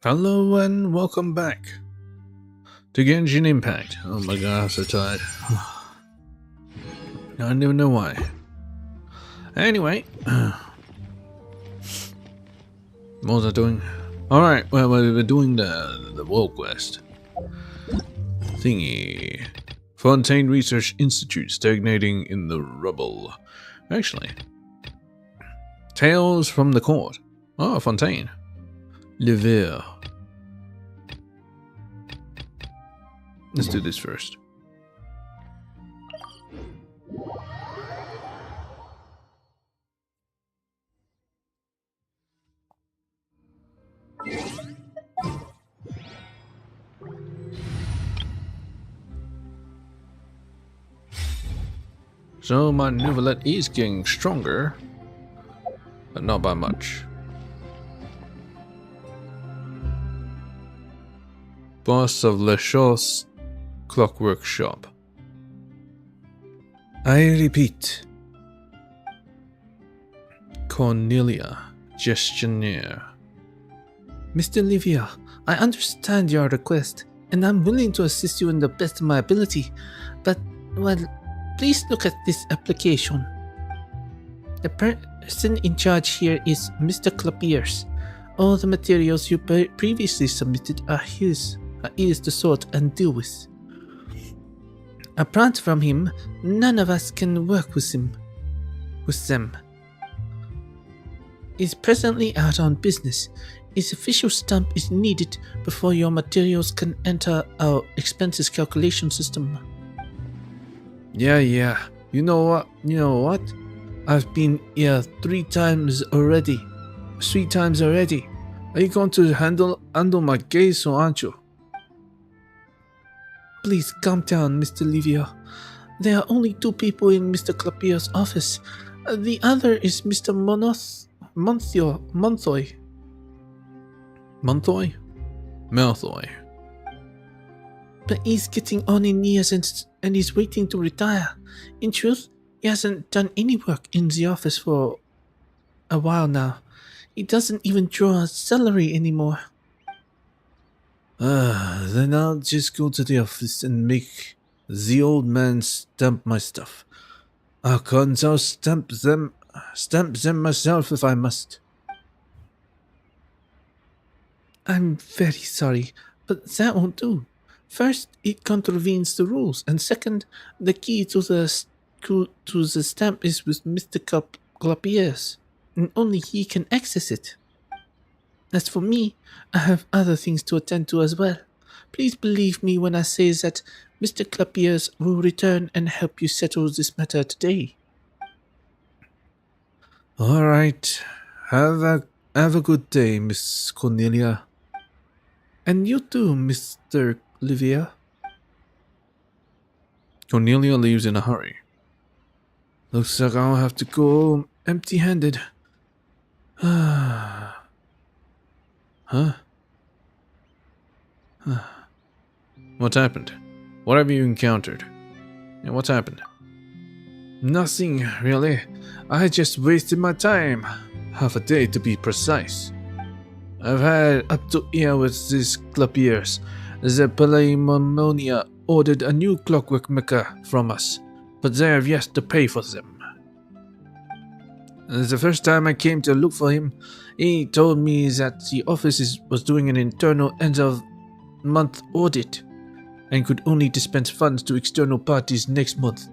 Hello and welcome back to Genshin Impact. Oh my god, I'm so tired. I don't even know why. Anyway, what was I doing? Alright, well, we were doing the world quest thingy. Fontaine Research Institute stagnating in the rubble. Actually, Tales from the Court. Oh, Fontaine. Lever. Let's do this first. So my Nuvalet is getting stronger, but not by much. Boss of Le Chausse Clockwork Shop. I repeat. Cornelia, Gestionnaire. Mr. Livia, I understand your request, and I'm willing to assist you in the best of my ability, but, well, please look at this application. The person in charge here is Mr. Clapiers. All the materials you previously submitted are his to sort and deal with. Apart from him, none of us can work with them. He's presently out on business. His official stamp is needed before your materials can enter our expenses calculation system. Yeah. You know what? I've been here 3 times already. 3 times already. Are you going to handle my case or aren't you? Please calm down, Mr. Livia. There are only 2 people in Mr. Clapier's office. The other is Mr. Monthoy. Malfoy. But he's getting on in years and he's waiting to retire. In truth, he hasn't done any work in the office for a while now. He doesn't even draw a salary anymore. Then I'll just go to the office and make the old man stamp my stuff. I'll stamp them myself if I must. I'm very sorry, but that won't do. First, it contravenes the rules, and second, the key to the stamp is with Mr. Clapiers, and only he can access it. As for me, I have other things to attend to as well. Please believe me when I say that Mr. Clapiers will return and help you settle this matter today. All right. Have a good day, Miss Cornelia. And you too, Mr. Livia. Cornelia leaves in a hurry. Looks like I'll have to go empty-handed. Huh? What happened? What have you encountered? And what's happened? Nothing, really. I just wasted my time. Half a day to be precise. I've had up to here with these Clapiers. The Palaemonia ordered a new clockwork maker from us, but they have yet to pay for them. The first time I came to look for him, he told me that the office was doing an internal end-of-month audit and could only dispense funds to external parties next month.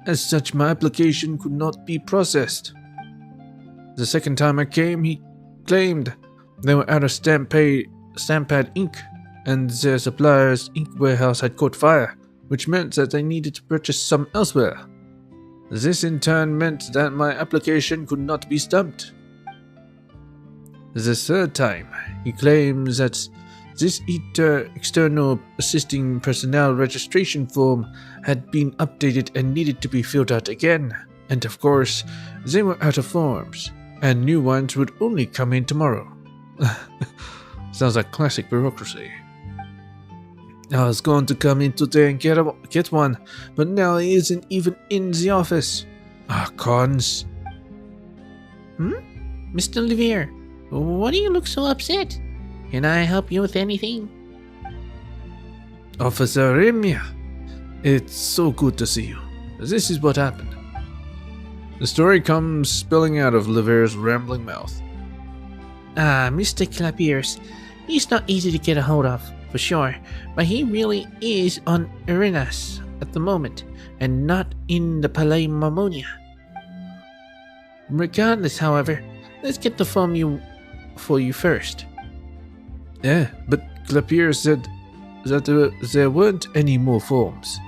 As such, my application could not be processed. The second time I came, he claimed they were out of stamp pad ink, and their supplier's ink warehouse had caught fire, which meant that they needed to purchase some elsewhere. This in turn meant that my application could not be stamped. The third time, he claims that this external assisting personnel registration form had been updated and needed to be filled out again, and of course, they were out of forms, and new ones would only come in tomorrow. Sounds like classic bureaucracy. I was going to come in today and get one, but now he isn't even in the office. Cons. Mr. Livier, why do you look so upset? Can I help you with anything? Officer Remia, it's so good to see you. This is what happened. The story comes spilling out of Lever's rambling mouth. Mr. Clapiers. He's not easy to get a hold of, for sure, but he really is on Irinas at the moment, and not in the Palais Marmonia. Regardless, however, let's get the form for you first. Yeah, but Clapier said that there weren't any more forms.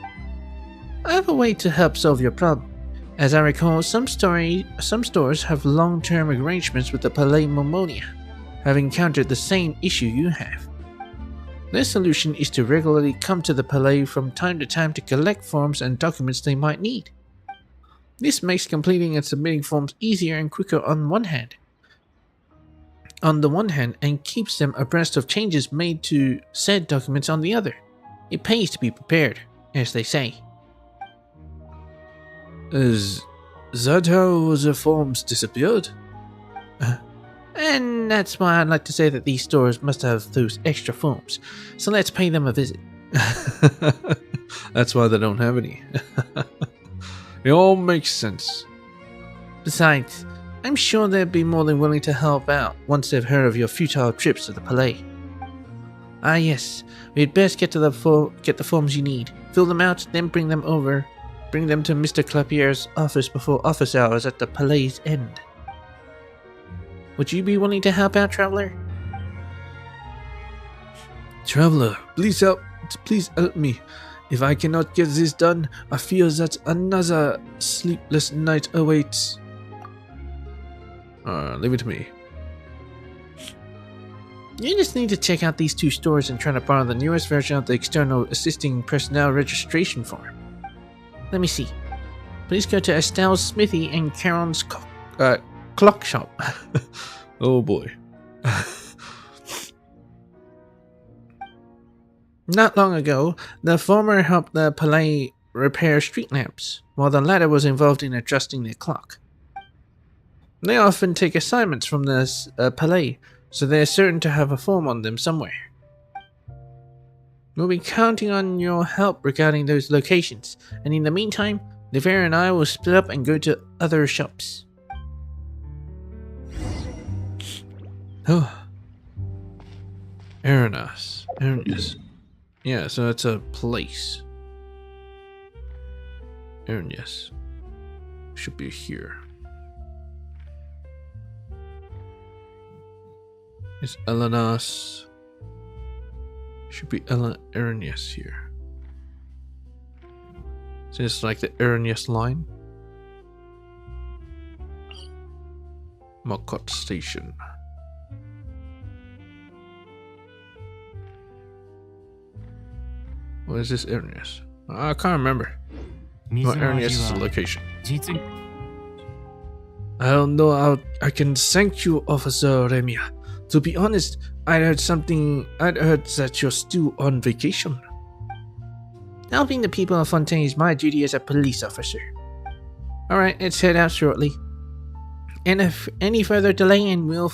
I have a way to help solve your problem. As I recall, some stores have long-term arrangements with the Palais Marmonia, have encountered the same issue you have. Their solution is to regularly come to the Palais from time to time to collect forms and documents they might need. This makes completing and submitting forms easier and quicker on the one hand, and keeps them abreast of changes made to said documents on the other. It pays to be prepared, as they say. Is that how the forms disappeared? And that's why I'd like to say that these stores must have those extra forms, so let's pay them a visit. That's why they don't have any. It all makes sense. Besides, I'm sure they'd be more than willing to help out once they've heard of your futile trips to the Palais. Ah yes, we'd best get the forms you need, fill them out, then bring them to Mr. Clapier's office before office hours at the Palais' end. Would you be willing to help out, Traveler? Traveler, please help me. If I cannot get this done, I fear that another sleepless night awaits. Leave it to me. You just need to check out these two stores and try to borrow the newest version of the external assisting personnel registration form. Let me see. Please go to Estelle's Smithy and Caron's clock shop. Oh boy. Not long ago, the former helped the Palais repair street lamps, while the latter was involved in adjusting their clock. They often take assignments from the Palais, so they are certain to have a form on them somewhere. We'll be counting on your help regarding those locations, and in the meantime, Lever and I will split up and go to other shops. Oh. Aranas. Yeah, so it's a place. Yes. Should be here. It's Elenas. Should be Erinius here. So it's like the Erinius line. Mokot Station. What is this Erinius? I can't remember. What Erinius is the location. I don't know how I can thank you, Officer Remia. To be honest, I'd heard that you're still on vacation. Helping the people of Fontaine is my duty as a police officer. Alright, let's head out shortly. And if any further delay, and we'll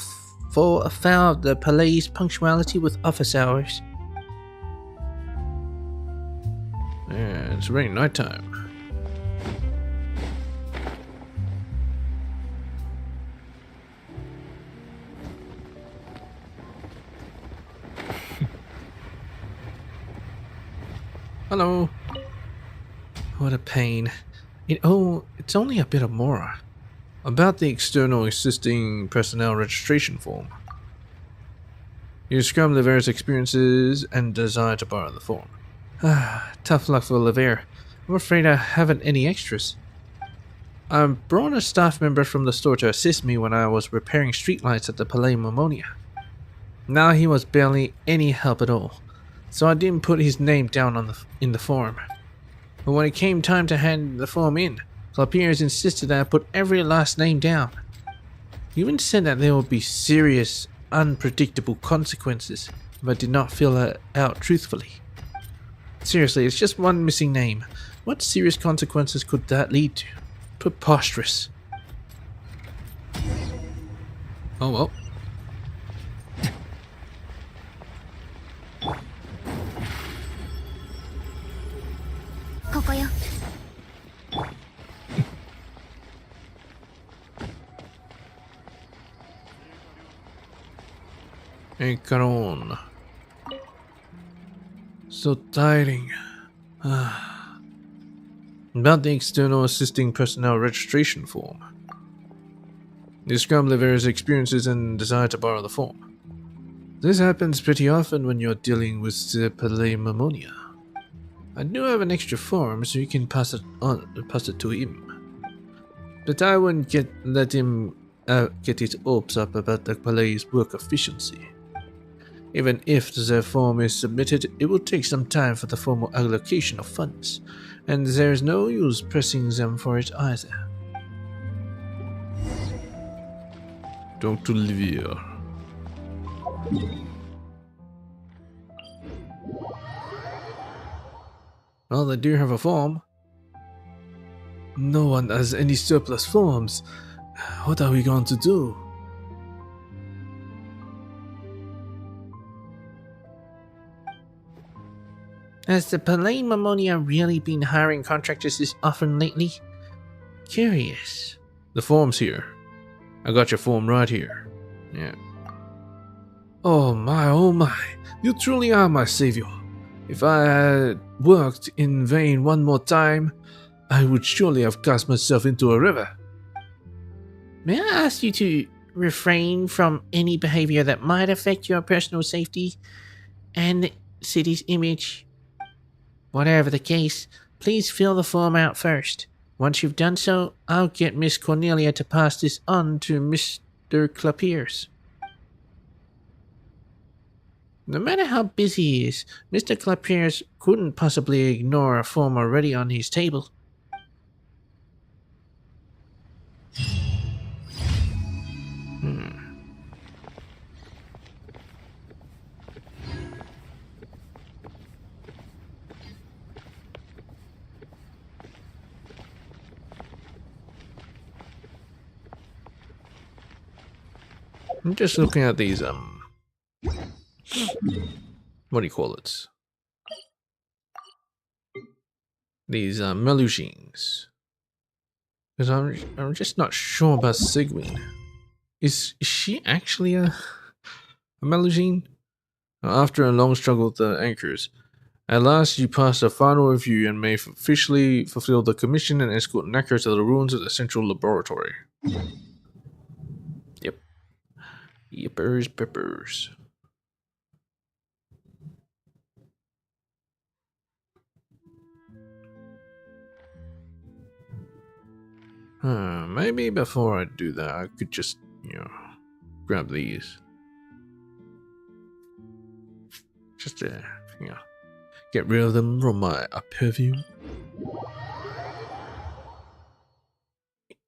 fall afoul of the Palais' punctuality with office hours. Yeah, it's already nighttime. Hello. What a pain. It's only a bit of more. About the external assisting personnel registration form. You describe Lever's experiences and desire to borrow the form. Tough luck for Lever. I'm afraid I haven't any extras. I brought a staff member from the store to assist me when I was repairing streetlights at the Palais Marmonia. Now he was barely any help at all, so I didn't put his name down in the form. But when it came time to hand the form in, Clapiers insisted that I put every last name down. He even said that there would be serious, unpredictable consequences if I did not fill it out truthfully. Seriously, it's just one missing name. What serious consequences could that lead to? Preposterous. Oh well. こよ。 Hey, Caron. So tiring. About the external assisting personnel registration form. Describe the various experiences and desire to borrow the form. This happens pretty often when you're dealing with pneumonia. I do have an extra form, so you can pass it to him. But I wouldn't let him get his hopes up about the Palay's work efficiency. Even if the form is submitted, it will take some time for the formal allocation of funds, and there's no use pressing them for it either. Dr. Livier. Well, they do have a form. No one has any surplus forms. What are we going to do? Has the Palais Mammonia really been hiring contractors this often lately? Curious. The form's here. I got your form right here. Yeah. Oh my, you truly are my savior. If I had worked in vain one more time, I would surely have cast myself into a river. May I ask you to refrain from any behavior that might affect your personal safety and the city's image? Whatever the case, please fill the form out first. Once you've done so, I'll get Miss Cornelia to pass this on to Mr. Clapiers. No matter how busy he is, Mr. Clapiers couldn't possibly ignore a form already on his table. I'm just looking at these, what do you call it? These, Melusines. Because I'm just not sure about Sigwin. Is she actually a Melusine? After a long struggle with the anchors, at last you pass the final review and may officially fulfill the commission and escort Necker to the ruins of the central laboratory. Yep. Yippers peppers. Maybe before I do that, I could just, grab these. Just to, get rid of them from my purview.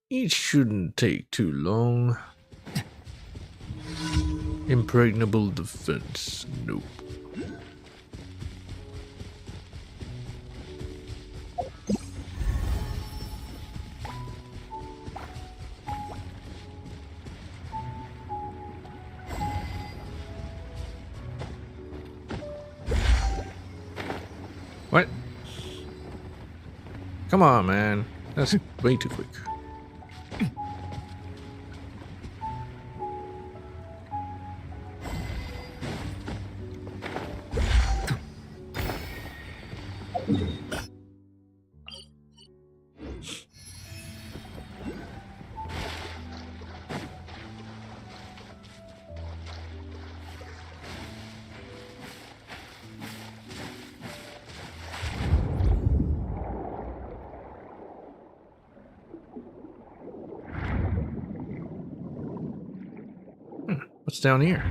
It shouldn't take too long. Impregnable defense. Nope. What? Come on, man. That's way too quick. What's down here?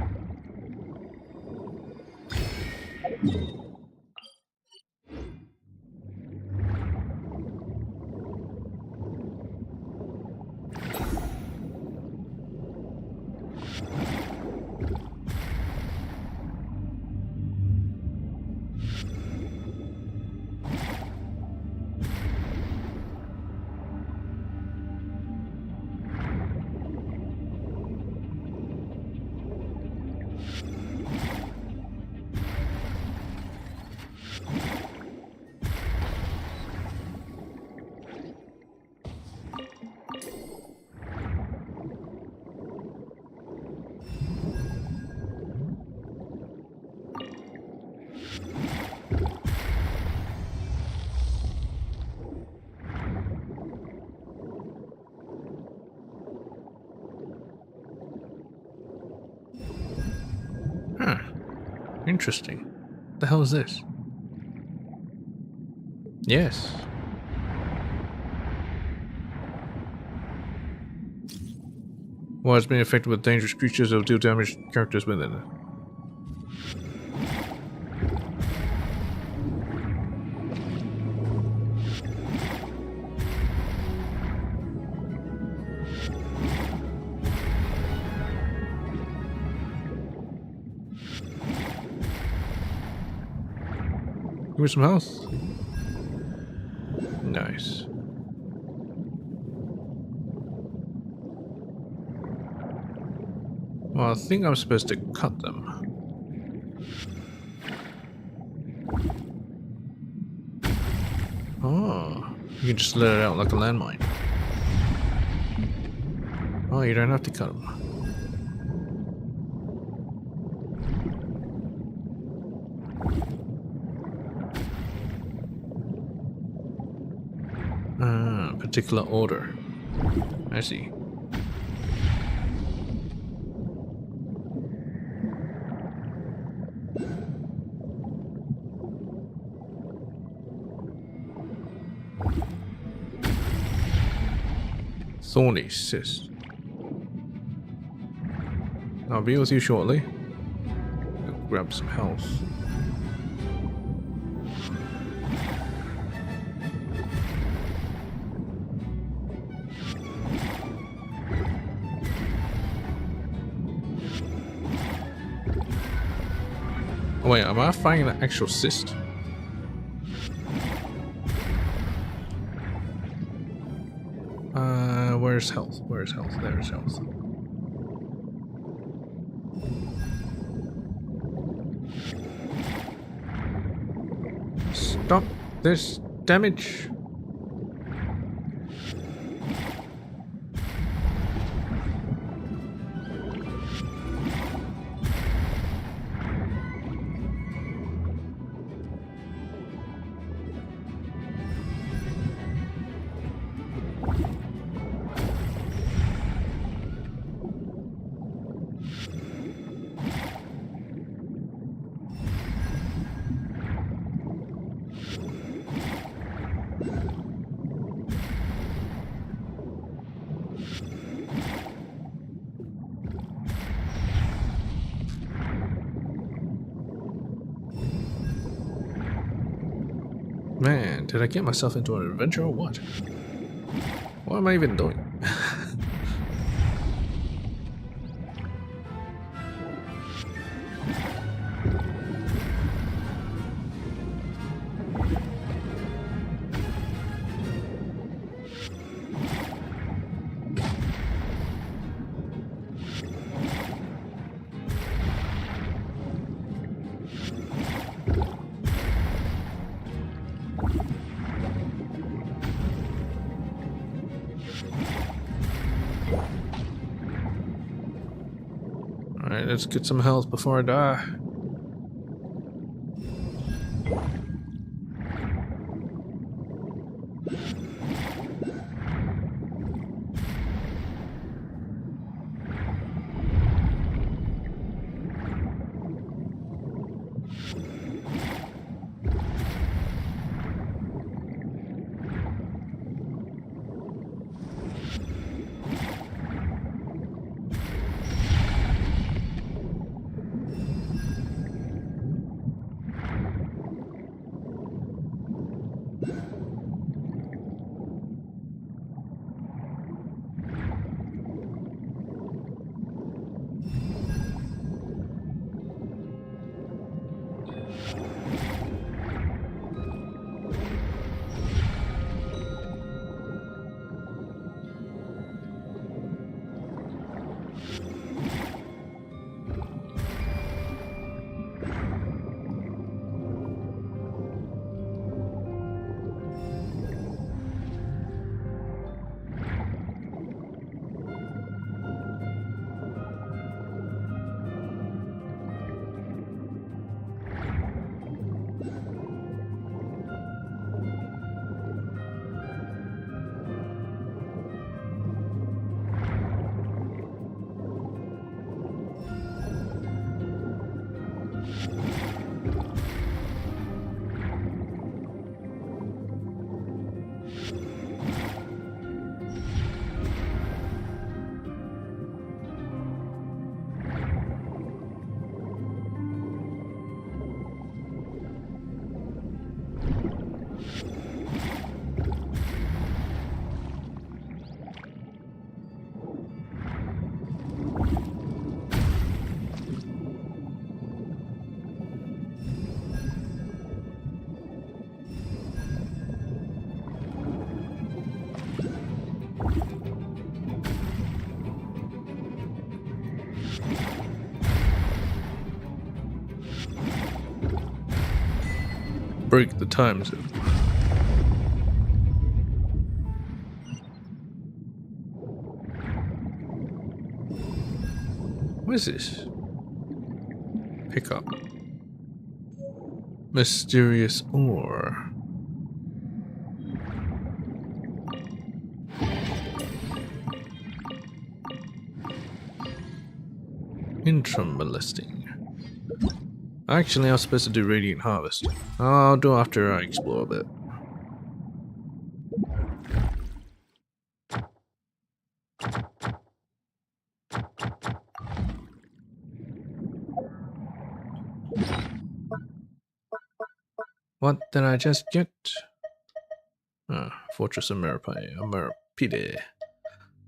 Interesting. What the hell is this? Yes. Well, it's been affected with dangerous creatures that will deal damage to characters within it. Give me some health. Nice. Well, I think I'm supposed to cut them. Oh, you can just let it out like a landmine. Oh, you don't have to cut them. Particular order. I see. Thorny cyst. I'll be with you shortly. I'll grab some health. Oh, wait, am I fighting an actual cyst? Where's health? Where's health? There's health. Stop this damage. Man, did I get myself into an adventure or what? What am I even doing? Alright, let's get some health before I die. break the time zone. What is this? Pick up. Mysterious ore. Intramolesting. Actually, I was supposed to do Radiant Harvest. I'll do after I explore a bit. What did I just get? Fortress of Merpide.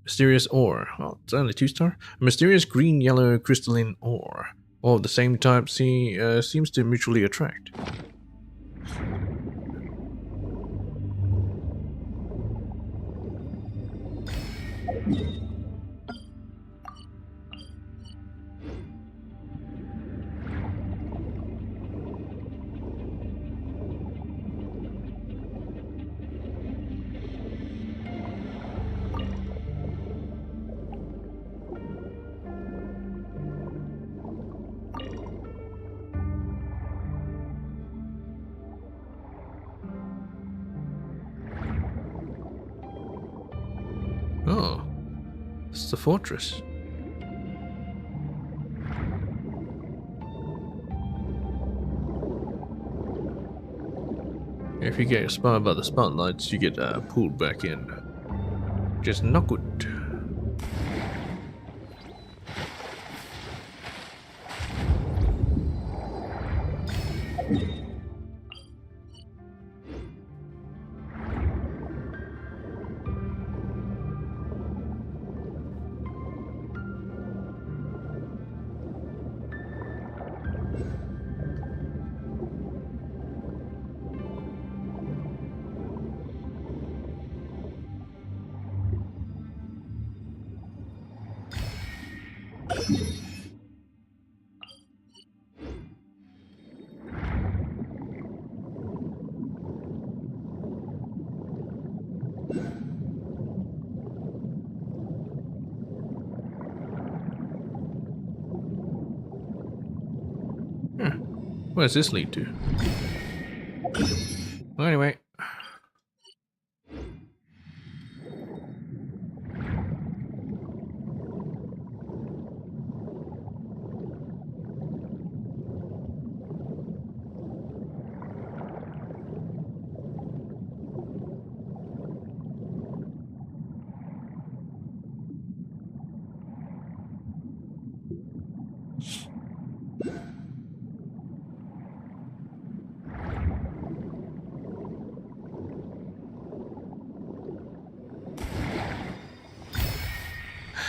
Mysterious ore. Oh, it's only 2-star. A mysterious green-yellow crystalline ore. All of the same type seems to mutually attract. Oh, it's the fortress. If you get spotted by the spotlights, you get pulled back in. Just not good. Where does this lead to? Well, anyway.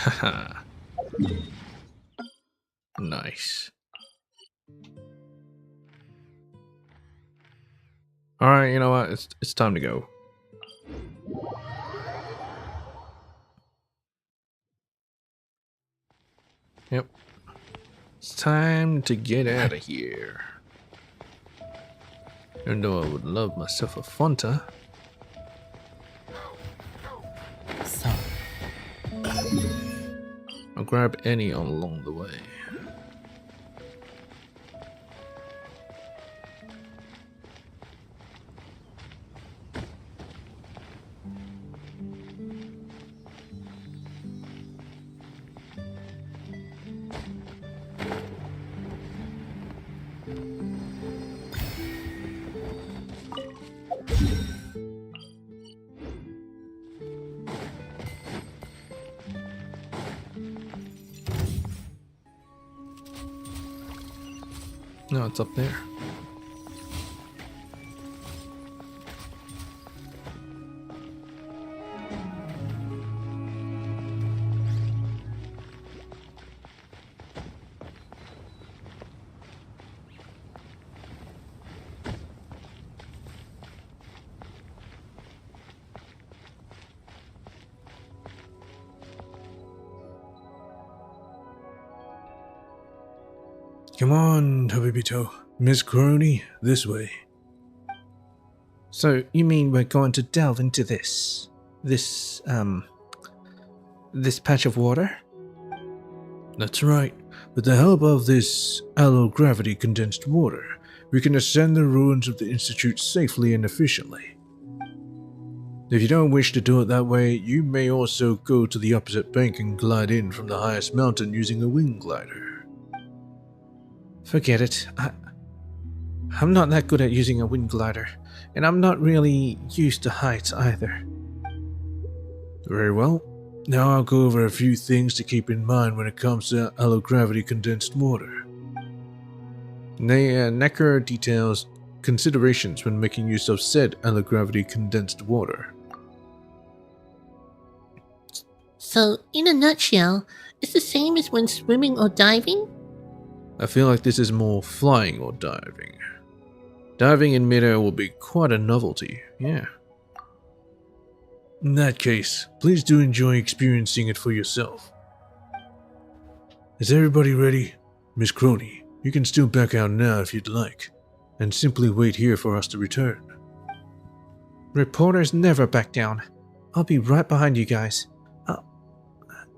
Haha. Nice. Alright, you know what? It's time to go. Yep. It's time to get out of here. Even though I would love myself a Fanta. I'll grab any along the way. No, it's up there. Come on, Tabibito. Miss Crony, this way. So you mean we're going to delve into this patch of water? That's right. With the help of this allo-gravity condensed water, we can ascend the ruins of the Institute safely and efficiently. If you don't wish to do it that way, you may also go to the opposite bank and glide in from the highest mountain using a wing glider. Forget it. I'm not that good at using a wind glider, and I'm not really used to heights either. Very well. Now I'll go over a few things to keep in mind when it comes to allo-gravity condensed water. Necker details considerations when making use of said allo-gravity condensed water. So, in a nutshell, it's the same as when swimming or diving? I feel like this is more flying or diving. Diving in midair will be quite a novelty, yeah. In that case, please do enjoy experiencing it for yourself. Is everybody ready? Miss Crony, you can still back out now if you'd like, and simply wait here for us to return. Reporters never back down. I'll be right behind you guys. I'll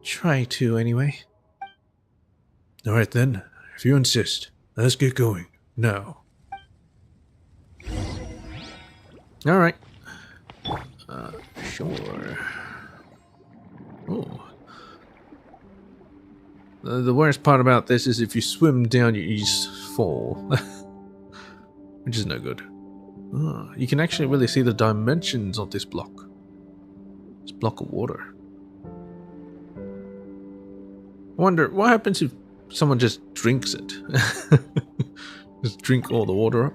try to, anyway. Alright then, if you insist, let's get going, now. Alright. Sure. Oh. The worst part about this is if you swim down, you just fall. Which is no good. Oh, you can actually really see the dimensions of this block. This block of water. I wonder, what happens if someone just drinks it? Just drink all the water up?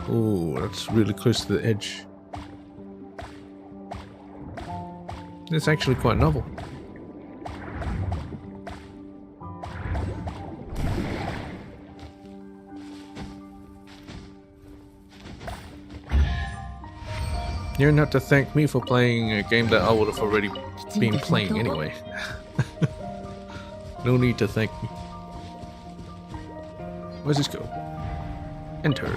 Oh, that's really close to the edge. It's actually quite novel. You don't have to thank me for playing a game that I would have already been playing anyway. No need to thank me. Where's this go? Enter.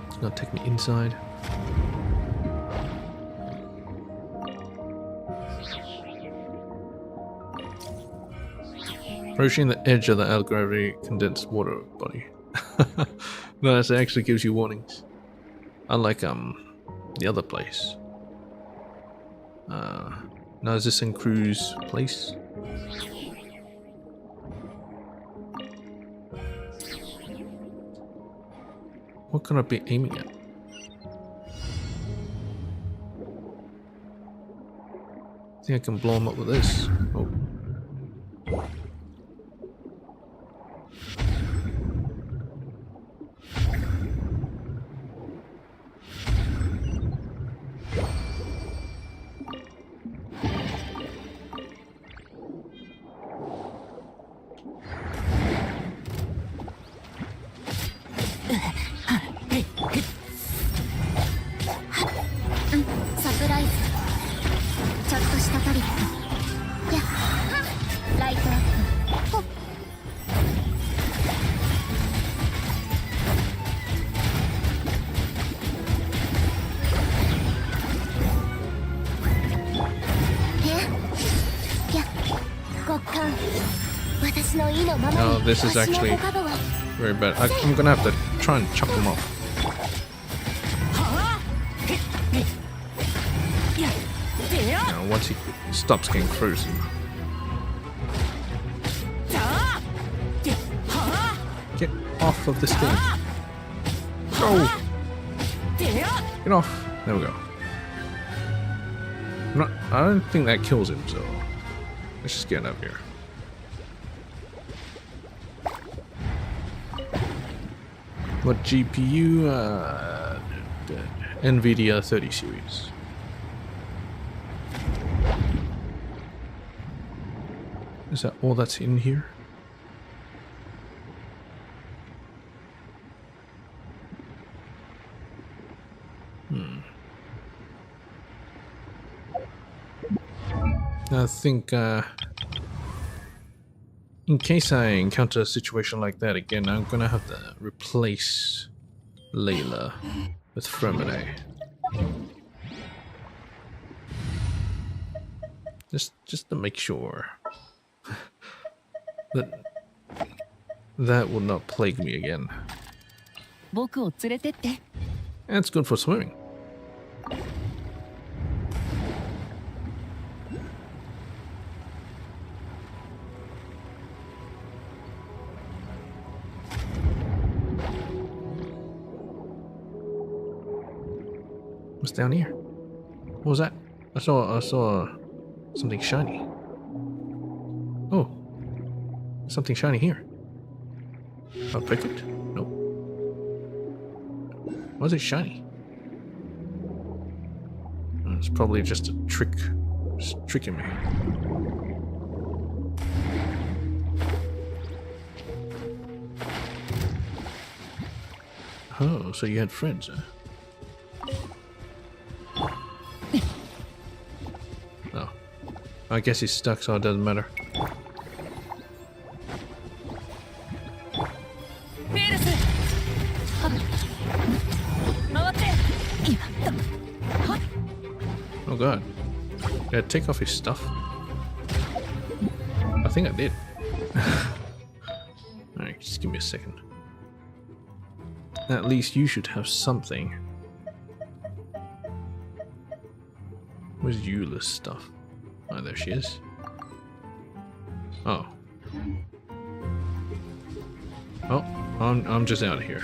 It's gonna take me inside. Approaching the edge of the allo-gravity condensed water body. No, this actually gives you warnings. Unlike the other place. Now is this in Crew's place? What can I be aiming at? I think I can blow him up with this. Oh. No, this is actually very bad. I'm gonna have to try and chop them off. Now, once he stops getting frozen. Get off of this thing. Go! Get off. There we go. I don't think that kills him, so let's just get out of here. What GPU? NVIDIA 30 series. Is that all that's in here? I think in case I encounter a situation like that again, I'm gonna have to replace Layla with Fremine. Just to make sure that that will not plague me again. 僕を連れてって。 And it's good for swimming. What's down here? What was that? I saw something shiny. Oh, something shiny here. I'll pick it. Nope. Why is it shiny? It's probably just a trick. Just tricking me. Oh, so you had friends, huh? Oh. I guess he's stuck, so it doesn't matter. フェルス。回って。やっと。はっ。 Oh god. Did I take off his stuff? I think I did. Alright, just give me a second. At least you should have something. Where's Eula's stuff? Oh, there she is. Oh. Oh, I'm just out of here.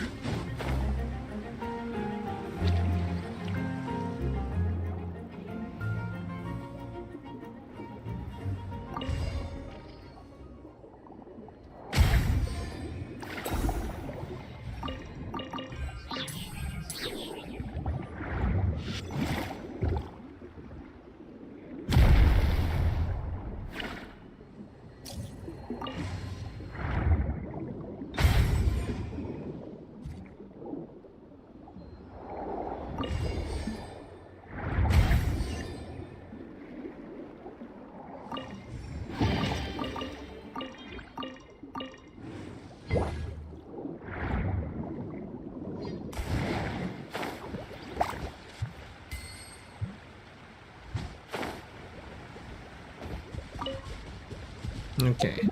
Okay,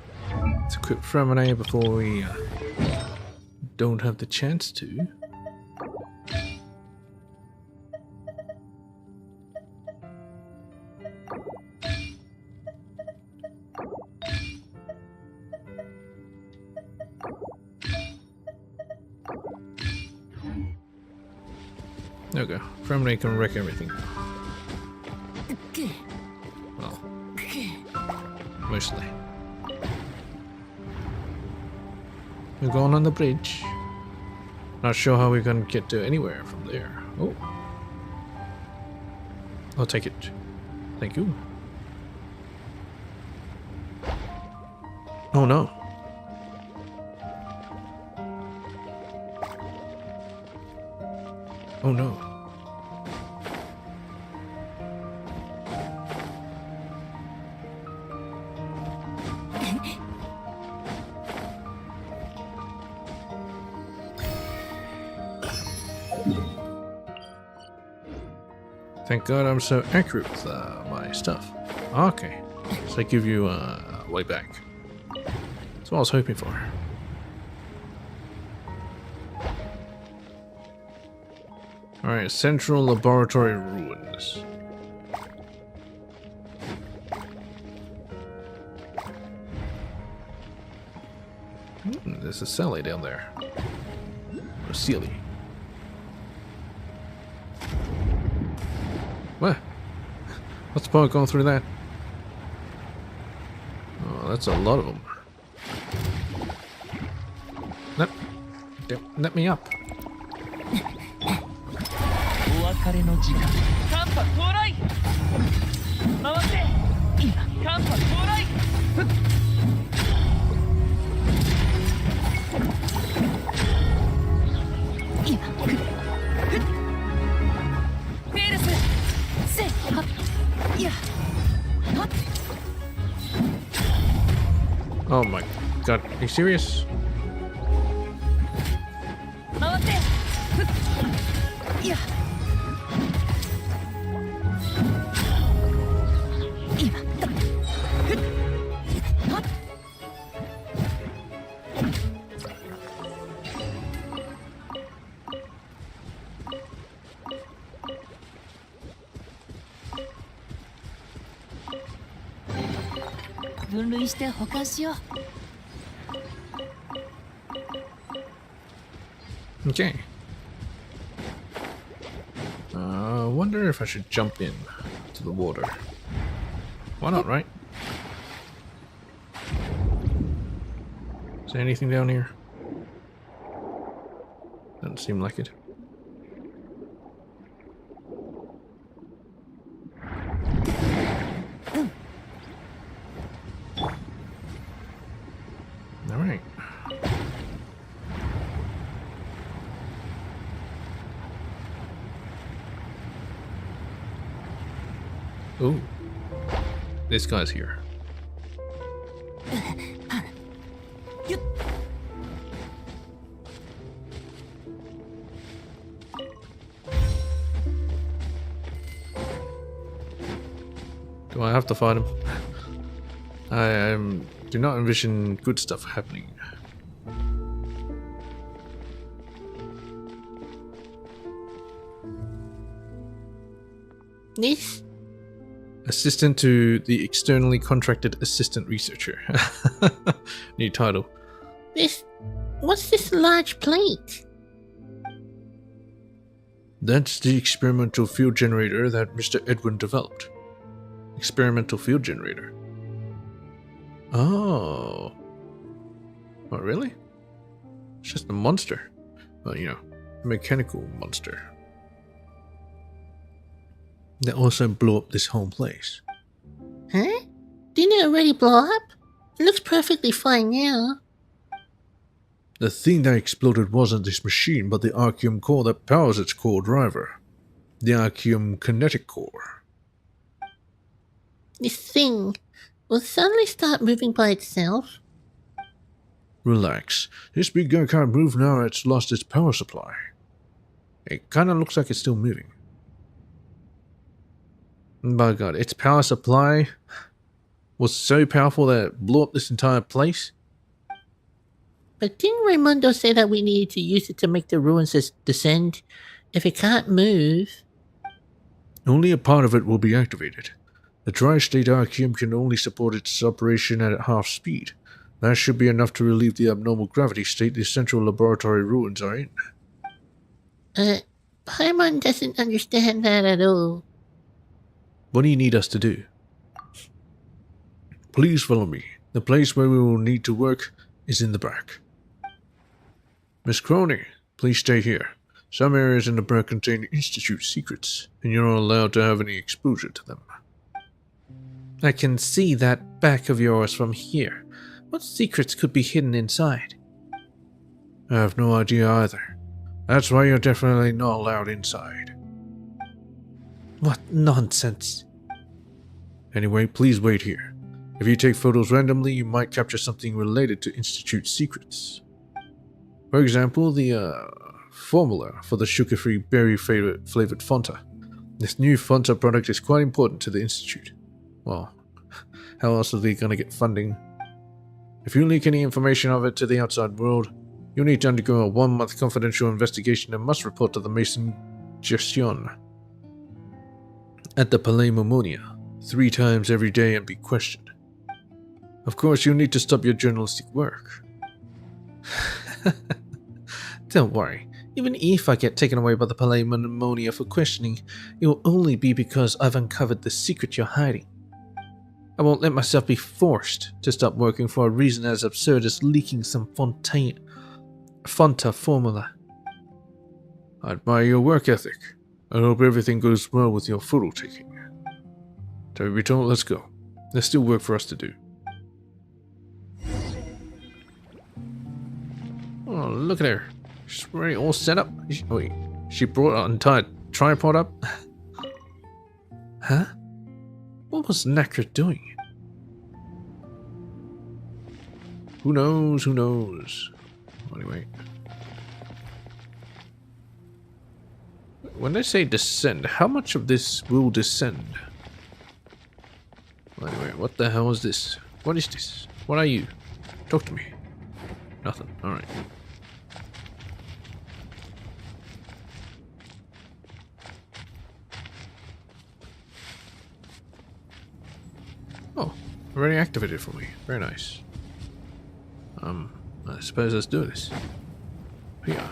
let's equip Fremine before we don't have the chance to. There we go. Fremine can wreck everything. Well, mostly. We're going on the bridge. Not sure how we're gonna get to anywhere from there. Oh. I'll take it. Thank you. Oh no. Oh no. Thank God I'm so accurate with my stuff. Okay, so they give you way back. That's what I was hoping for. Alright, Central Laboratory Ruins. There's a Sally down there. Or Sealy. What? What's the point going through that? Oh, that's a lot of them. Let me up. お別れの時間。寒波到来。回って。今寒波到来。今来る。フェルス。せは。いや。は。 Oh my God, are you serious? 回っていや今だはっ分類して保管しよう Okay. Wonder if I should jump in to the water. Why not, right? Is there anything down here? Doesn't seem like it. All right. Ooh, this guy's here. Do I have to fight him? I do not envision good stuff happening. This? Assistant to the externally contracted assistant researcher. New title. What's this large plate? That's the experimental field generator that Mr. Edwin developed. Experimental field generator. Oh. Oh, really? It's just a monster. Well, you know, a mechanical monster. That also blew up this whole place. Huh? Didn't it already blow up? It looks perfectly fine now. The thing that exploded wasn't this machine, but the Arceum core that powers its core driver. The Arceum kinetic core. This thing will suddenly start moving by itself. Relax. This big guy can't move now it's lost its power supply. It kinda looks like it's still moving. By God, its power supply was so powerful that it blew up this entire place? But didn't Raimundo say that we needed to use it to make the ruins descend? If it can't move... Only a part of it will be activated. The tri-state Arceum can only support its operation at half speed. That should be enough to relieve the abnormal gravity state the central laboratory ruins are in. Paimon doesn't understand that at all. What do you need us to do? Please follow me. The place where we will need to work is in the back. Miss Crony, please stay here. Some areas in the back contain Institute secrets, and you're not allowed to have any exposure to them. I can see that back of yours from here. What secrets could be hidden inside? I have no idea either. That's why you're definitely not allowed inside. What nonsense. Anyway, please wait here. If you take photos randomly, you might capture something related to Institute secrets. For example, the formula for the sugar-free berry-flavored Fanta. This new Fanta product is quite important to the Institute. Well, how else are they going to get funding? If you leak any information of it to the outside world, you'll need to undergo a 1-month confidential investigation and must report to the Mason Gestion at the Palais Momonia 3 times every day and be questioned. Of course, you'll need to stop your journalistic work. Don't worry. Even if I get taken away by the Palais Momonia for questioning, it will only be because I've uncovered the secret you're hiding. I won't let myself be forced to stop working for a reason as absurd as leaking some Fanta formula. I admire your work ethic. I hope everything goes well with your photo taking. Tabito, let's go. There's still work for us to do. Oh, look at her. She's already all set up. Wait, she brought an entire tripod up? Huh? What was Nakra doing? Who knows? Who knows? Anyway. When they say descend, how much of this will descend? Anyway, what the hell is this? What is this? What are you? Talk to me. Nothing. Alright. Oh, already activated for me. Very nice. I suppose let's do this. Yeah.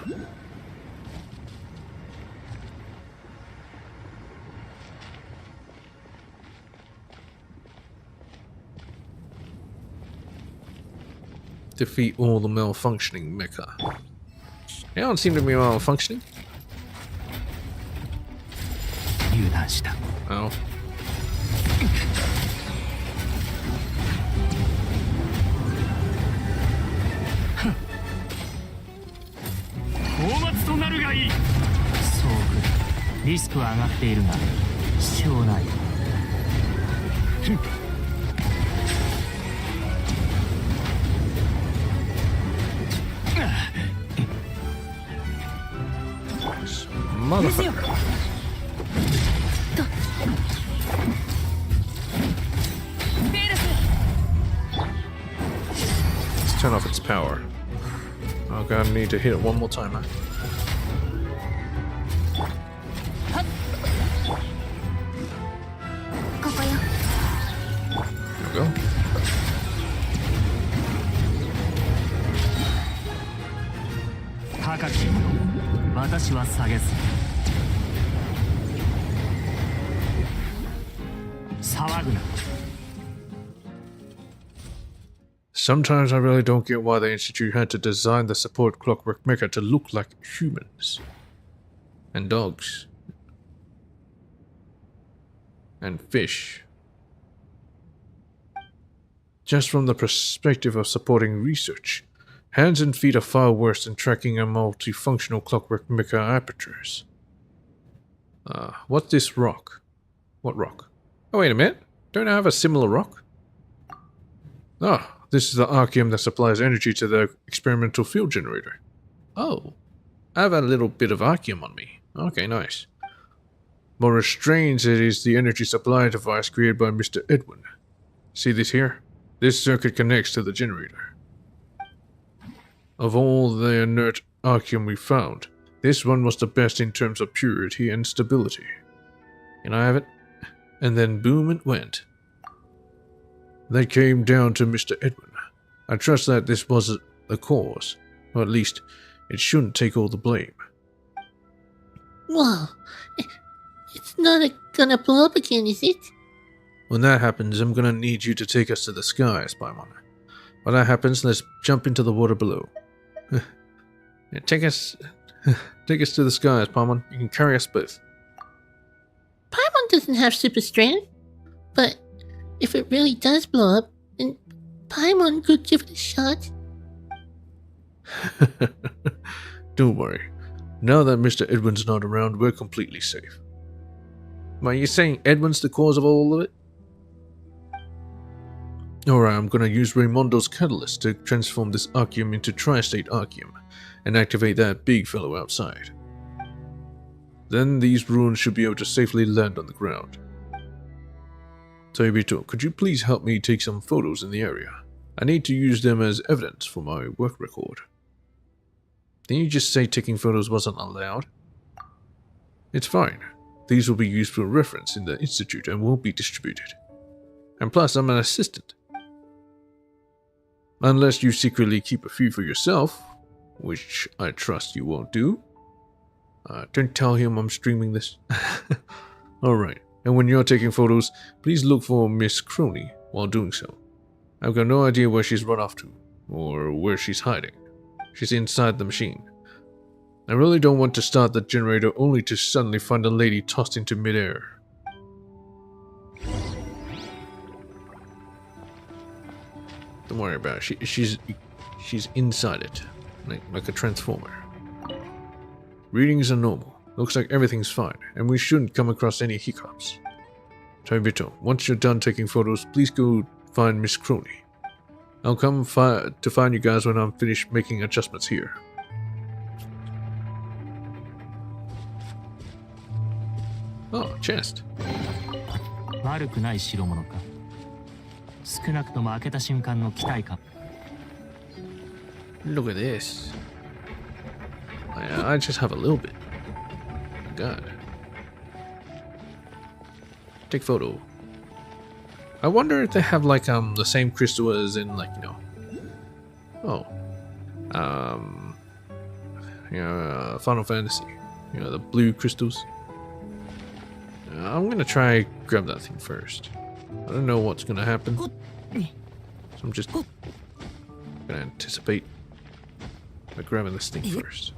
Defeat all the malfunctioning mecha. They don't seem to be malfunctioning. 油断した Oh. 大松となるがいいそうくリスクは上がっているが支障ない Motherfucker. Let's turn off its power. Oh god, I need to hit it one more time, huh? There we go. 高き私は下げず騒ぐな Sometimes I really don't get why the Institute had to design the support clockwork mecha to look like humans. And dogs. And fish. Just from the perspective of supporting research, hands and feet are far worse than tracking a multifunctional clockwork mecha apertures. What's this rock? What rock? Oh, wait a minute. Don't I have a similar rock? Ah. This is the archium that supplies energy to the experimental field generator. Oh, I have a little bit of archium on me. Okay, nice. More strange, it is the energy supply device created by Mr. Edwin. See this here? This circuit connects to the generator. Of all the inert archium we found, this one was the best in terms of purity and stability. Can I have it? And then boom it went. They came down to Mr. Edwin. I trust that this wasn't the cause, or at least it shouldn't take all the blame. Whoa. It's not gonna blow up again, is it? When that happens, I'm gonna need you to take us to the sky, Spymon. When that happens, let's jump into the water below. Yeah, take us to the sky, Spymon. You can carry us both. Paimon doesn't have super strength, but if it really does blow up, then Paimon could give it a shot. Don't worry. Now that Mr. Edwin's not around, we're completely safe. Are you saying Edwin's the cause of all of it? Alright, I'm gonna use Raimondo's catalyst to transform this archium into tri-state archium and activate that big fellow outside. Then these ruins should be able to safely land on the ground. Taibito, could you please help me take some photos in the area? I need to use them as evidence for my work record. Didn't you just say taking photos wasn't allowed? It's fine. These will be used for reference in the Institute and won't be distributed. And plus, I'm an assistant. Unless you secretly keep a few for yourself, which I trust you won't do. Don't tell him I'm streaming this. Alright. And when you're taking photos, please look for Miss Crony while doing so. I've got no idea where she's run off to, or where she's hiding. She's inside the machine. I really don't want to start the generator only to suddenly find a lady tossed into midair. Don't worry about it. She's inside it, like a transformer. Readings are normal. Looks like everything's fine, and we shouldn't come across any hiccups. Taibito, once you're done taking photos, please go find Miss Crony. I'll come to find you guys when I'm finished making adjustments here. Oh, chest. 悪くない代物か。少なくとも開けた瞬間の期待感。 Look at this. I just have a little bit. God. Take photo. I wonder if they have like the same crystal as in like, you know. Final Fantasy. You know, the blue crystals. I'm gonna try grab that thing first. I don't know what's gonna happen. So I'm just gonna anticipate by grabbing this thing first.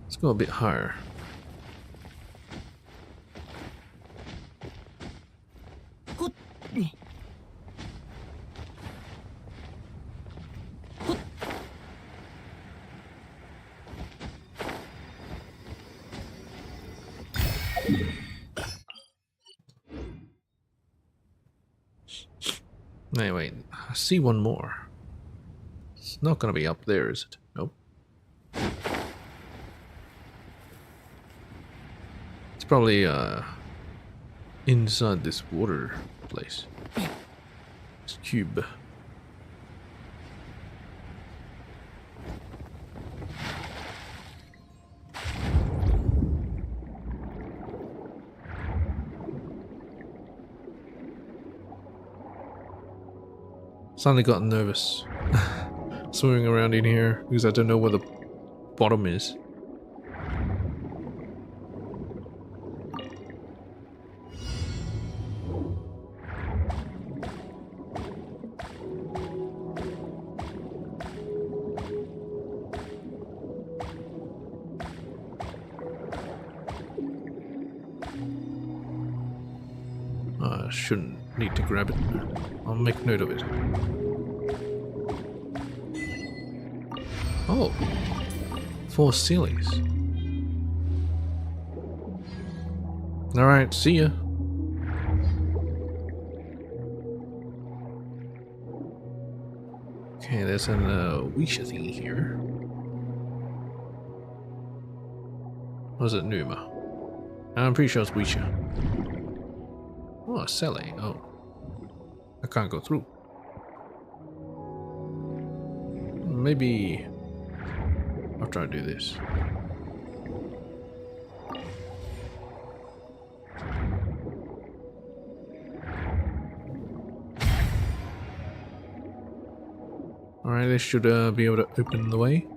Let's go a bit higher. Anyway, I see one more. It's not gonna be up there, is it? Nope. It's probably inside this water place. This cube. Suddenly got nervous swimming around in here because I don't know where the bottom is. I shouldn't need to grab it. I'll make note of it. Oh, 4 ceilings. Alright, see ya. Okay, there's an Wisha thingy here. Or is it Numa? I'm pretty sure it's Wisha. Oh, Sally. Oh. I can't go through. Maybe I'll try to do this. Alright, this should be able to open the way.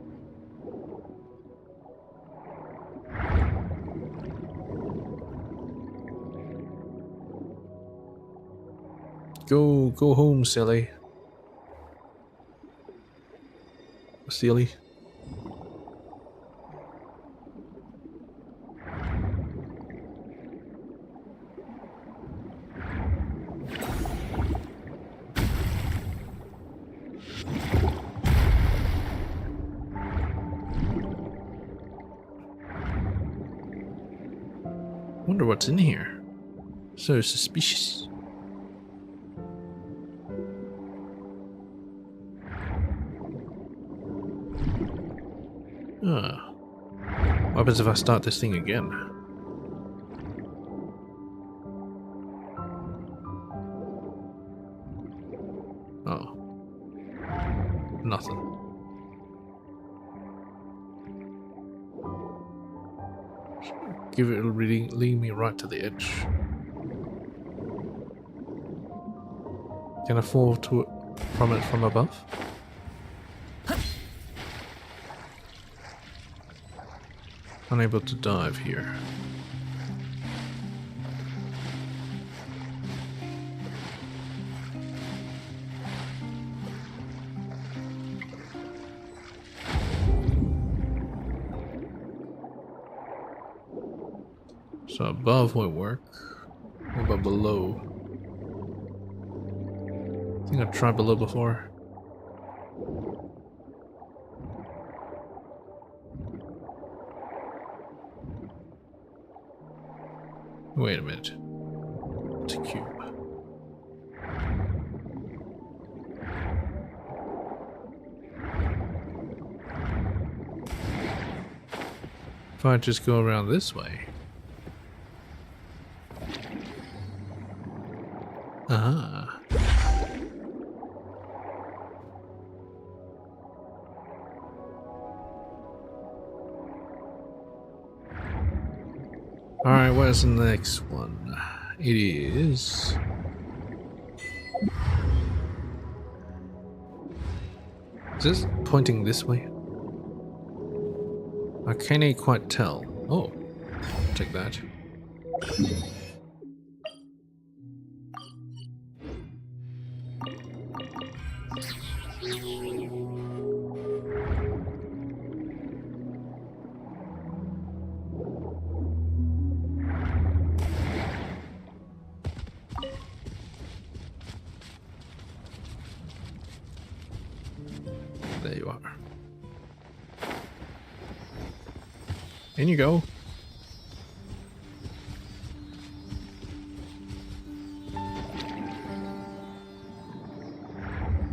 Go home, Sally. Silly. Wonder what's in here. So suspicious. What happens if I start this thing again? Oh. Nothing. Give it a reading, lead me right to the edge. Can I fall to it from above? Unable to dive here. So above will work. What about below? I think I've tried below before. Wait a minute. It's a cube. If I just go around this way. Ah. Alright, where's the next one? It is... Is this pointing this way? I can't quite tell. Oh, take that. There you are. In you go.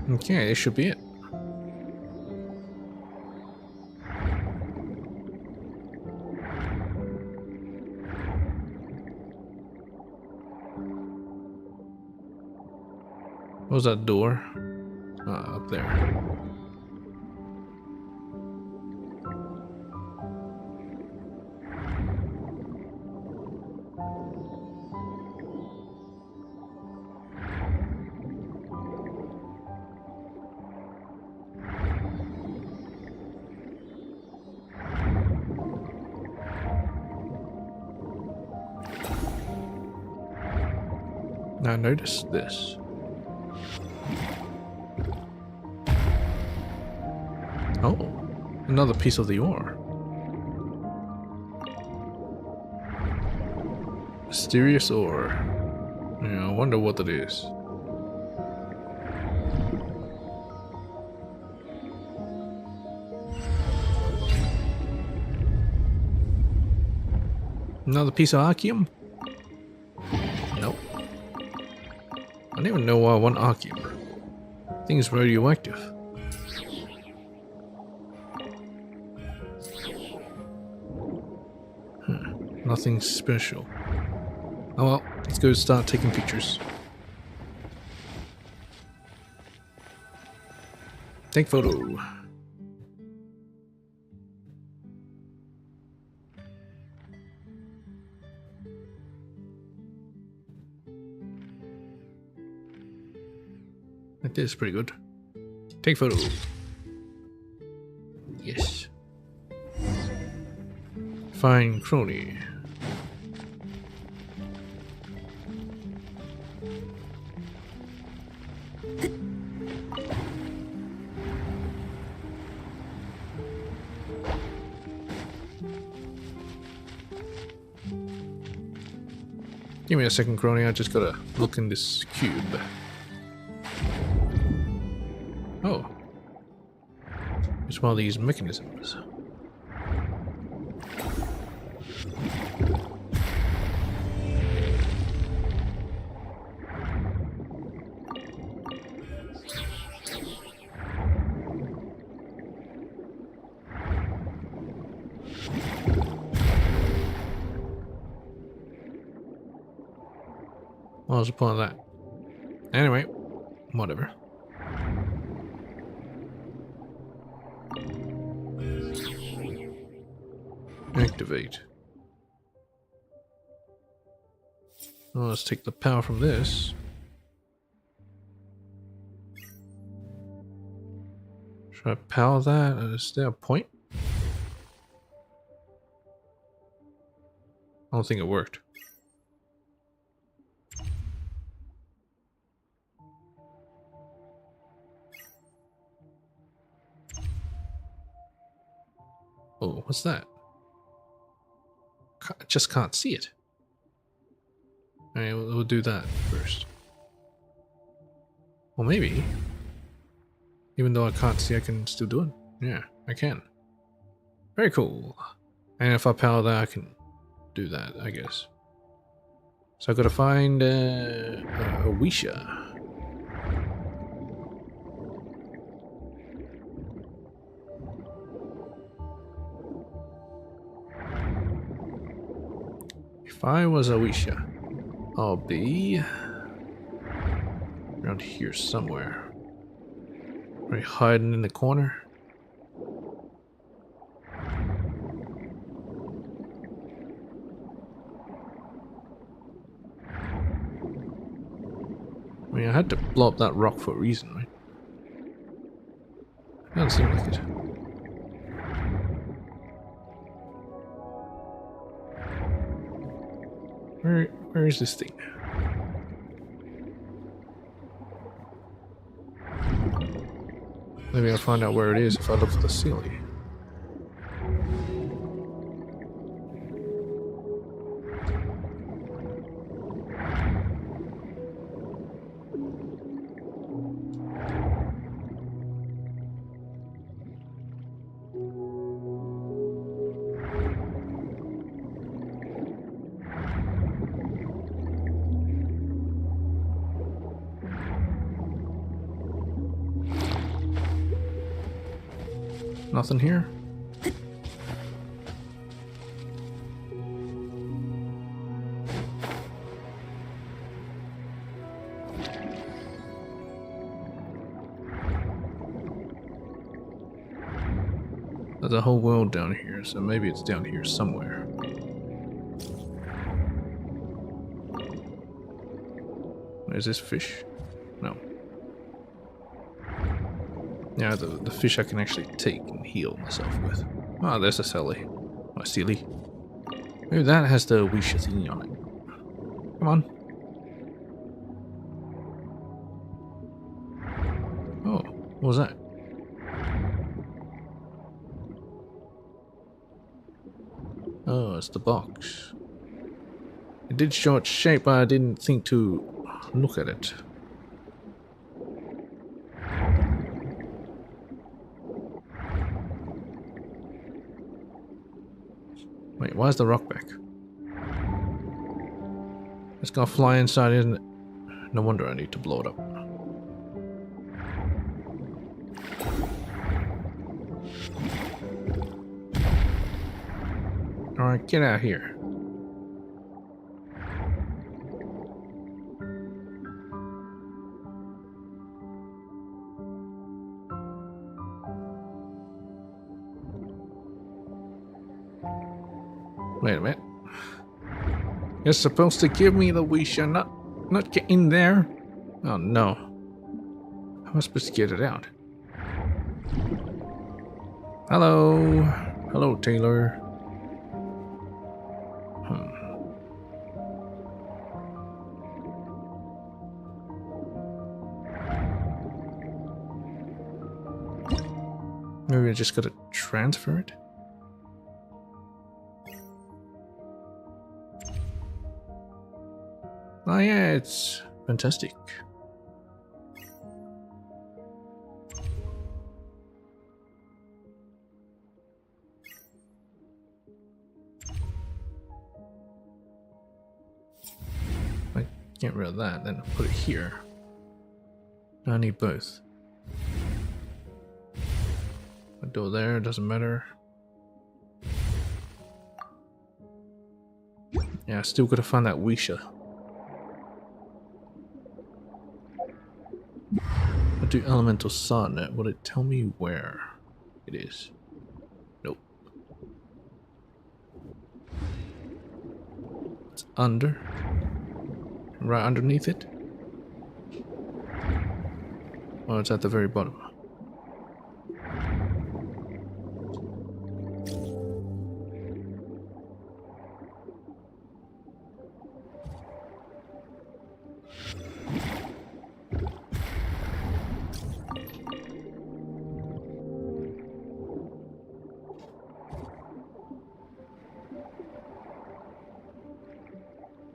Okay, this should be it. What was that door? Up there. Now notice this. Oh, another piece of the ore. Mysterious ore. Yeah, I wonder what it is. Another piece of archeum? Nope. I don't even know why I want archeum. Thing's radioactive. Nothing special. Oh well, let's go start taking pictures. Take photo. That is pretty good. Take photo. Yes. Find crony. Give me a second, crony. I just gotta look in this cube. Oh. It's one of these mechanisms. What was the point of that? Anyway, whatever. Activate. Well, let's take the power from this. Should I power that? Is there a point? I don't think it worked. Oh, what's that? I just can't see it. Alright, we'll do that first. Well, maybe. Even though I can't see, I can still do it. Yeah, I can. Very cool. And if I power that, I can do that, I guess. So I gotta find a Wisha. If I was a Wisha, I'll be around here somewhere. Are you hiding in the corner? I mean, I had to blow up that rock for a reason, right? Doesn't seem like it. Where is this thing? Maybe I'll find out where it is if I look for the ceiling. Nothing here? There's a whole world down here, so maybe it's down here somewhere. Is this fish? No. Yeah, the fish I can actually take and heal myself with. Ah, there's a Sally. Oh, silly. Maybe that has the Wisha thingy on it. Come on. Oh, what was that? Oh, it's the box. It did show its shape, but I didn't think to look at it. Wait, why is the rock back? It's gonna fly inside, isn't it? No wonder I need to blow it up. Alright, get out here. Wait a minute. You're supposed to give me the Wisha, not get in there. Oh no. How am I supposed to get it out? Hello. Hello, Taylor. Maybe I just gotta transfer it? Oh yeah, it's fantastic. I get rid of that, then put it here. I need both. A door there, doesn't matter. Yeah, I still gotta find that Wisha. I do elemental sonnet. Will it tell me where it is? Nope. It's under. Right underneath it. Oh, it's at the very bottom.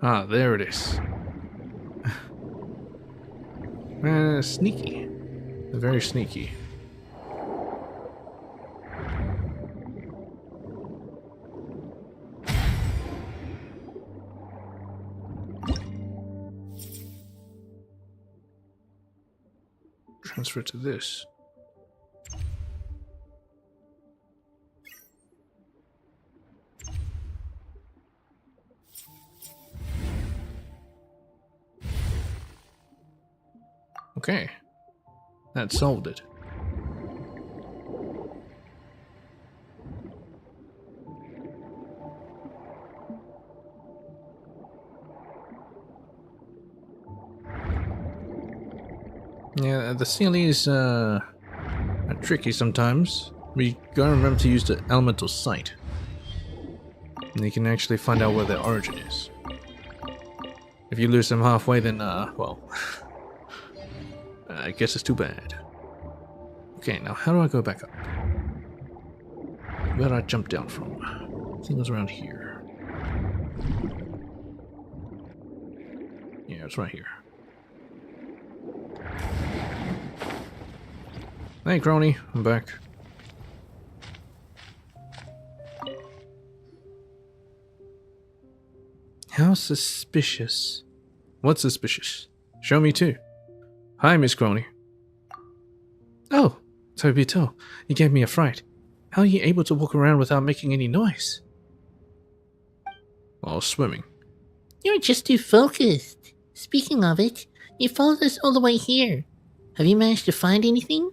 Ah, there it is. Sneaky. Very sneaky. Transfer to this. Okay. That solved it. Yeah, the ceiling is tricky sometimes. We gotta remember to use the elemental sight. And you can actually find out where the origin is. If you lose them halfway, then, well, I guess it's too bad. Okay, now how do I go back up? Where did I jump down from? I think it was around here. Yeah, it's right here. Hey, crony, I'm back. How suspicious. What's suspicious? Show me too. Hi, Miss Crony. Oh, Tobito, you gave me a fright. How are you able to walk around without making any noise? While swimming. You're just too focused. Speaking of it, you followed us all the way here. Have you managed to find anything?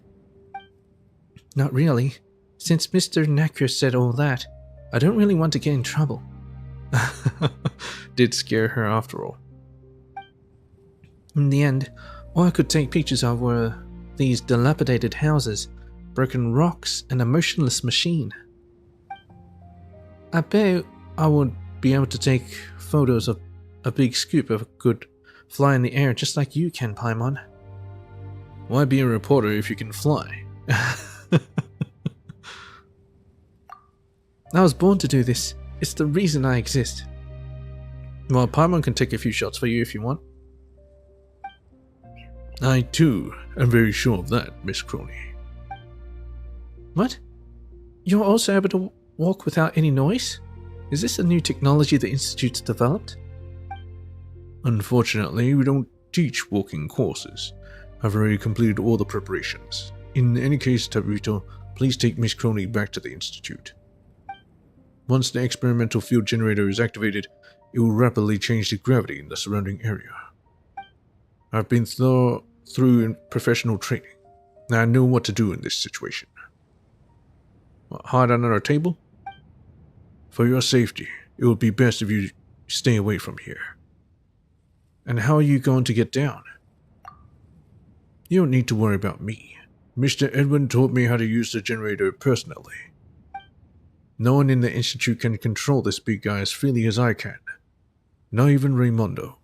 Not really. Since Mr. Necker said all that, I don't really want to get in trouble. Did scare her after all. In the end, all I could take pictures of were these dilapidated houses, broken rocks, and a motionless machine. I bet I would be able to take photos of a big scoop if I could fly in the air just like you can, Paimon. Why be a reporter if you can fly? I was born to do this. It's the reason I exist. Well, Paimon can take a few shots for you if you want. I too am very sure of that, Miss Crony. What? You're also able to walk without any noise? Is this a new technology the Institute's developed? Unfortunately, we don't teach walking courses. I've already completed all the preparations. In any case, Tabuto, please take Miss Crony back to the Institute. Once the experimental field generator is activated, it will rapidly change the gravity in the surrounding area. I've been through professional training, and I know what to do in this situation. Hide under a table? For your safety, it would be best if you stay away from here. And how are you going to get down? You don't need to worry about me. Mr. Edwin taught me how to use the generator personally. No one in the Institute can control this big guy as freely as I can. Not even Raimundo.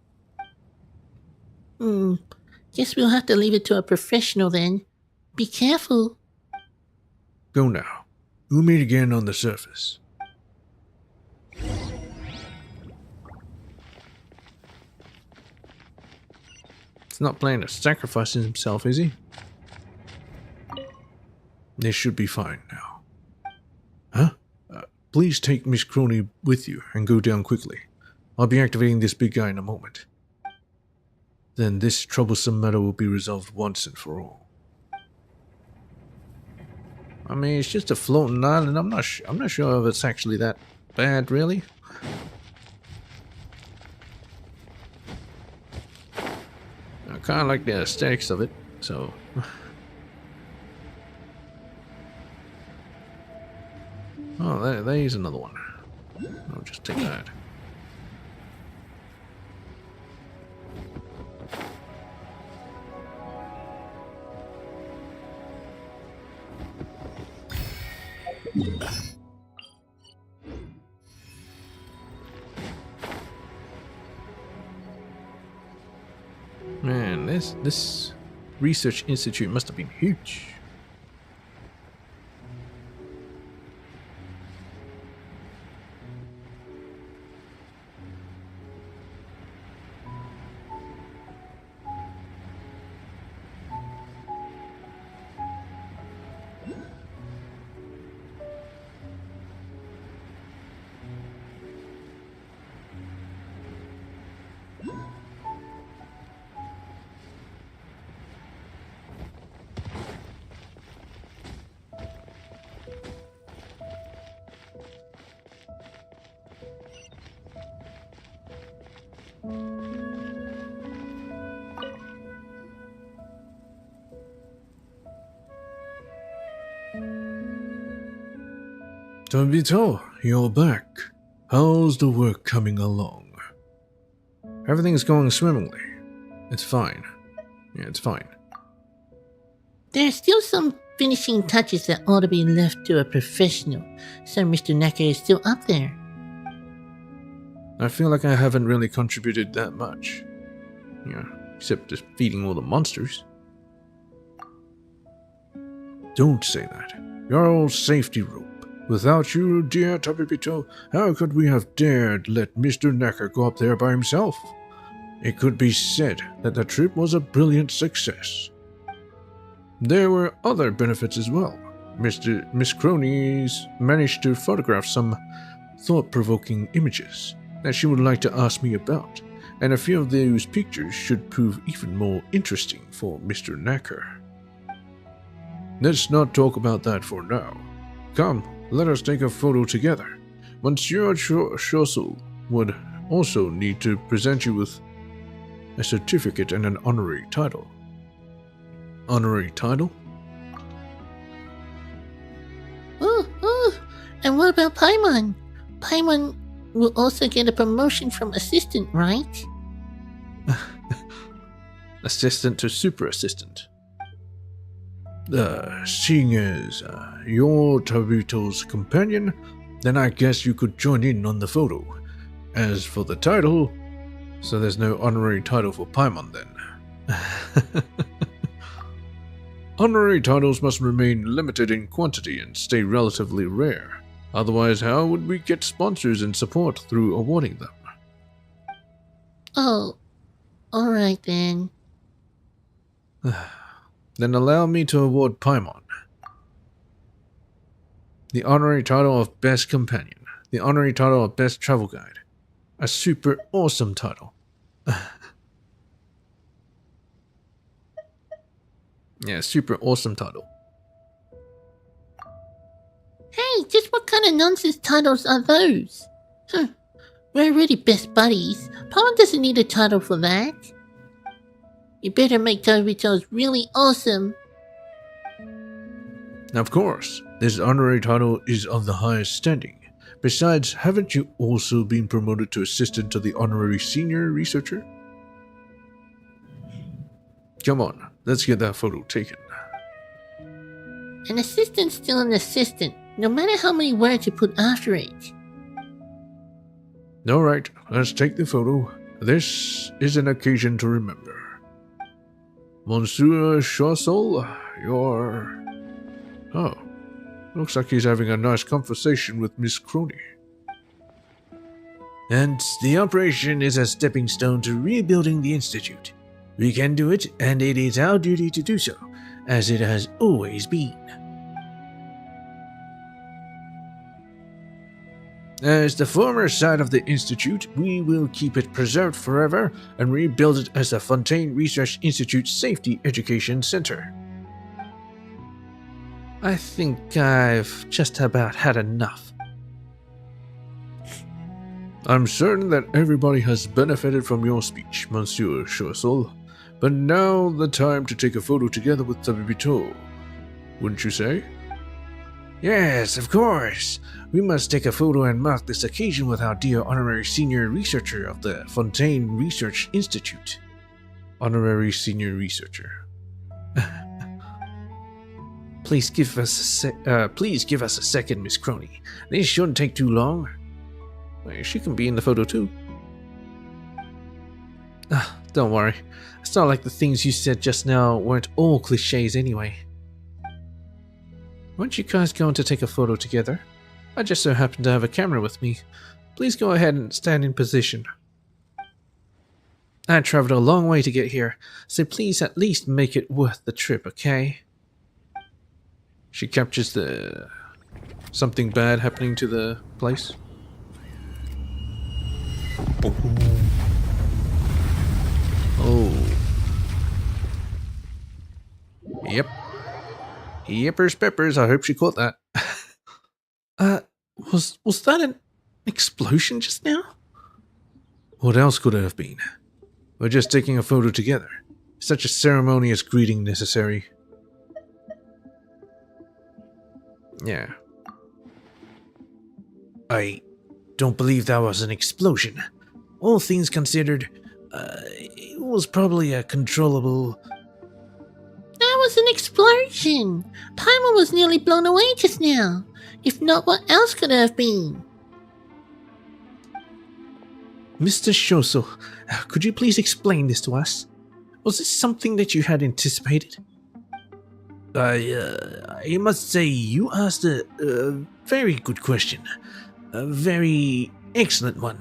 Guess we'll have to leave it to a professional then. Be careful. Go now. We'll meet again on the surface. He's not planning to sacrifice himself, is he? This should be fine now. Huh? Please take Miss Crony with you and go down quickly. I'll be activating this big guy in a moment. Then this troublesome matter will be resolved once and for all. I mean, it's just a floating island. I'm not sure if it's actually that bad, really. I kind of like the aesthetics of it, so. Oh, there's another one. I'll just take that. Man, this research institute must have been huge. Tabito, you're back. How's the work coming along? Everything's going swimmingly. It's fine. Yeah, it's fine. There's still some finishing touches that ought to be left to a professional, so Mr. Necker is still up there. I feel like I haven't really contributed that much. Yeah, except just feeding all the monsters. Don't say that. You're our safety rope. Without you, dear Tabito, how could we have dared let Mr. Necker go up there by himself? It could be said that the trip was a brilliant success. There were other benefits as well. Miss Cronies managed to photograph some thought-provoking images that she would like to ask me about, and a few of those pictures should prove even more interesting for Mr. Necker. Let's not talk about that for now. Come, let us take a photo together. Monsieur Choiseul would also need to present you with a certificate and an honorary title. Honorary title? Ooh, and what about Paimon? Paimon will also get a promotion from assistant, right? Assistant to super assistant. Seeing as you're Tabito's companion, then I guess you could join in on the photo. As for the title, so there's no honorary title for Paimon then. Honorary titles must remain limited in quantity and stay relatively rare. Otherwise, how would we get sponsors and support through awarding them? Oh, alright then. Then allow me to award Paimon the honorary title of Best Companion, the honorary title of Best Travel Guide. A super awesome title. Yeah, super awesome title. Hey, just what kind of nonsense titles are those? We're already best buddies. Paimon doesn't need a title for that. You better make Tabito's really awesome. Of course, this honorary title is of the highest standing. Besides, haven't you also been promoted to assistant to the honorary senior researcher? Come on, let's get that photo taken. An assistant's still an assistant, no matter how many words you put after it. Alright, let's take the photo. This is an occasion to remember. Monsieur Choiseul, you're... Oh, looks like he's having a nice conversation with Miss Crony. And the operation is a stepping stone to rebuilding the Institute. We can do it, and it is our duty to do so, as it has always been. As the former site of the Institute, we will keep it preserved forever and rebuild it as the Fontaine Research Institute Safety Education Center. I think I've just about had enough. I'm certain that everybody has benefited from your speech, Monsieur Choiseul, but now the time to take a photo together with Tabito, wouldn't you say? Yes, of course. We must take a photo and mark this occasion with our dear honorary senior researcher of the Fontaine Research Institute. Honorary senior researcher. Please give us a second, Miss Crony. This shouldn't take too long. Wait, she can be in the photo too. Don't worry. It's not like the things you said just now weren't all cliches anyway. Weren't you guys going to take a photo together? I just so happen to have a camera with me. Please go ahead and stand in position. I traveled a long way to get here, so please at least make it worth the trip, okay? She captures the... something bad happening to the place. Oh. Yep. Yippers peppers, I hope she caught that. Was that an explosion just now? What else could it have been? We're just taking a photo together. Such a ceremonious greeting necessary. Yeah. I don't believe that was an explosion. All things considered, it was probably a controllable... That was an explosion! Paimon was nearly blown away just now. If not, what else could it have been? Mr. Shoso, could you please explain this to us? Was this something that you had anticipated? I must say, you asked a very good question. A very excellent one,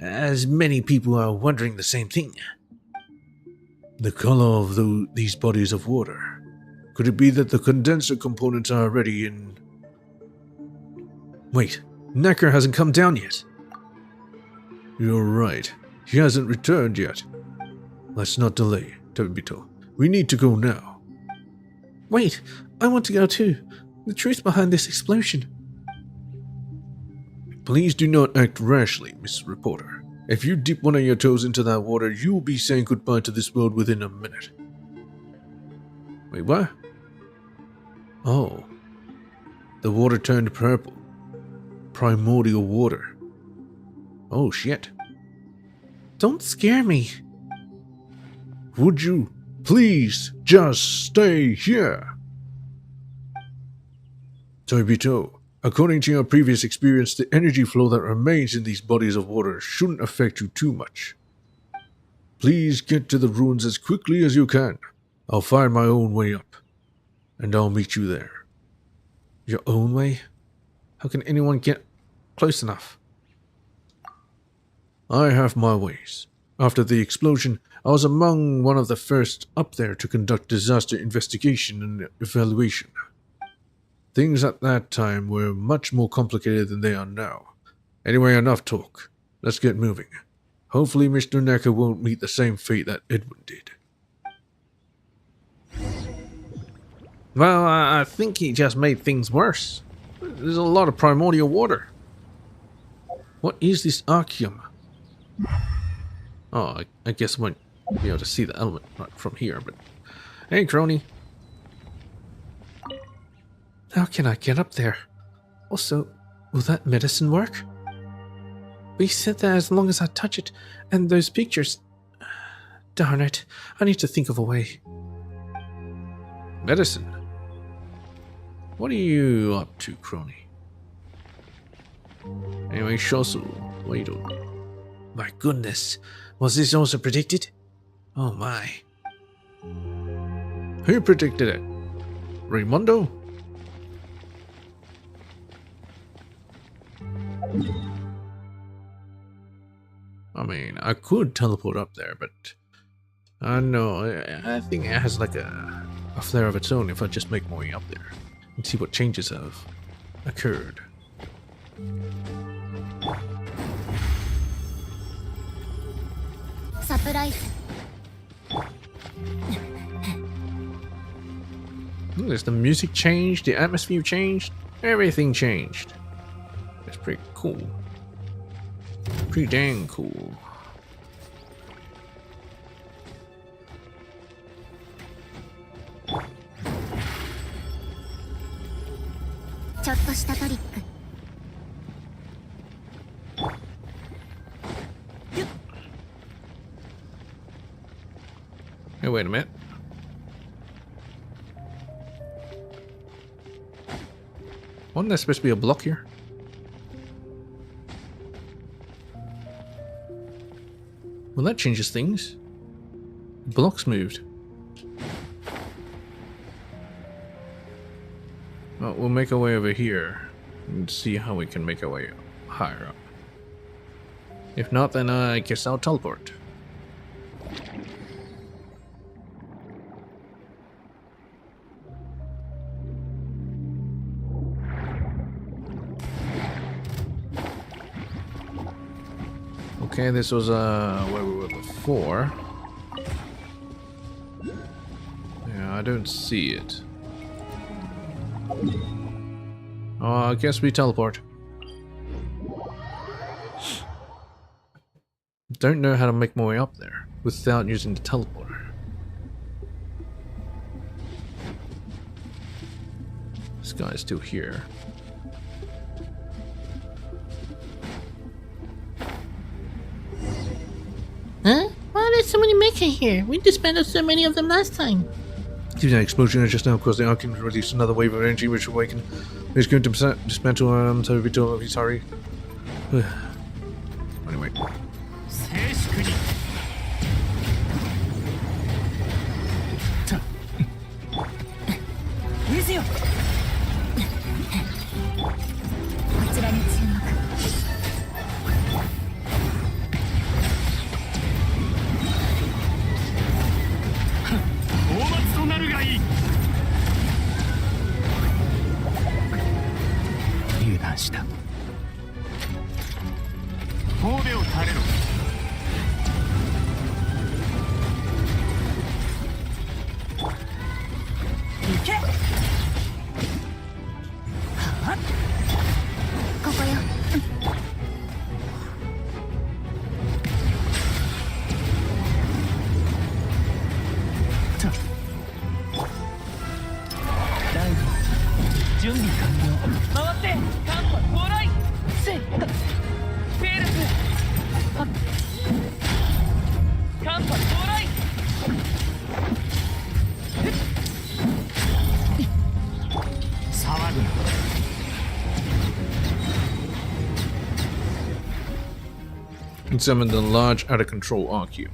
as many people are wondering the same thing. The color of these bodies of water. Could it be that the condenser components are already in... Wait, Necker hasn't come down yet. You're right. He hasn't returned yet. Let's not delay, Tobito. We need to go now. Wait, I want to go too. The truth behind this explosion. Please do not act rashly, Miss Reporter. If you dip one of your toes into that water, you will be saying goodbye to this world within a minute. Wait, what? Oh. The water turned purple. Primordial water. Oh shit. Don't scare me. Would you please just stay here? Tobito, according to your previous experience, the energy flow that remains in these bodies of water shouldn't affect you too much. Please get to the ruins as quickly as you can. I'll find my own way up, and I'll meet you there. Your own way? How can anyone get close enough? I have my ways. After the explosion, I was among one of the first up there to conduct disaster investigation and evaluation. Things at that time were much more complicated than they are now. Anyway, enough talk. Let's get moving. Hopefully Mr. Necker won't meet the same fate that Edwin did. Well, I think he just made things worse. There's a lot of primordial water. What is this archeum? Oh, I guess I won't be able to see the element right from here, but... Hey, crony. How can I get up there? Also, will that medicine work? We said that as long as I touch it, and those pictures... Darn it, I need to think of a way. Medicine? What are you up to, crony? Anyway, Shosu, what are you doing? My goodness, was this also predicted? Oh my. Who predicted it? Raimundo? I mean, I could teleport up there, but I know, I think it has like a flair of its own if I just make my way up there and see what changes have occurred. Surprise. There's the music changed, the atmosphere changed, everything changed. It's pretty cool. Pretty dang cool. Hey, wait a minute. Wasn't there supposed to be a block here? Well, that changes things. The block's moved. Well, we'll make our way over here and see how we can make our way higher up. If not, then I guess I'll teleport. Okay, this was where we were before. Yeah, I don't see it. Oh, I guess we teleport. Don't know how to make my way up there without using the teleporter. This guy's still here. so many mecha here? We dismantled so many of them last time. Due to that explosion just now caused the Archeum to release another wave of energy which awakened. It's going to dismantle Tobito, sorry. Anyway. 静粛に ですよ。こちらに注目。大松となるがいい。油断した。神戸を垂れろ。行け。ここよ。ライブ準備完了。回ってカンパ到来。セットフェルスはっカンパ到来。騒ぐな。 And summoned a large out-of-control Archeum.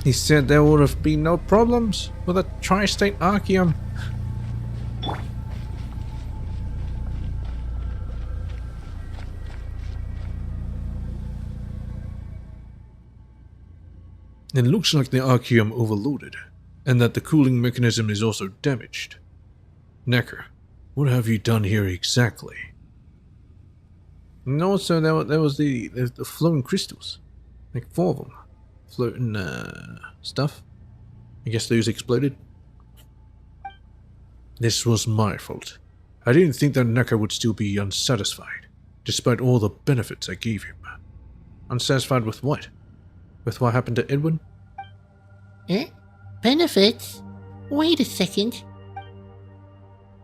He said there would have been no problems with a tri-state Archeum. It looks like the Archeum overloaded, and that the cooling mechanism is also damaged. Necker, what have you done here exactly? And also there was the floating crystals. Like 4 of them. Floating stuff. I guess those exploded. This was my fault. I didn't think that Necker would still be unsatisfied, despite all the benefits I gave him. Unsatisfied with what? With what happened to Edwin? Eh? Benefits? Wait a second.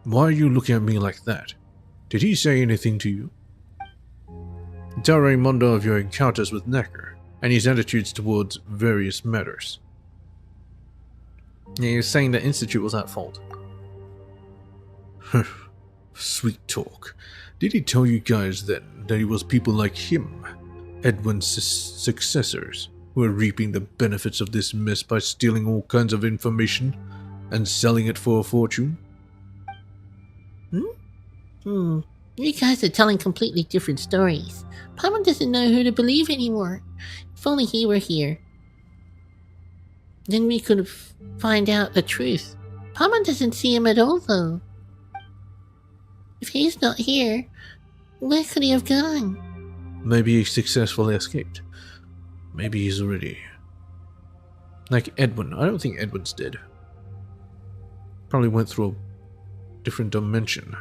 Why are you looking at me like that? Did he say anything to you? Tell Raimundo of your encounters with Necker, and his attitudes towards various matters. Yeah, he was saying the Institute was at fault. Sweet talk. Did he tell you guys then that it was people like him, Edwin's successors, who are reaping the benefits of this mess by stealing all kinds of information and selling it for a fortune? You guys are telling completely different stories. Paimon doesn't know who to believe anymore. If only he were here. Then we could find out the truth. Paimon doesn't see him at all, though. If he's not here, where could he have gone? Maybe he successfully escaped. Maybe he's already... Like Edwin. I don't think Edwin's dead. Probably went through a different dimension.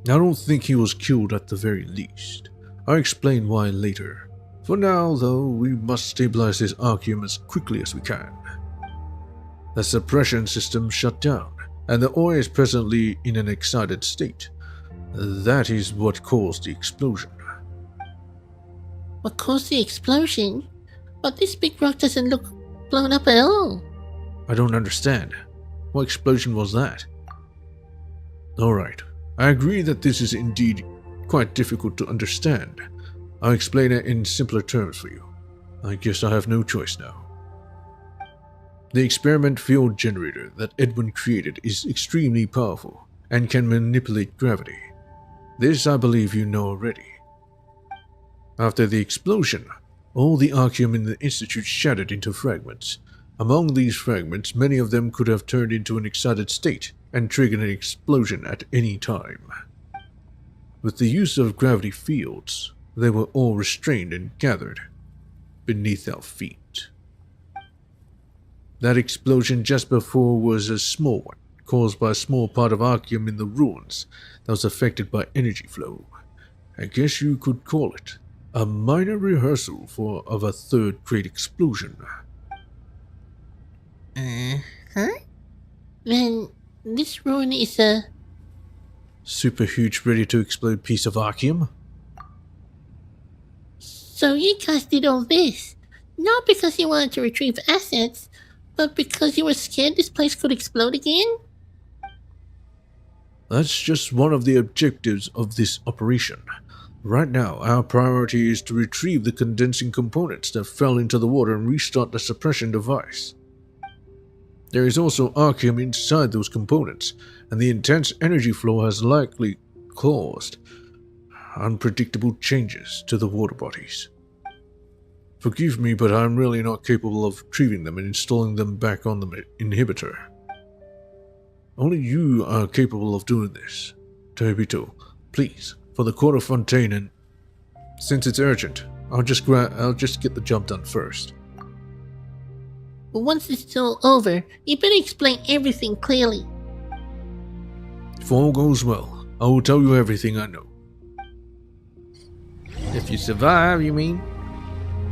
I don't think he was killed at the very least. I'll explain why later. For now, though, we must stabilize this Archeum as quickly as we can. The suppression system shut down, and the ore is presently in an excited state. That is what caused the explosion. What caused the explosion? But this big rock doesn't look blown up at all. I don't understand. What explosion was that? Alright, I agree that this is indeed quite difficult to understand. I'll explain it in simpler terms for you. I guess I have no choice now. The experiment field generator that Edwin created is extremely powerful and can manipulate gravity. This I believe you know already. After the explosion, all the Archeum in the Institute shattered into fragments. Among these fragments, many of them could have turned into an excited state and triggered an explosion at any time. With the use of gravity fields, they were all restrained and gathered beneath our feet. That explosion just before was a small one, caused by a small part of Archeum in the ruins that was affected by energy flow. I guess you could call it a minor rehearsal of a third great explosion. Huh? Then this ruin is a... Super huge ready to explode piece of Archeum? So you guys did all this, not because you wanted to retrieve assets, but because you were scared this place could explode again? That's just one of the objectives of this operation. Right now, our priority is to retrieve the condensing components that fell into the water and restart the suppression device. There is also arcum inside those components, and the intense energy flow has likely caused unpredictable changes to the water bodies. Forgive me, but I'm really not capable of retrieving them and installing them back on the inhibitor. Only you are capable of doing this. Tobito, please, for the Court of Fontaine, and since it's urgent, I'll just get the job done first. But once it's all over, you better explain everything clearly. If all goes well, I will tell you everything I know. If you survive, you mean?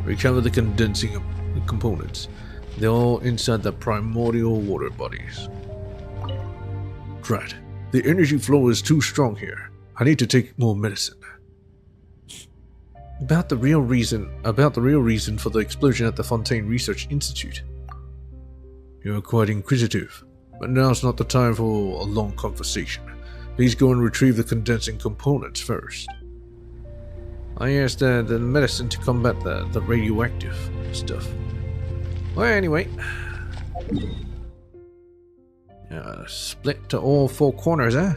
Recover the condensing components. They're all inside the primordial water bodies. Right. The energy flow is too strong here. I need to take more medicine. About the real reason for the explosion at the Fontaine Research Institute. You are quite inquisitive, but now's not the time for a long conversation. Please go and retrieve the condensing components first. I asked the medicine to combat the radioactive stuff. Well, anyway. Split to all four corners, eh?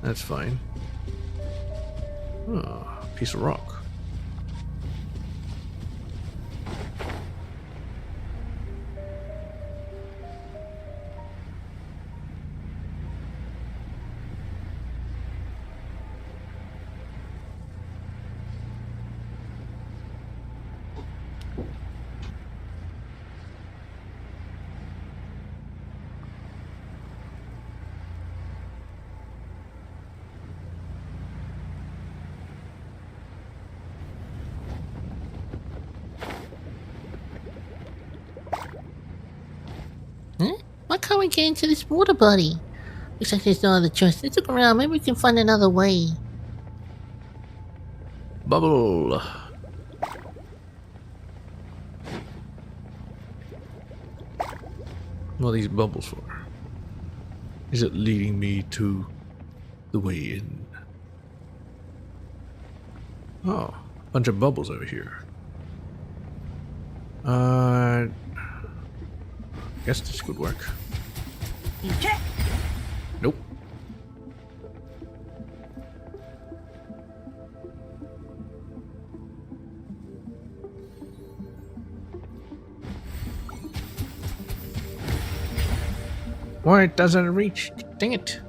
That's fine. Oh, piece of rock. Huh? Why can't we get into this water body? Looks like there's no other choice. Let's look around. Maybe we can find another way. Bubble. What are these bubbles for? Is it leading me to the way in? Oh, bunch of bubbles over here. Guess this could work. Nope. Why it doesn't reach? Dang it.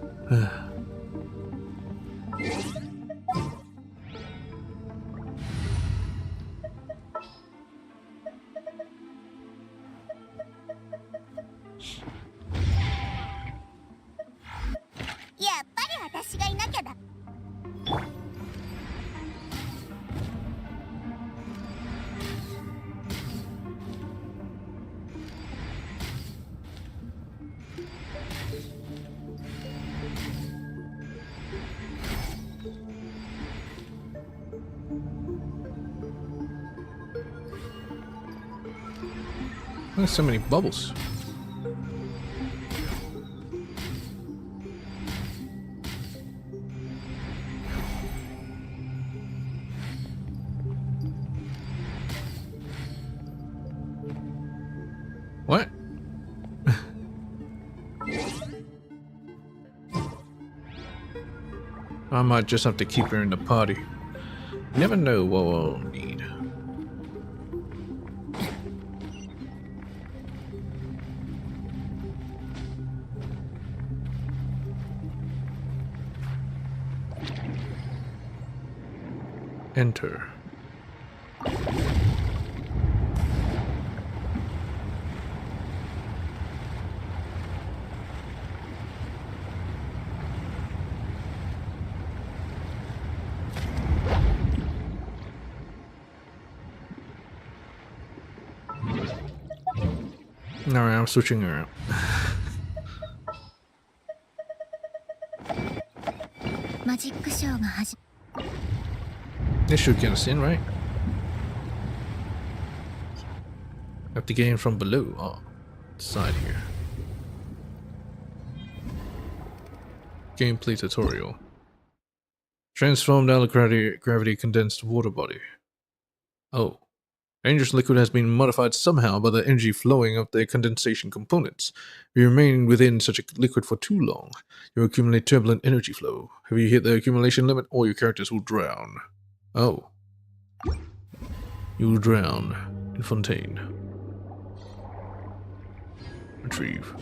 There's so many bubbles. What? I might just have to keep her in the party. You never know what we'll need. Enter. Alright, I'm switching around. ジックショーが始 This should get us in, right? Have to get in from below. Oh, side here. Gameplay tutorial. Transformed gravity condensed water body. Oh. Dangerous liquid has been modified somehow by the energy flowing of the condensation components. If you remain within such a liquid for too long, you accumulate turbulent energy flow. If you hit the accumulation limit, all your characters will drown. Oh. You will drown in Fontaine. Retrieve.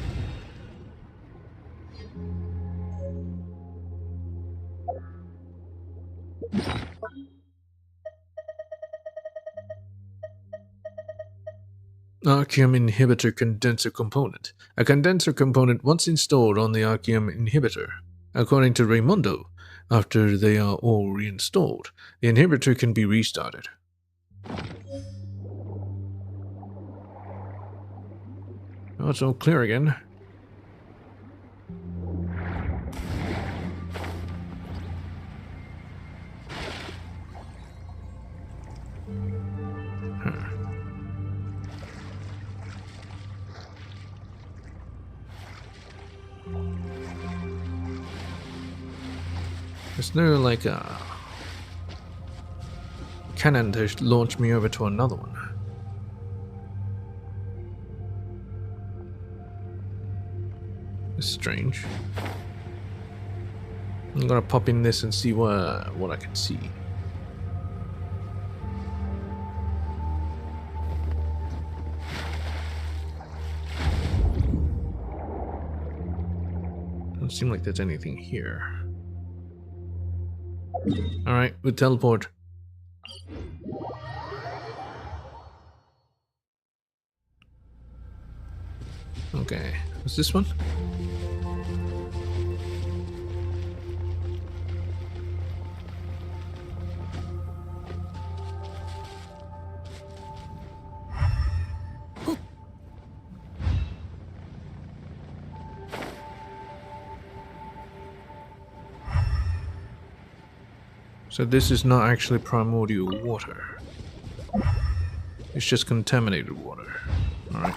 Archeum inhibitor condenser component. A condenser component once installed on the Archeum inhibitor. According to Raimundo, after they are all reinstalled, the inhibitor can be restarted. Oh, it's all clear again. There's no, like, cannon to launch me over to another one. It's strange. I'm gonna pop in this and see what I can see. Doesn't seem like there's anything here. Alright, we'll teleport. Okay, what's this one? So this is not actually primordial water. It's just contaminated water. Alright.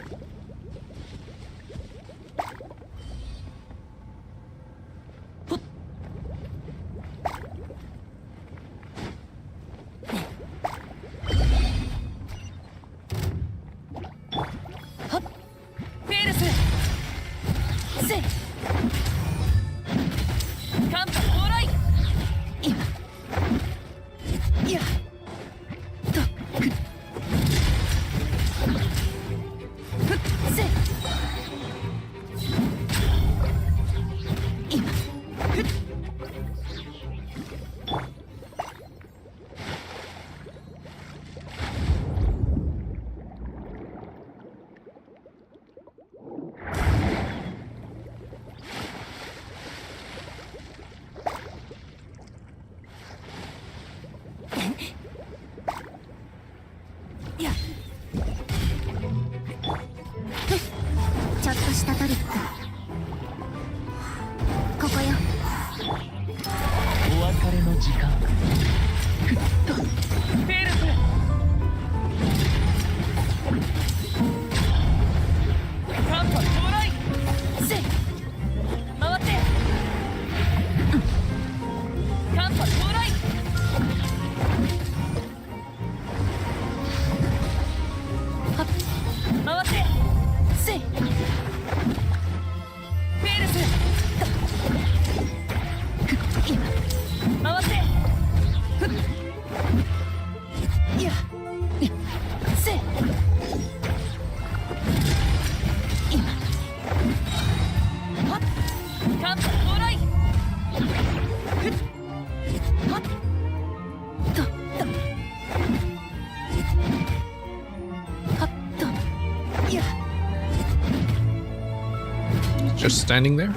Just standing there?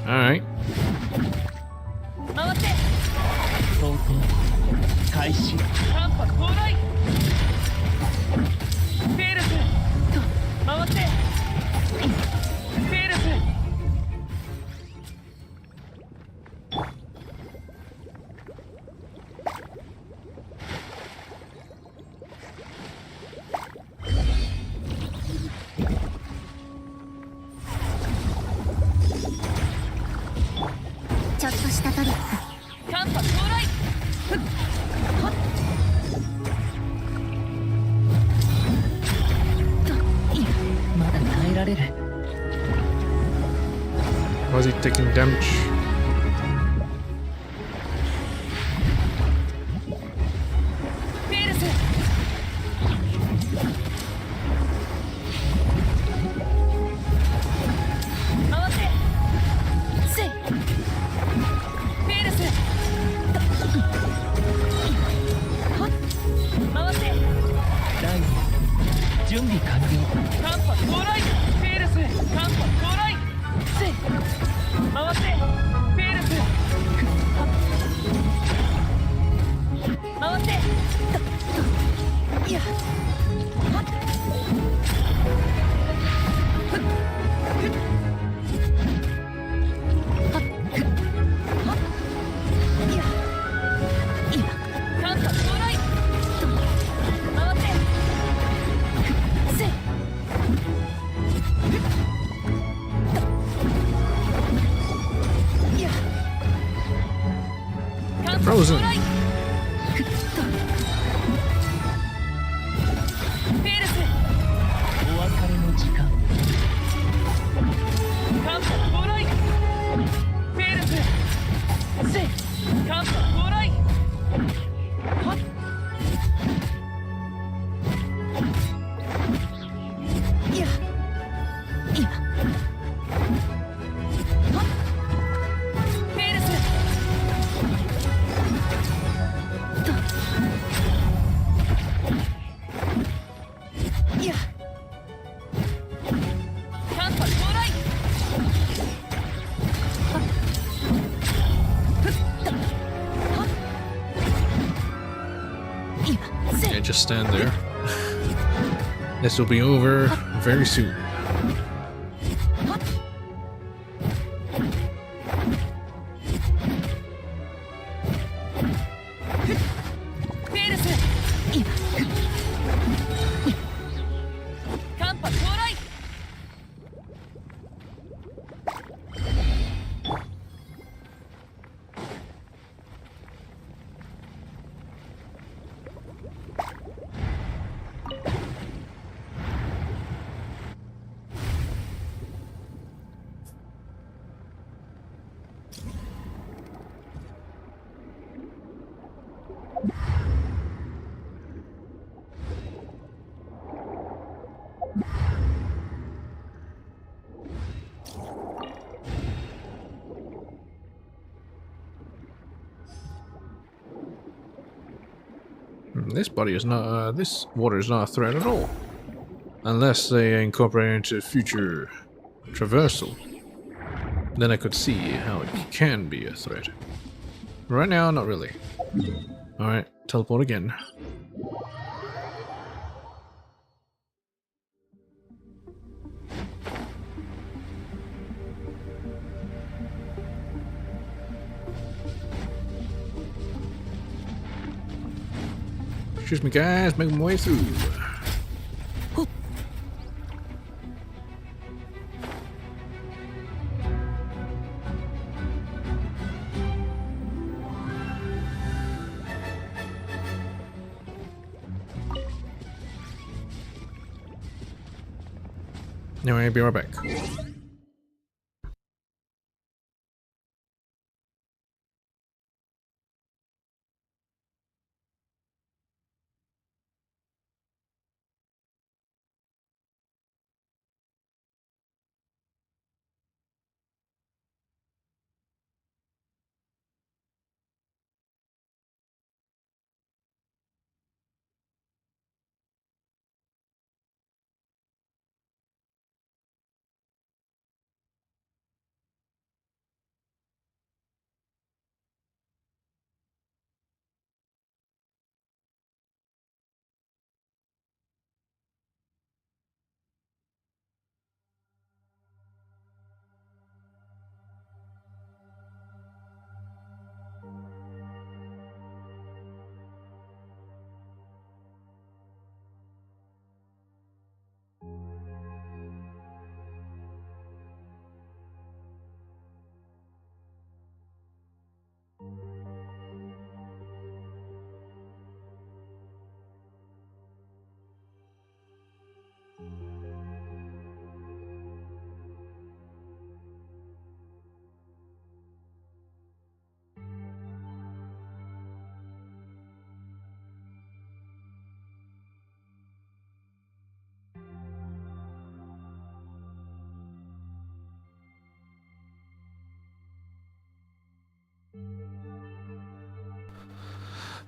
Alright. 装填開始間髪到来ペールス回ってペールストリック寒波到来いやまだ耐えられる Was he taking damage? ペールス回ってせいペールス回ってライン準備完了寒波到来ペールス寒波到来せい回ってペールス回っていや 寒波到来回ってせいいや寒波 Frozen. 到来ペールスお別れの時間寒波到来ペールスせい寒波到来はっいや今はっペールスといや寒波到来はっふっとはっ今せ Yeah, just stand there. This will be over very soon. ペールス今寒波到来 This body is not. This water is not a threat at all, unless they incorporate it into future traversal. Then I could see how it can be a threat. Right now, not really. All right, teleport again. Excuse me, guys, making my way through. Anyway, be right back.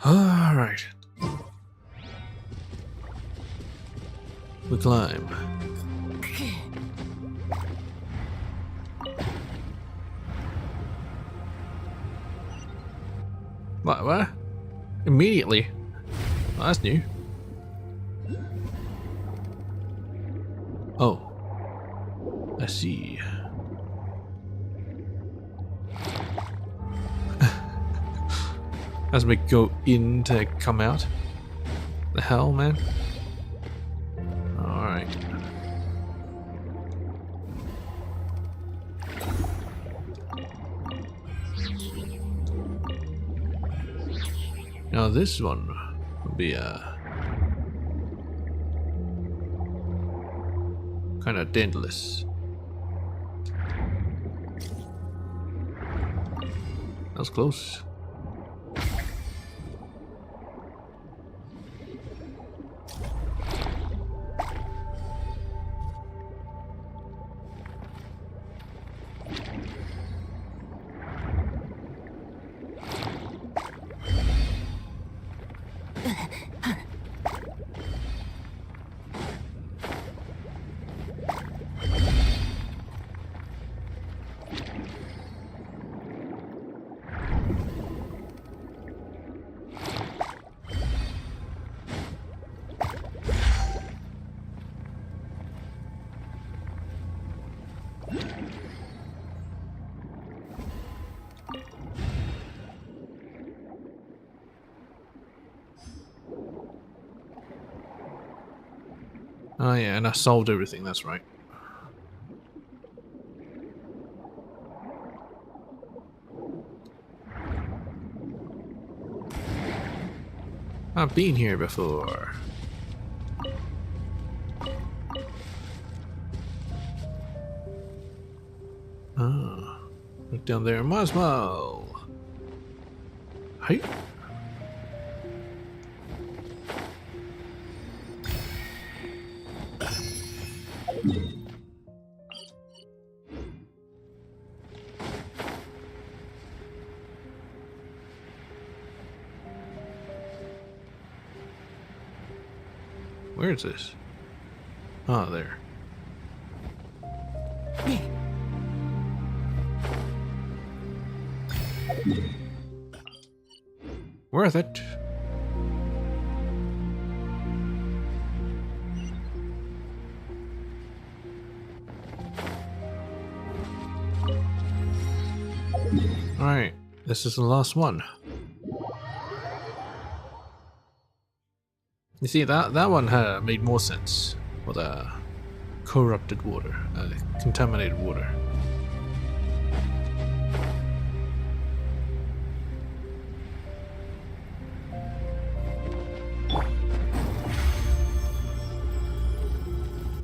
Alright. We climb. What? Immediately? Well, that's new. Oh. I see. As we go in to come out. The hell, man? Alright. Now this one will be kind of dangerous. That was close. Oh yeah, and I solved everything, that's right. I've been here before. Ah, look down there, might as well. Hey. Where is this? Ah, there. Worth it. Alright, this is the last one. You see, that one made more sense for the corrupted water, contaminated water.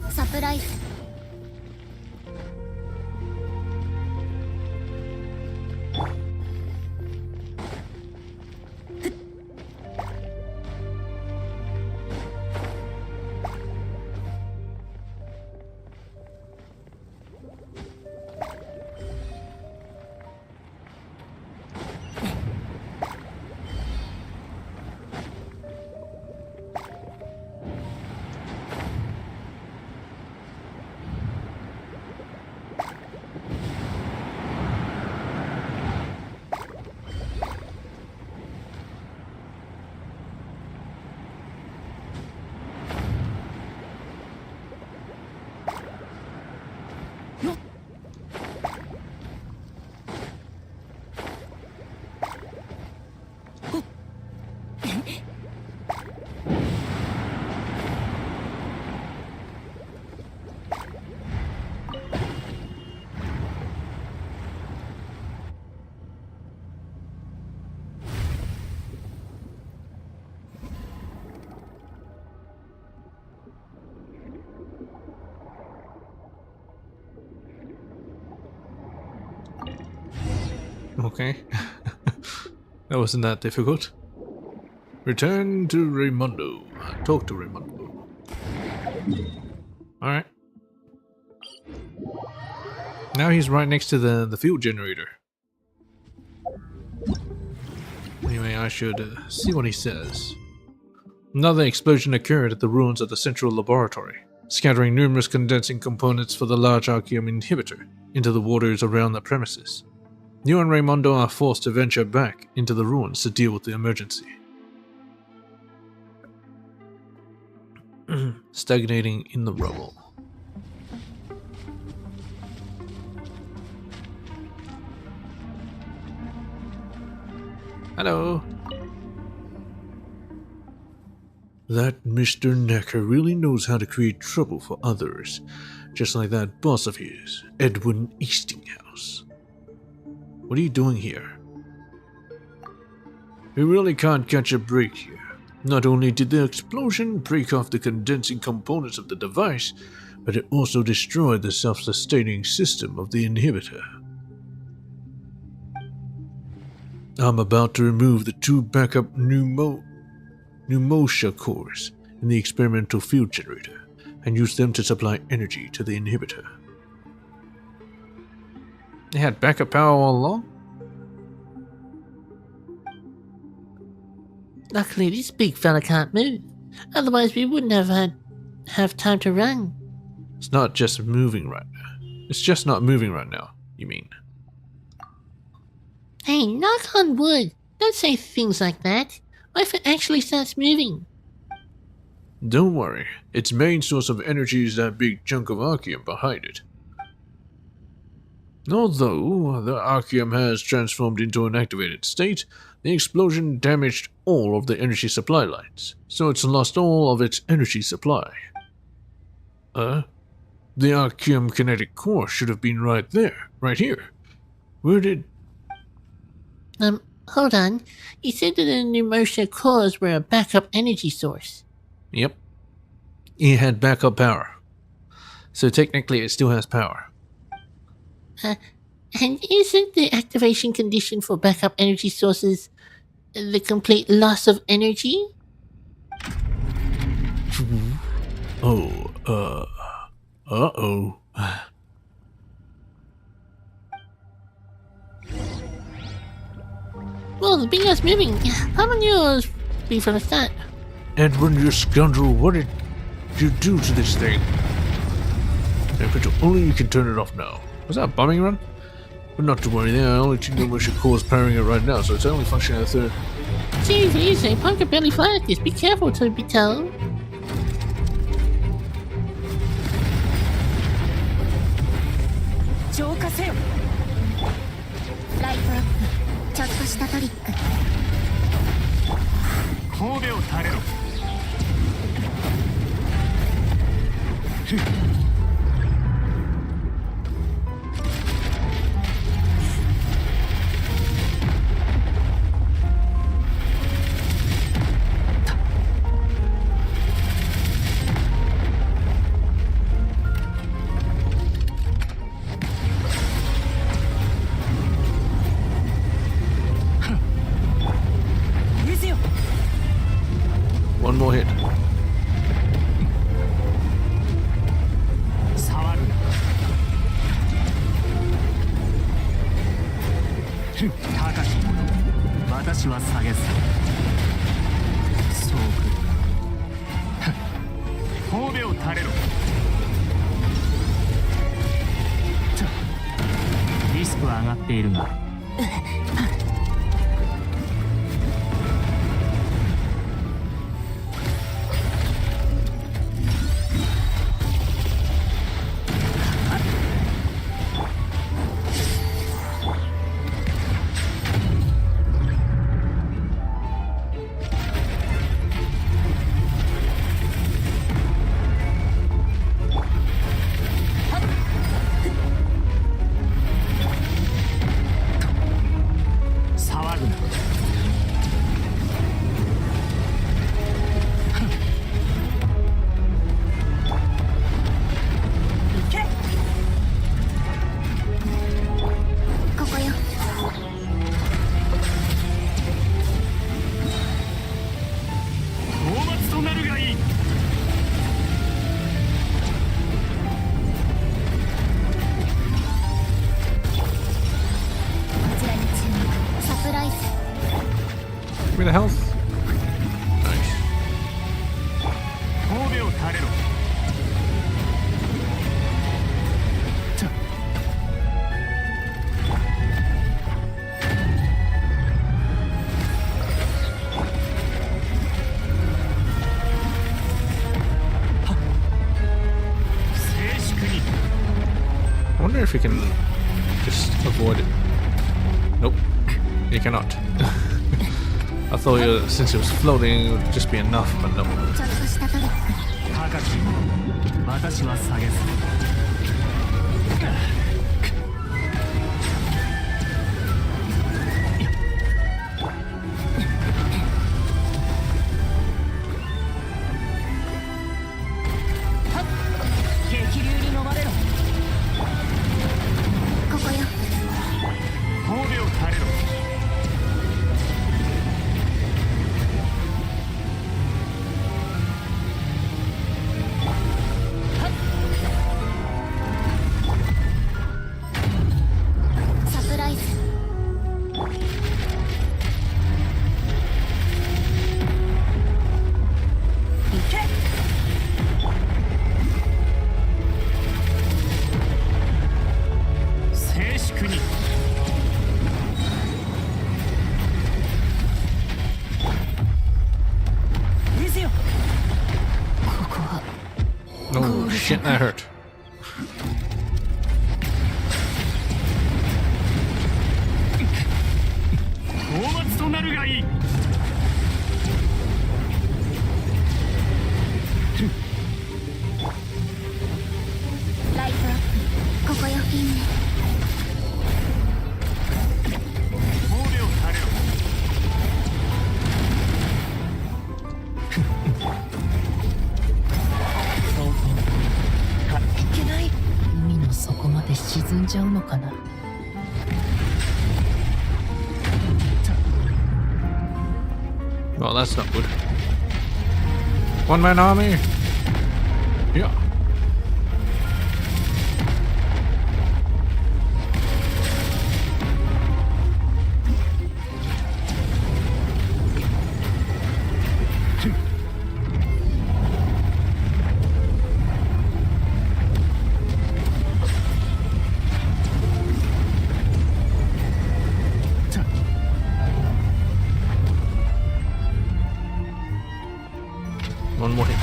Surprise. Okay. That wasn't that difficult. Return to Raimundo. Talk to Raimundo. Alright. Now he's right next to the fuel generator. Anyway, I should see what he says. Another explosion occurred at the ruins of the central laboratory, scattering numerous condensing components for the large Archeum inhibitor into the waters around the premises. You and Raimundo are forced to venture back into the ruins to deal with the emergency. Stagnating in the rubble. Hello. That Mr. Necker really knows how to create trouble for others, just like that boss of his, Edwin Eastinghouse. What are you doing here? We really can't catch a break here. Not only did the explosion break off the condensing components of the device, but it also destroyed the self-sustaining system of the inhibitor. I'm about to remove the 2 backup pneumotia cores in the experimental field generator and use them to supply energy to the inhibitor. They had backup power all along? Luckily, this big fella can't move. Otherwise, we wouldn't have time to run. It's not just moving right now. It's just not moving right now, you mean? Hey, knock on wood. Don't say things like that. What if it actually starts moving? Don't worry. Its main source of energy is that big chunk of Archeum behind it. Although the Archeum has transformed into an activated state, the explosion damaged all of the energy supply lines, so it's lost all of its energy supply. The Archeum kinetic core should have been right there, right here. Where did... Hold on. You said that the pneumotia cores were a backup energy source. Yep. It had backup power. So technically it still has power. And isn't the activation condition for backup energy sources the complete loss of energy? Uh-oh. Well, the thing is moving. How many yours be from the start? Edwin, you scoundrel, what did you do to this thing? If only you can turn it off now. Was that a bombing run? But not to worry, there are only 2 pneumotia cores powering it right now, so it's only functioning at a third. Jeez, a punk could barely fly like this. Be careful, to be told. 浄化せよ。ライトアップ。ちょっとしたトリック。神戸を垂れろ。One more hit. 触るな。高き者、私は下げず。そうくるか。神戸を垂れろ。リスクは上がっているが。Give me the health. Nice. 神戸を垂れろ。静粛に。 I wonder if you can just avoid it. Nope, you cannot. I thought since it was floating, it would just be enough, but no. ちょっとしたトリック。高き私は下げず。激流に飲まれろ。ここよ。神戸を垂れろ。サプライズ。行け。静粛に。見せよ。ここは Oh shit, that hurt. 討伐となるがいい。ライトアップ。ここよ。いいね。神戸を垂れろ。相当いけない。海の底まで沈んじゃうのかな。 Well, that's not good. One man army. Yeah. One more hit.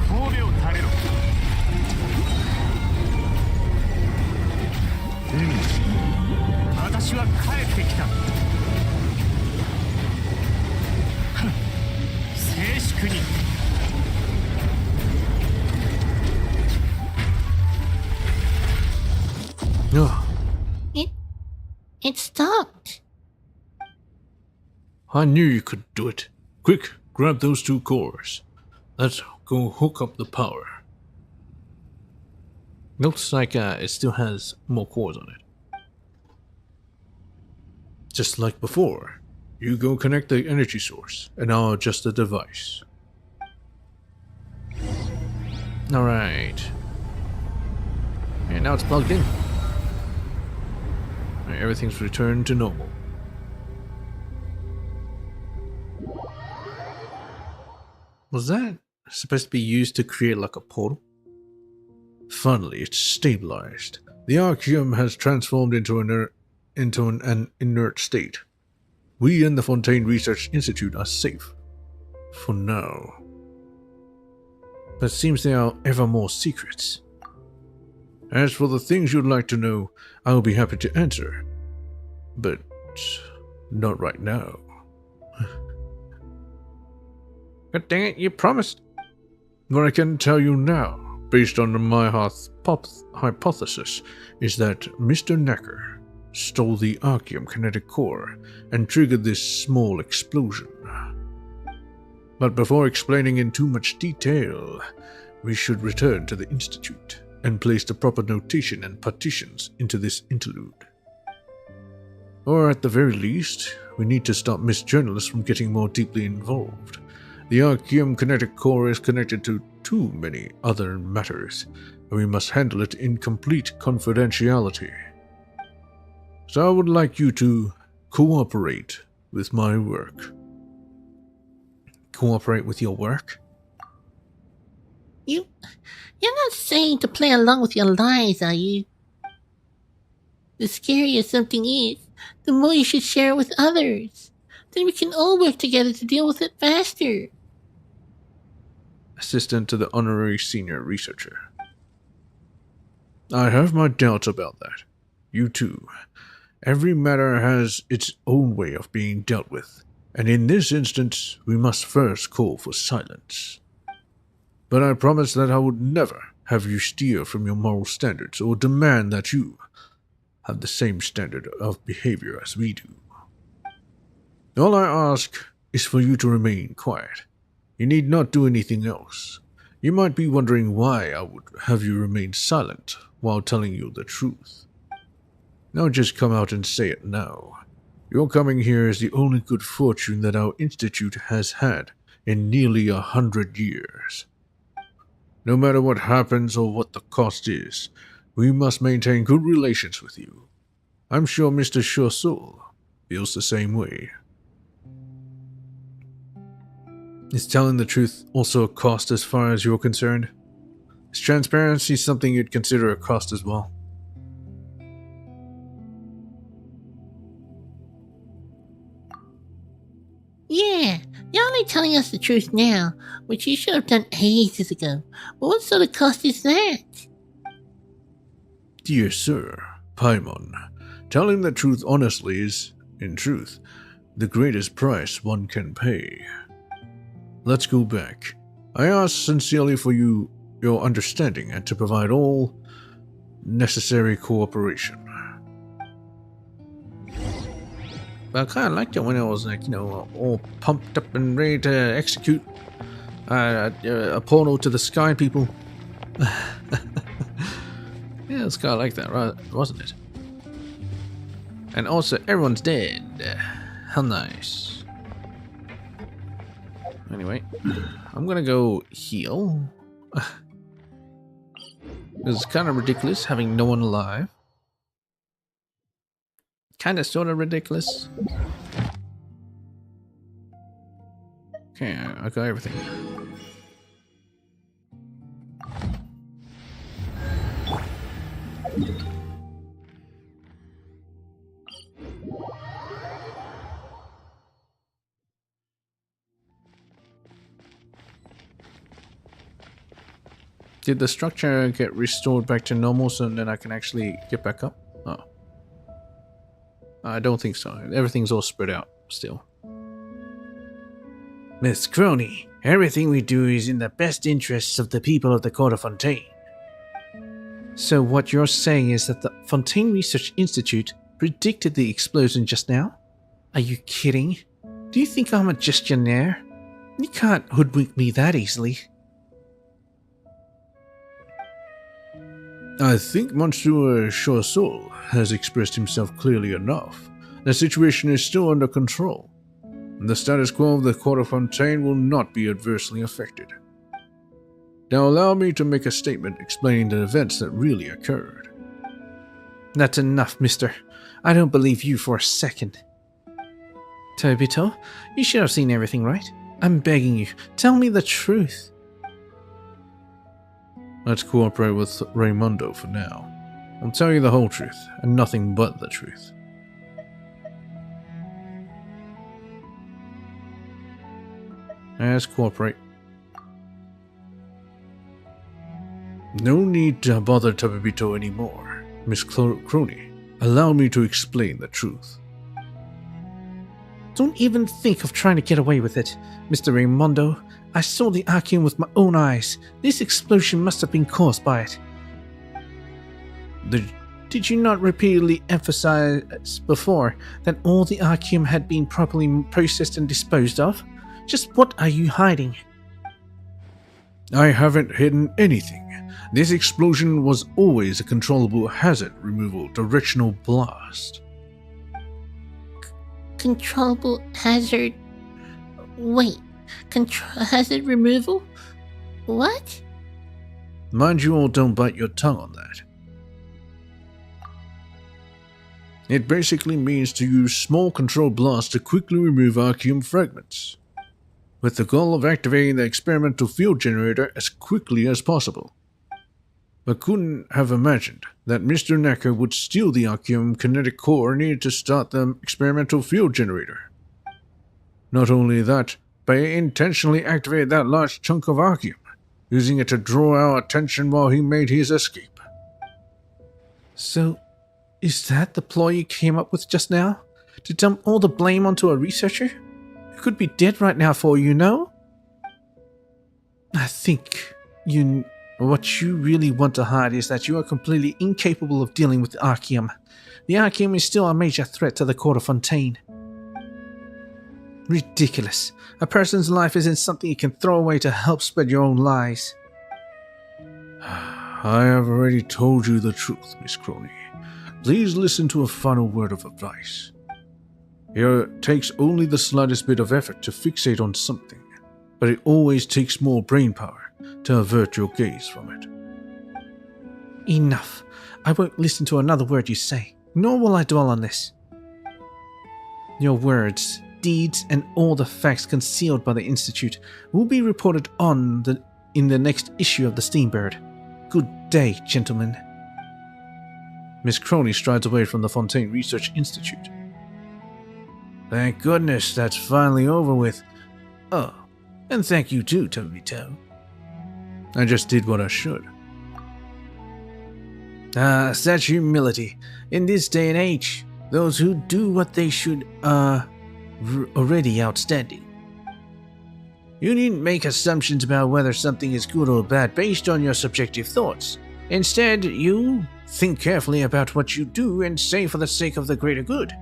神戸を垂れろ。私は帰ってきた。静粛に。 Ugh. It stopped. I knew you could do it. Quick, grab those 2 cores. Let's go hook up the power. Looks like it still has more cores on it. Just like before. You go connect the energy source, and I'll adjust the device. Alright. And now it's plugged in. Alright, everything's returned to normal. Was that supposed to be used to create like a portal? Finally, it's stabilized. The Archeum has transformed into an inert state. We and the Fontaine Research Institute are safe. For now. But it seems there are ever more secrets. As for the things you'd like to know, I will be happy to answer. But not right now. God dang it, you promised. What I can tell you now, based on my hypothesis, is that Mr. Necker stole the Archeum kinetic core and triggered this small explosion. But before explaining in too much detail, we should return to the Institute and place the proper notation and partitions into this interlude. Or at the very least, we need to stop misjournalists from getting more deeply involved. The Archeum kinetic core is connected to too many other matters, and we must handle it in complete confidentiality. So I would like you to cooperate with my work. Cooperate with your work? You're not saying to play along with your lies, are you? The scarier something is, the more you should share it with others. Then we can all work together to deal with it faster. Assistant to the honorary senior researcher. I have my doubts about that. You too. Every matter has its own way of being dealt with, and in this instance, we must first call for silence. But I promise that I would never have you steer from your moral standards or demand that you have the same standard of behavior as we do. All I ask is for you to remain quiet. You need not do anything else. You might be wondering why I would have you remain silent while telling you the truth. Now just come out and say it now. Your coming here is the only good fortune that our institute has had in nearly 100 years. No matter what happens or what the cost is, we must maintain good relations with you. I'm sure Mr. Chaussol feels the same way. Is telling the truth also a cost as far as you're concerned? Is transparency something you'd consider a cost as well? Yeah, you're only telling us the truth now, which you should have done ages ago. But what sort of cost is that? Dear Sir, Paimon, telling the truth honestly is, in truth, the greatest price one can pay. Let's go back. I ask sincerely for your understanding and to provide all necessary cooperation. But I kind of liked it when I was like, all pumped up and ready to execute a portal to the sky people. Yeah, it's kind of like that, right? Wasn't it? And also, everyone's dead. How nice. Anyway, I'm gonna go heal. It's kind of ridiculous having no one alive. Kind of sort of ridiculous. Okay, I got everything. Did the structure get restored back to normal so then I can actually get back up? Oh. I don't think so. Everything's all spread out still. Miss Crony, everything we do is in the best interests of the people of the Court of Fontaine. So what you're saying is that the Fontaine Research Institute predicted the explosion just now? Are you kidding? Do you think I'm a gestionnaire? You can't hoodwink me that easily. I think Monsieur Chaussol has expressed himself clearly enough. The situation is still under control. The status quo of the Court of Fontaine will not be adversely affected. Now allow me to make a statement explaining the events that really occurred. That's enough, mister. I don't believe you for a second. Tobito, you should have seen everything, right? I'm begging you, tell me the truth. Let's cooperate with Raimundo for now. I'll tell you the whole truth, and nothing but the truth. Let's cooperate. No need to bother Tobito anymore. Miss Crony, allow me to explain the truth. Don't even think of trying to get away with it, Mr. Raimondo. I saw the Archeum with my own eyes. This explosion must have been caused by it. Did you not repeatedly emphasize before that all the Archeum had been properly processed and disposed of? Just what are you hiding? I haven't hidden anything. This explosion was always a controllable hazard removal directional blast. Controllable hazard... Wait, hazard removal? What? Mind you all don't bite your tongue on that. It basically means to use small control blasts to quickly remove Archeum fragments, with the goal of activating the experimental field generator as quickly as possible. But couldn't have imagined that Mr. Necker would steal the Archeum kinetic core needed to start the experimental field generator. Not only that, but he intentionally activated that large chunk of Archeum, using it to draw our attention while he made his escape. So, is that the ploy you came up with just now? To dump all the blame onto a researcher? Who could be dead right now for all you know? I think what you really want to hide is that you are completely incapable of dealing with the Archeum. The Archeum is still a major threat to the Court of Fontaine. Ridiculous. A person's life isn't something you can throw away to help spread your own lies. I have already told you the truth, Miss Crony. Please listen to a final word of advice. It takes only the slightest bit of effort to fixate on something, but it always takes more brain power to avert your gaze from it. Enough. I won't listen to another word you say, nor will I dwell on this. Your words, deeds, and all the facts concealed by the Institute will be reported on in the next issue of the Steambird. Good day, gentlemen. Miss Crony strides away from the Fontaine Research Institute. Thank goodness that's finally over with. Oh, and thank you too, Tobito. I just did what I should. Such humility. In this day and age, those who do what they should are already outstanding. You needn't make assumptions about whether something is good or bad based on your subjective thoughts. Instead, you think carefully about what you do and say for the sake of the greater good.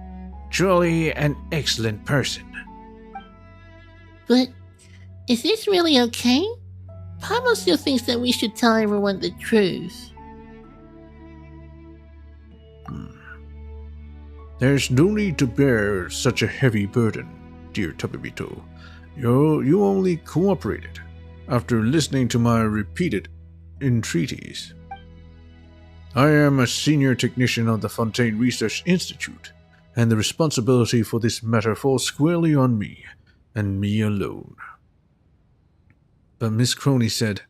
Truly an excellent person. But is this really okay? Pablo still thinks that we should tell everyone the truth. There's no need to bear such a heavy burden, dear Tabibito. You only cooperated after listening to my repeated entreaties. I am a senior technician of the Fontaine Research Institute, and the responsibility for this matter falls squarely on me, and me alone. But Miss Crony said,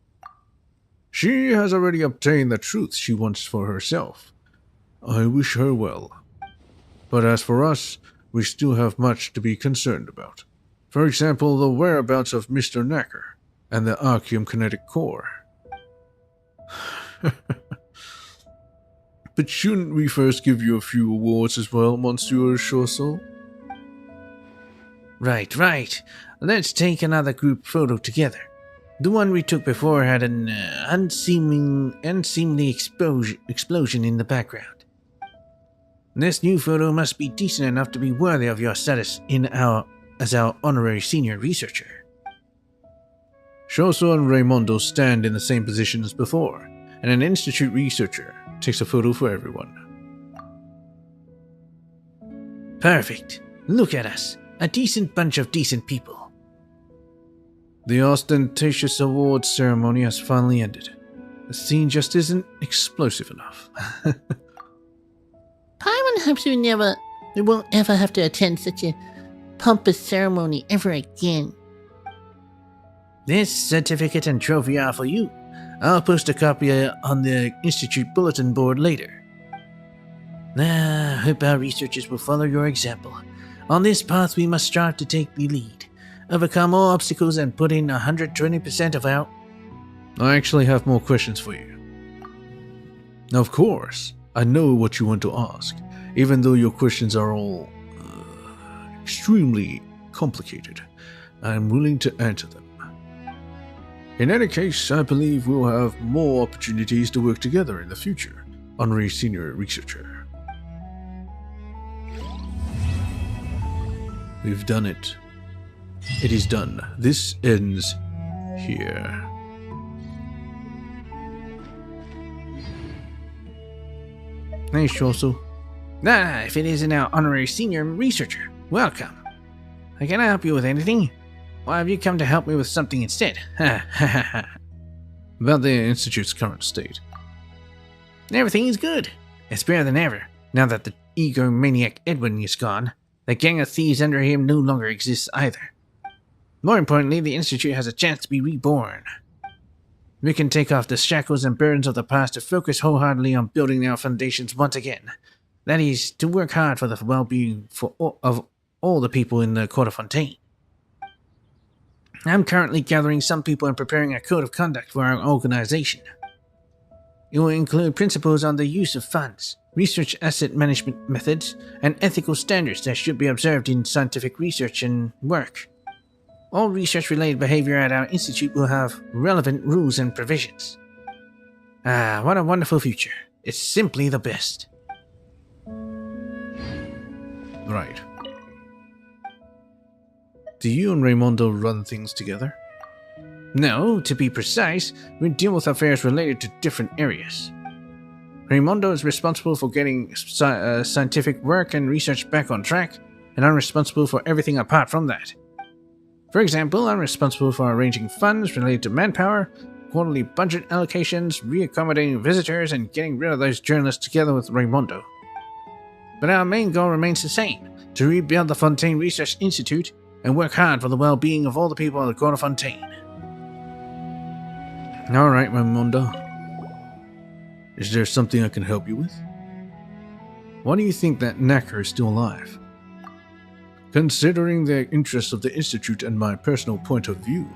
she has already obtained the truth she wants for herself. I wish her well. But as for us, we still have much to be concerned about. For example, the whereabouts of Mr. Necker and the Archeum kinetic core. But shouldn't we first give you a few awards as well, Monsieur Chaussot? Right. Let's take another group photo together. The one we took before had an unseemly explosion in the background. This new photo must be decent enough to be worthy of your status as our honorary senior researcher. Chaussot and Raimondo stand in the same position as before, and an institute researcher takes a photo for everyone. Perfect. Look at us. A decent bunch of decent people. The ostentatious awards ceremony has finally ended. The scene just isn't explosive enough. Paimon hopes we won't ever have to attend such a pompous ceremony ever again. This certificate and trophy are for you. I'll post a copy on the Institute bulletin board later. I hope our researchers will follow your example. On this path, we must strive to take the lead, overcome all obstacles, and put in 120% of our... I actually have more questions for you. Of course, I know what you want to ask, even though your questions are all extremely complicated. I'm willing to answer them. In any case, I believe we'll have more opportunities to work together in the future, honorary senior researcher. We've done it. It is done. This ends here. Nice, Chaussot. If it isn't our honorary senior researcher, welcome. Can I help you with anything? Or have you come to help me with something instead? About the Institute's current state. Everything is good. It's better than ever, now that the egomaniac Edwin is gone, the gang of thieves under him no longer exists either. More importantly, the Institute has a chance to be reborn. We can take off the shackles and burdens of the past to focus wholeheartedly on building our foundations once again. That is, to work hard for the well-being of all the people in the Court of Fontaine. I'm currently gathering some people and preparing a code of conduct for our organization. It will include principles on the use of funds, research asset management methods, and ethical standards that should be observed in scientific research and work. All research-related behavior at our institute will have relevant rules and provisions. Ah, what a wonderful future. It's simply the best. Right. Do you and Raimundo run things together? No, to be precise, we deal with affairs related to different areas. Raimundo is responsible for getting scientific work and research back on track, and I'm responsible for everything apart from that. For example, I'm responsible for arranging funds related to manpower, quarterly budget allocations, reaccommodating visitors, and getting rid of those journalists together with Raimundo. But our main goal remains the same, to rebuild the Fontaine Research Institute and work hard for the well-being of all the people of the Court of Fontaine. Alright, Raimundo. Is there something I can help you with? Why do you think that knacker is still alive? Considering the interests of the Institute and my personal point of view,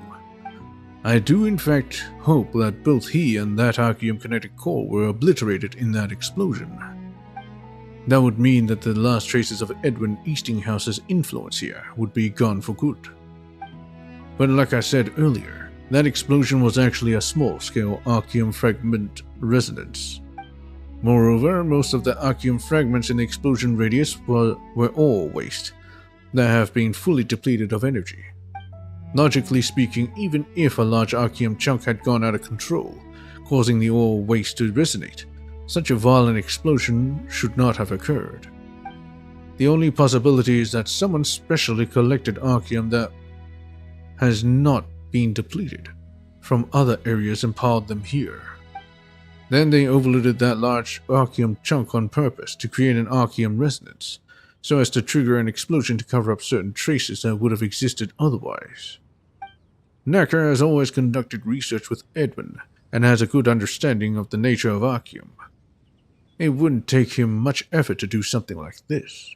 I do in fact hope that both he and that Archeum kinetic core were obliterated in that explosion. That would mean that the last traces of Edwin Eastinghouse's influence here would be gone for good. But like I said earlier, that explosion was actually a small-scale Archeum fragment resonance. Moreover, most of the Archeum fragments in the explosion radius were all waste that have been fully depleted of energy. Logically speaking, even if a large Archeum chunk had gone out of control, causing the ore waste to resonate, such a violent explosion should not have occurred. The only possibility is that someone specially collected Archeum that has not been depleted from other areas and piled them here. Then they overloaded that large Archeum chunk on purpose to create an Archeum resonance, so as to trigger an explosion to cover up certain traces that would have existed otherwise. Necker has always conducted research with Edwin and has a good understanding of the nature of Archeum. It wouldn't take him much effort to do something like this.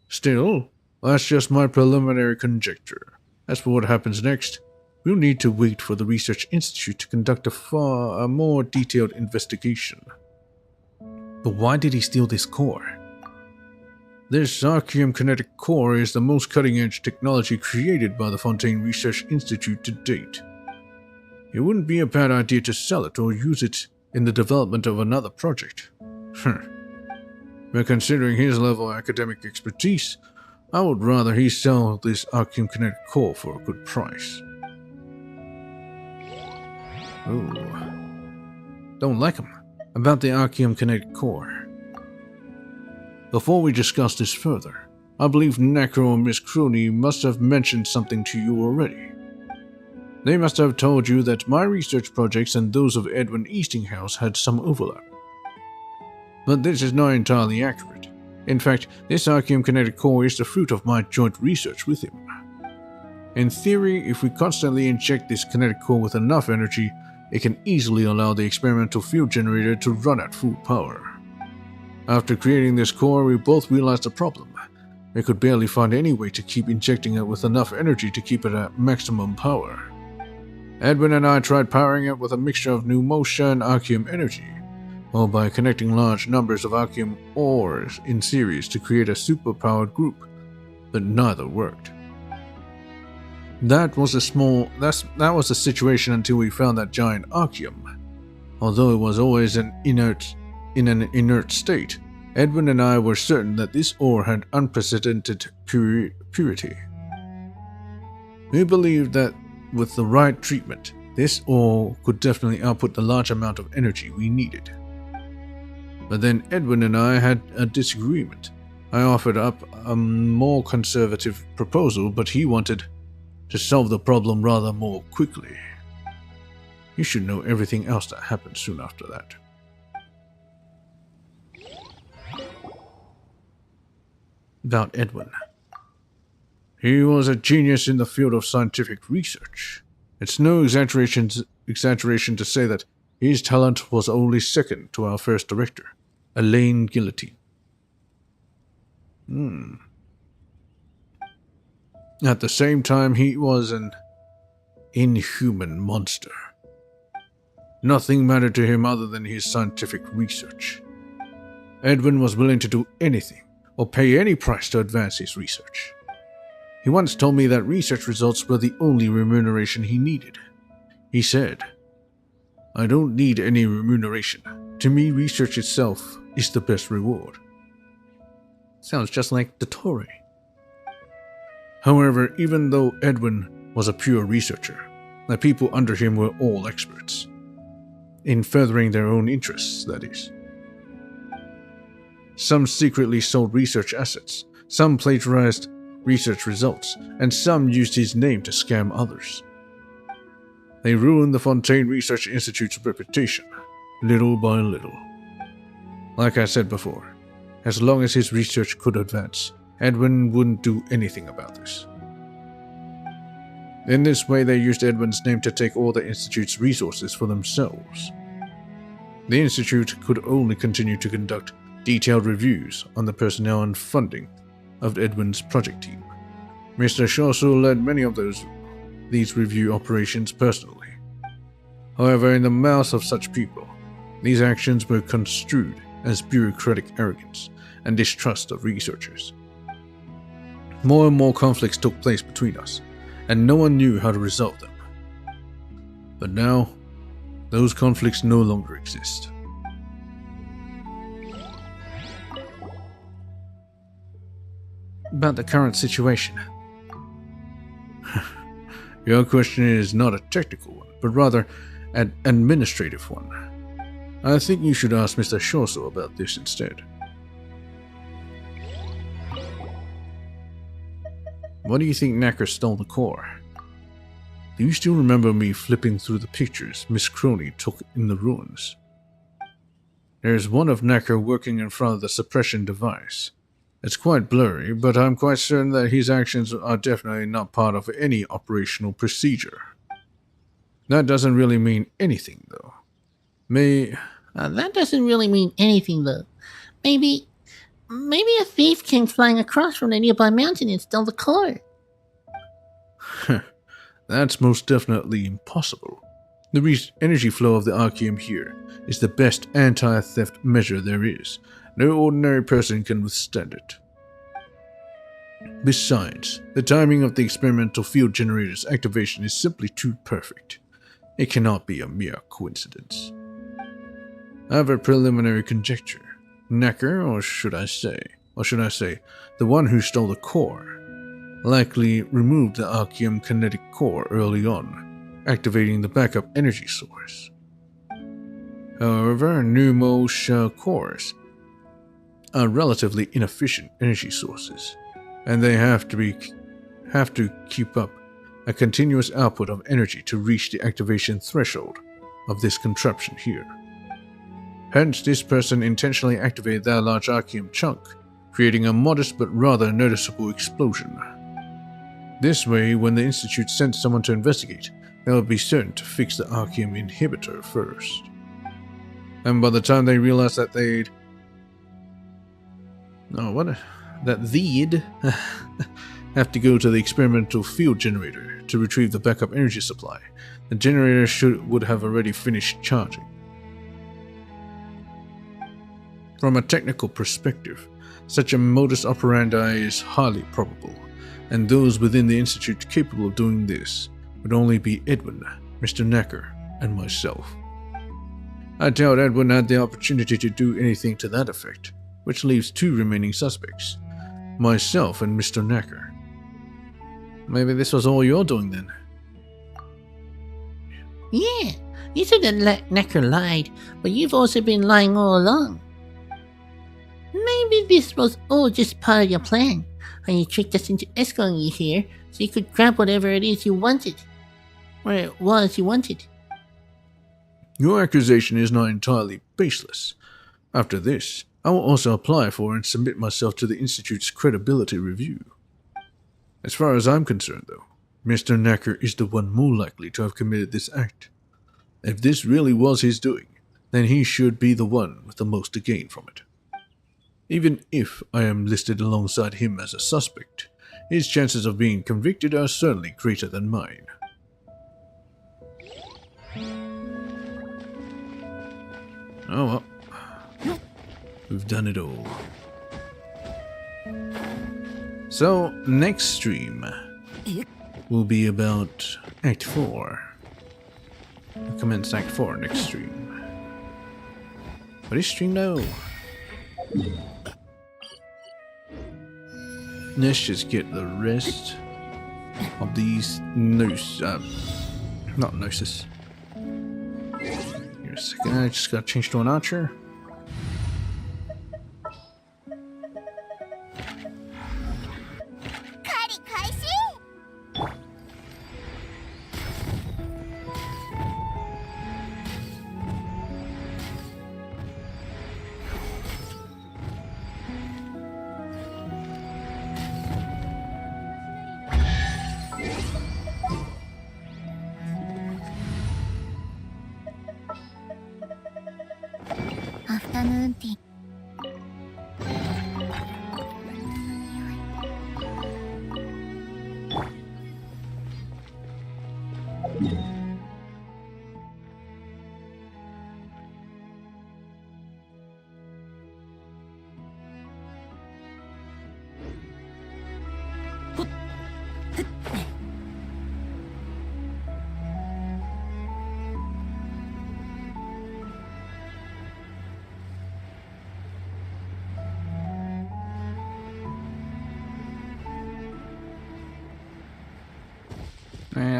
Still, that's just my preliminary conjecture. As for what happens next, we'll need to wait for the Research Institute to conduct a more detailed investigation. But why did he steal this core? This Archeum kinetic core is the most cutting-edge technology created by the Fontaine Research Institute to date. It wouldn't be a bad idea to sell it or use it in the development of another project. But considering his level of academic expertise, I would rather he sell this Archeum kinetic core for a good price. Ooh. Don't like him. About the Archeum kinetic core. Before we discuss this further, I believe Necro and Miss Crooney must have mentioned something to you already. They must have told you that my research projects and those of Edwin Eastinghouse had some overlap. But this is not entirely accurate. In fact, this Archeum kinetic core is the fruit of my joint research with him. In theory, if we constantly inject this kinetic core with enough energy, it can easily allow the experimental field generator to run at full power. After creating this core, we both realized the problem. We could barely find any way to keep injecting it with enough energy to keep it at maximum power. Edwin and I tried powering it with a mixture of pneumotia and Archeum energy, or by connecting large numbers of Archeum ores in series to create a superpowered group, but neither worked. That was the situation until we found that giant Archeum. Although it was always in an inert state, Edwin and I were certain that this ore had unprecedented purity. We believed that with the right treatment, this ore could definitely output the large amount of energy we needed. But then Edwin and I had a disagreement. I offered up a more conservative proposal, but he wanted to solve the problem rather more quickly. You should know everything else that happened soon after that. about Edwin. He was a genius in the field of scientific research. It's no exaggeration to say that his talent was only second to our first director, Elaine Guillotine. At the same time, he was an inhuman monster. Nothing mattered to him other than his scientific research. Edwin was willing to do anything or pay any price to advance his research. He once told me that research results were the only remuneration he needed. He said, "I don't need any remuneration. To me, research itself is the best reward." Sounds just like Dottore. However, even though Edwin was a pure researcher, the people under him were all experts. In furthering their own interests, that is. Some secretly sold research assets, some plagiarized research results, and some used his name to scam others. They ruined the Fontaine Research Institute's reputation, little by little. Like I said before, as long as his research could advance, Edwin wouldn't do anything about this. In this way, they used Edwin's name to take all the Institute's resources for themselves. The Institute could only continue to conduct detailed reviews on the personnel and funding of Edwin's project team. Mr. Shawsu led many of these review operations personally. However, in the mouths of such people, these actions were construed as bureaucratic arrogance and distrust of researchers. More and more conflicts took place between us, and no one knew how to resolve them. But now, those conflicts no longer exist. About the current situation. Your question is not a technical one, but rather an administrative one. I think you should ask Mr. Shawsu about this instead. What do you think Knacker stole the core? Do you still remember me flipping through the pictures Miss Crony took in the ruins? There's one of Knacker working in front of the suppression device. It's quite blurry, but I'm quite certain that his actions are definitely not part of any operational procedure. That doesn't really mean anything, though. That doesn't really mean anything, though. Maybe a thief came flying across from the nearby mountain and stole the core. That's most definitely impossible. The energy flow of the Archeum here is the best anti-theft measure there is. No ordinary person can withstand it. Besides, the timing of the experimental field generator's activation is simply too perfect. It cannot be a mere coincidence. I have a preliminary conjecture. Knacker, or should I say, the one who stole the core, likely removed the Archeum kinetic core early on, activating the backup energy source. However, pneumo shell cores are relatively inefficient energy sources, and they have to keep up a continuous output of energy to reach the activation threshold of this contraption here. Hence, this person intentionally activated that large Archeum chunk, creating a modest but rather noticeable explosion. This way, when the Institute sent someone to investigate, they will be certain to fix the Archeum inhibitor first. And by the time they realize that they'd have to go to the experimental field generator to retrieve the backup energy supply, the generator would have already finished charging. From a technical perspective, such a modus operandi is highly probable, and those within the Institute capable of doing this would only be Edwin, Mr. Knacker, and myself. I doubt Edwin had the opportunity to do anything to that effect, which leaves two remaining suspects, myself and Mr. Knacker. Maybe this was all you're doing then? Yeah, you said that Knacker lied, but you've also been lying all along. Maybe this was all just part of your plan, and you tricked us into escorting you here so you could grab whatever it is you wanted. Or it was you wanted. Your accusation is not entirely baseless. After this, I will also apply for and submit myself to the Institute's credibility review. As far as I'm concerned, though, Mr. Knacker is the one more likely to have committed this act. If this really was his doing, then he should be the one with the most to gain from it. Even if I am listed alongside him as a suspect, his chances of being convicted are certainly greater than mine. Oh well. We've done it all. So, next stream will be about Act 4. We'll commence Act 4 next stream. What is stream now? Let's just get the rest of these not gnosis. Here a second, I just gotta change to an archer. Afternoon tea.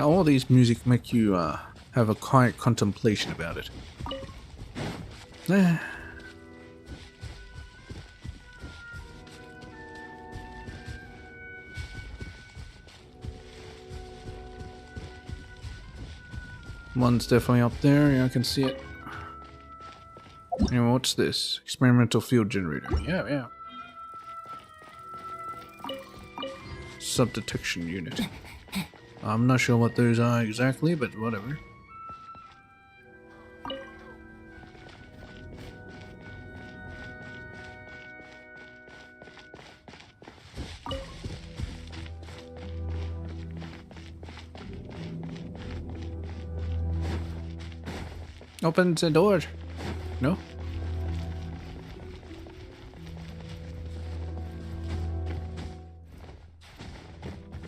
All these music make you have a quiet contemplation about it. One's definitely up there, yeah, I can see it. Anyway, what's this? Experimental field generator. Yeah. Sub-detection unit. I'm not sure what those are exactly, but whatever. Open the door. No?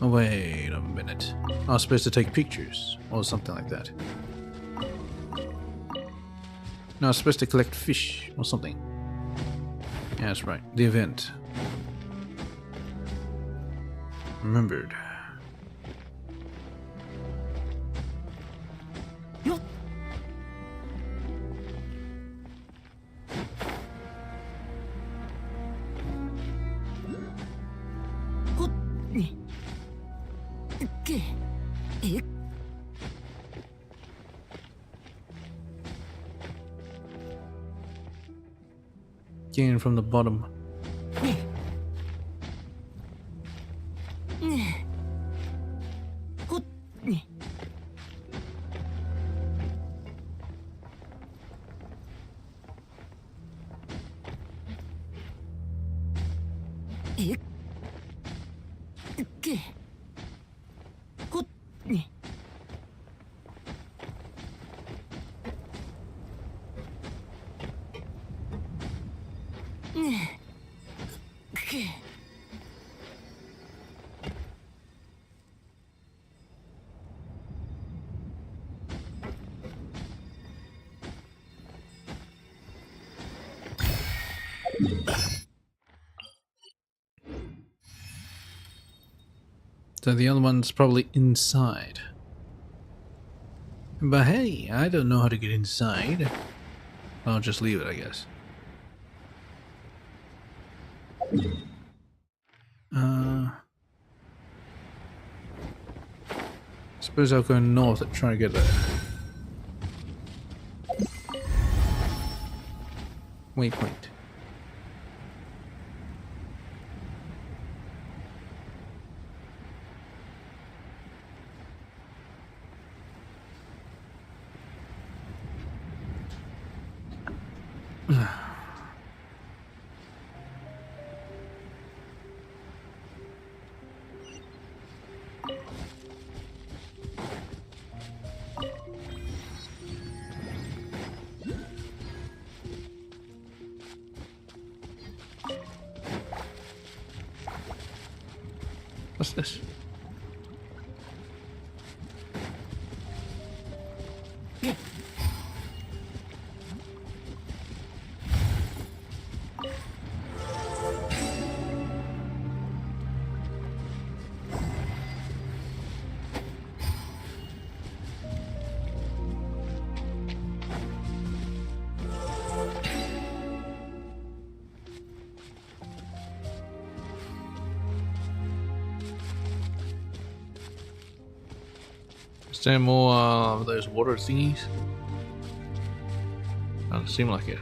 Oh, wait a minute. I was supposed to take pictures or something like that. No, I was supposed to collect fish or something. Yeah, that's right. The event. Remembered. Gain from the bottom. So the other one's probably inside. But hey, I don't know how to get inside. I'll just leave it, I guess. Suppose I'll go north and try to get there. Waypoint. What's this? Is there more of those water thingies? Doesn't seem like it.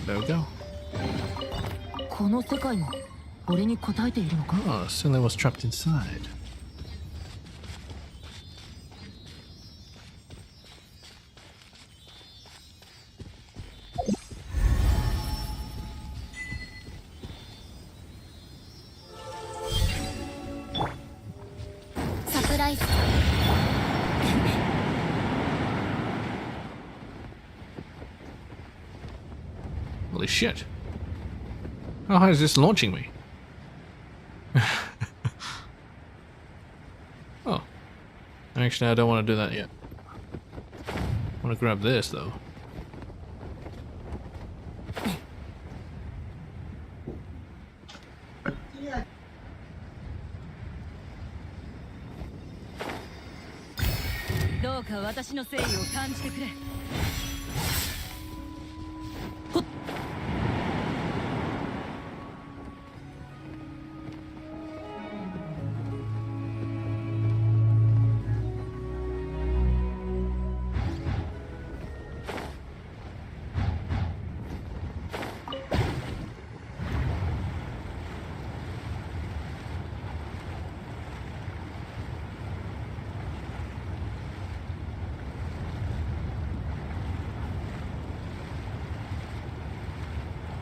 There we go. この世界も俺に応えているのか？ Oh, Silly was trapped inside. Surprise. Holy shit. How high is this launching me? Oh. Actually, I don't want to do that yet. I want to grab this, though.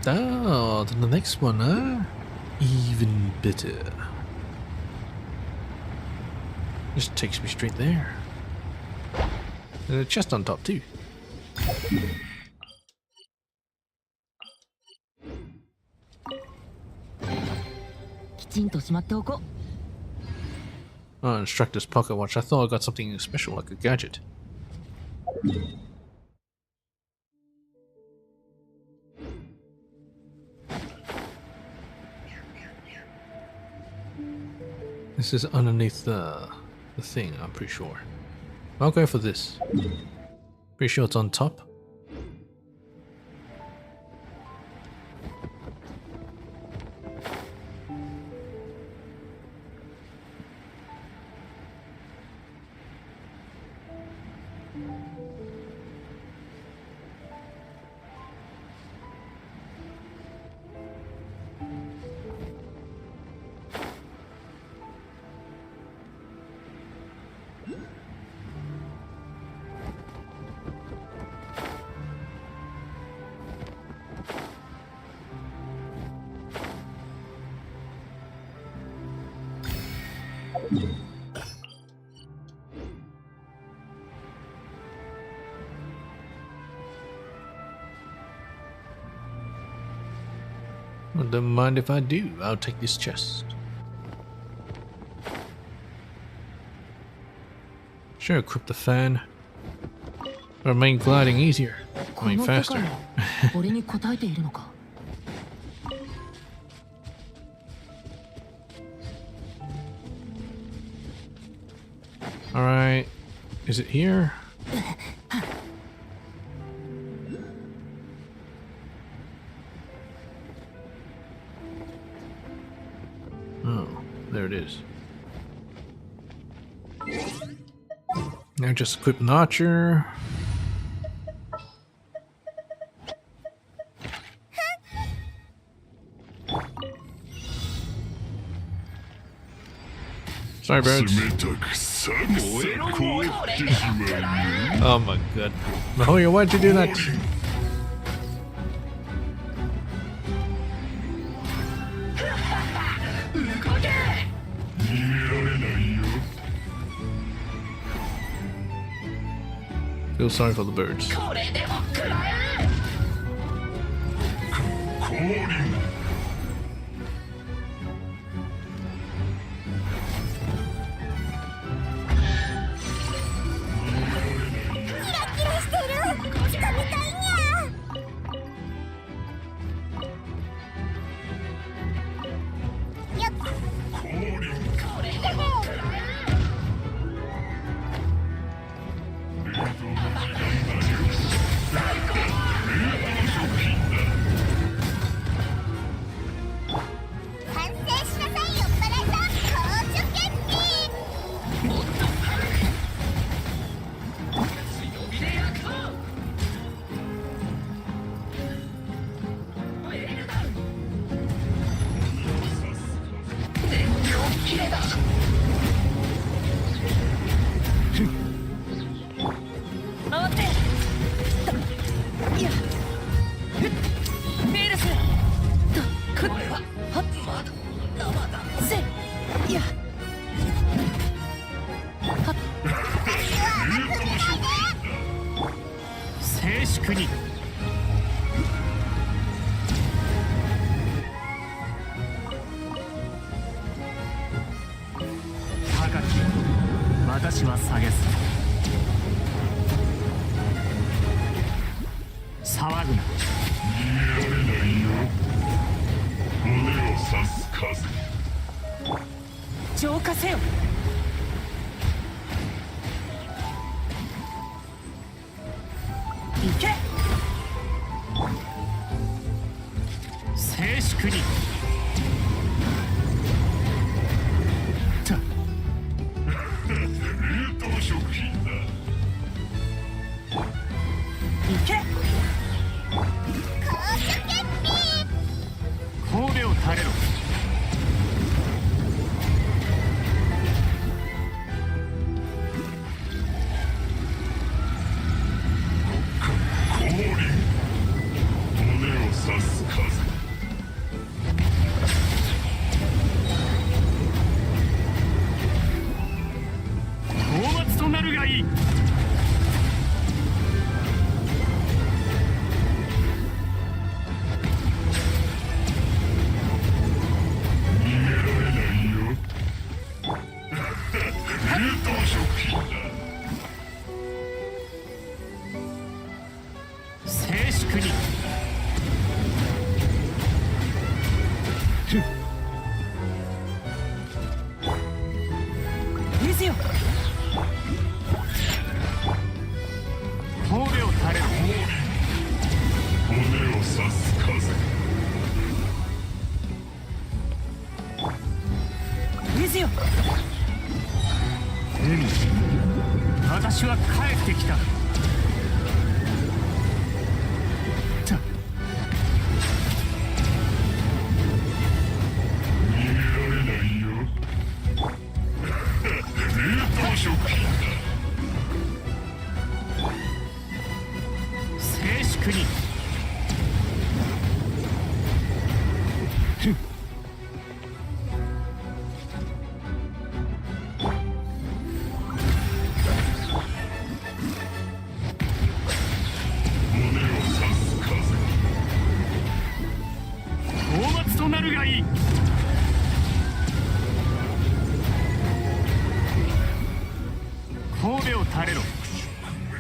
Oh, then the next one, huh? Even better. Just takes me straight there. There's a chest on top too. きちんとしまっておこう。 Oh, instructor's pocket watch. I thought I got something special like a gadget. This is underneath the thing, I'm pretty sure. I'll go for this. Pretty sure it's on top. Well, don't mind if I do. I'll take this chest. Sure, equip the fan. Or make gliding easier. I mean, この世界 faster. も俺に応えているのか？ Alright. Is it here? Oh, there it is. Now just equip an archer. Sorry, birds. Oh my god. Mahoya, why'd you do that? Feel sorry for the birds.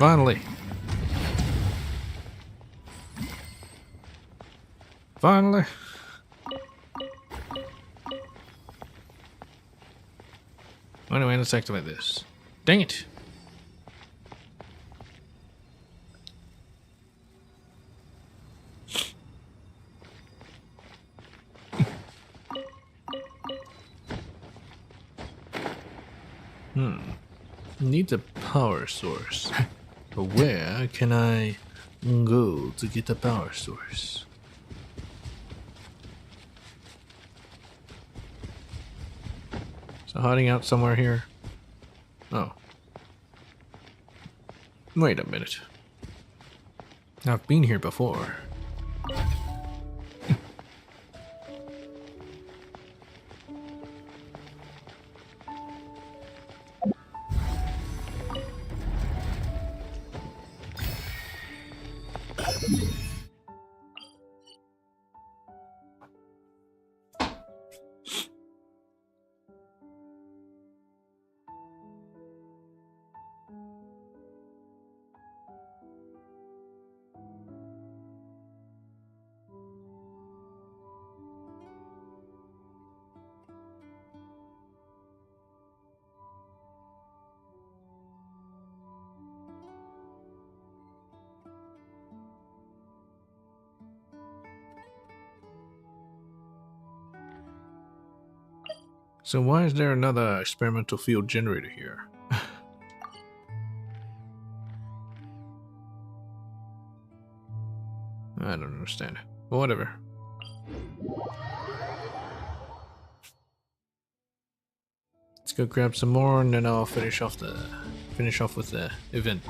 Finally. Finally. Anyway, let's activate this. Dang it. Need a power source. But where can I go to get a power source? So hiding out somewhere here? Oh. Wait a minute. I've been here before. So why is there another experimental field generator here? I don't understand. But whatever. Let's go grab some more and then I'll finish off with the event.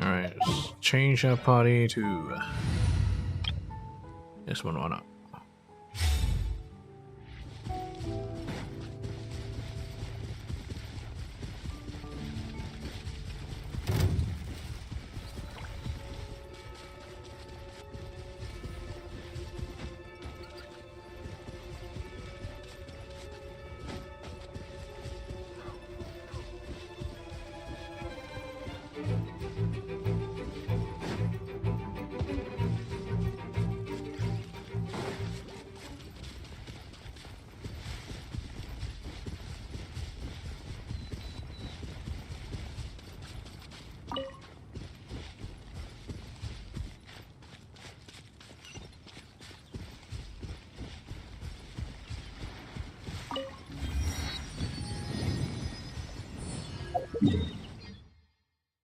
Alright, let's change our party to this one, why not?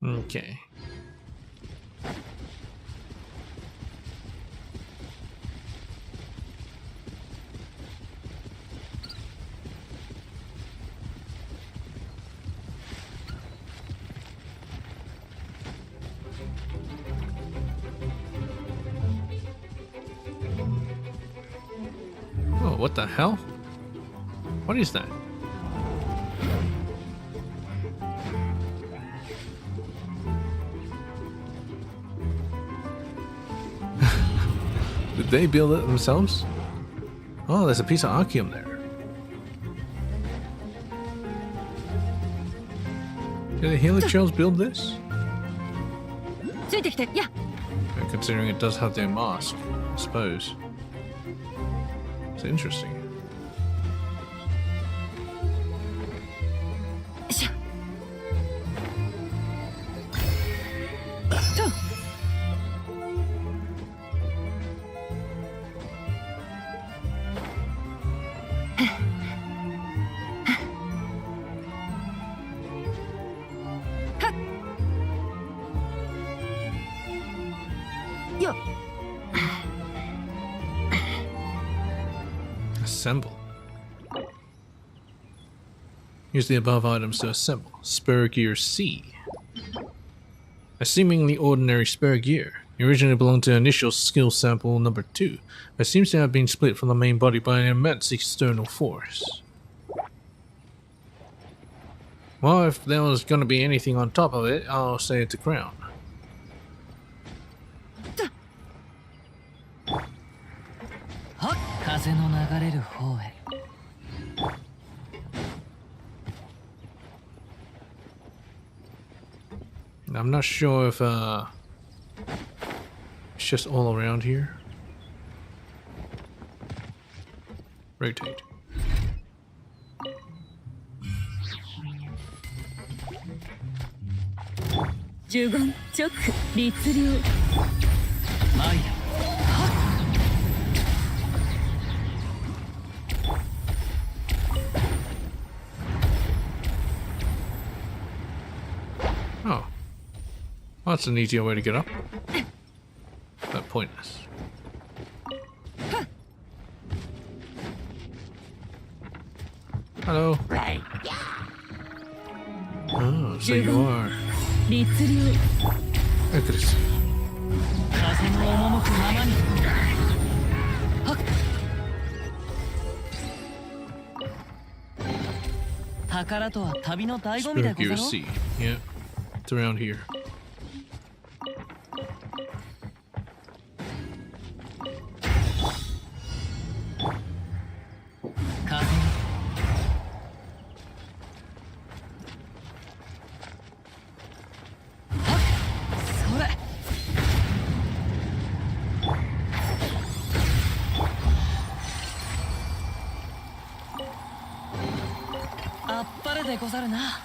Okay. Oh, what the hell? What is that? Did they build it themselves? Oh, there's a piece of Archeum there. Did the Helix build this? Considering it does have their mask, I suppose. It's interesting. Assemble. Use the above items to assemble. Spur Gear C. A seemingly ordinary spur gear. It originally belonged to initial skill sample number 2, but seems to have been split from the main body by an immense external force. Well, if there was going to be anything on top of it, I'll say it's a crown. I'm not sure if it's just all around here. Rotate. Oh. Well, that's an easier way to get up. But pointless. Hello. Oh, so you are. Aggressive. 風の赴くままにはっ宝とは旅の醍醐味で Spirit ござ Gear ろう C. Yeah. It's around here. 風はっそれあっぱれでござるな。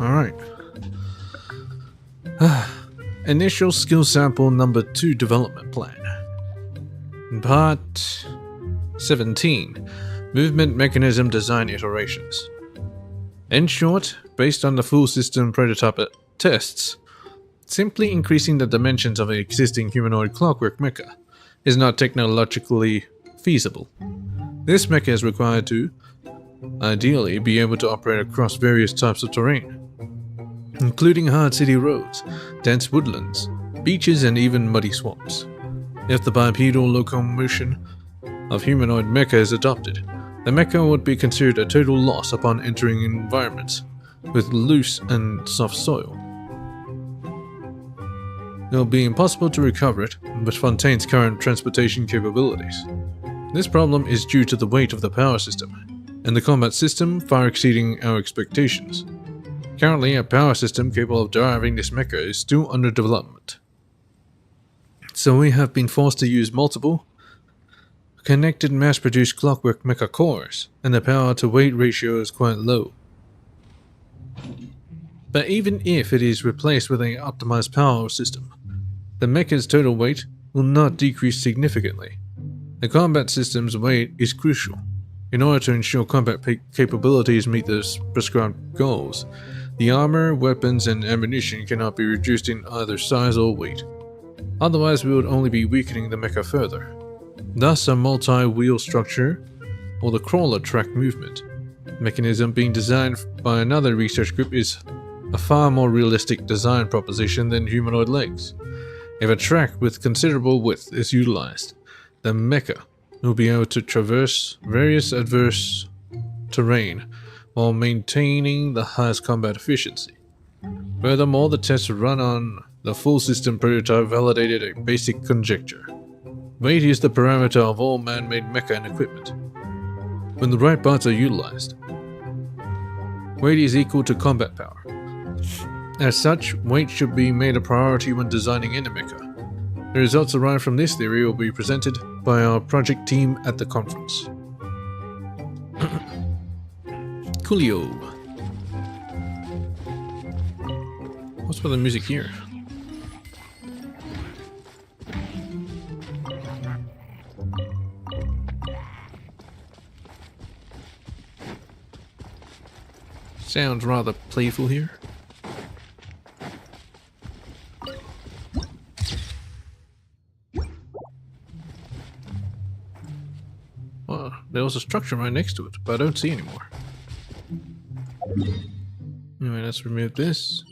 Alright. Initial skill sample number 2 development plan. Part 17. Movement mechanism design iterations. In short, based on the full system prototype tests, simply increasing the dimensions of an existing humanoid clockwork mecha is not technologically feasible. This mecha is required to, ideally, be able to operate across various types of terrain, including hard city roads, dense woodlands, beaches, and even muddy swamps. If the bipedal locomotion of humanoid mecha is adopted, the mecha would be considered a total loss upon entering environments with loose and soft soil. It will be impossible to recover it with Fontaine's current transportation capabilities. This problem is due to the weight of the power system, and the combat system far exceeding our expectations. Currently, a power system capable of driving this mecha is still under development. So we have been forced to use multiple connected mass-produced clockwork mecha cores, and the power-to-weight ratio is quite low. But even if it is replaced with an optimized power system, the mecha's total weight will not decrease significantly. The combat system's weight is crucial. In order to ensure combat capabilities meet the prescribed goals, the armor, weapons, and ammunition cannot be reduced in either size or weight. Otherwise, we would only be weakening the mecha further. Thus, a multi-wheel structure, or the crawler track movement mechanism being designed by another research group is a far more realistic design proposition than humanoid legs. If a track with considerable width is utilized, the mecha will be able to traverse various adverse terrain while maintaining the highest combat efficiency. Furthermore, the tests run on the full system prototype validated a basic conjecture. Weight is the parameter of all man-made mecha and equipment. When the right parts are utilized, weight is equal to combat power. As such, weight should be made a priority when designing any mecha. The results derived from this theory will be presented by our project team at the conference. Coolio. What's with the music here? Sounds rather playful here. Well, there was a structure right next to it, but I don't see anymore. Anyway, let's remove this.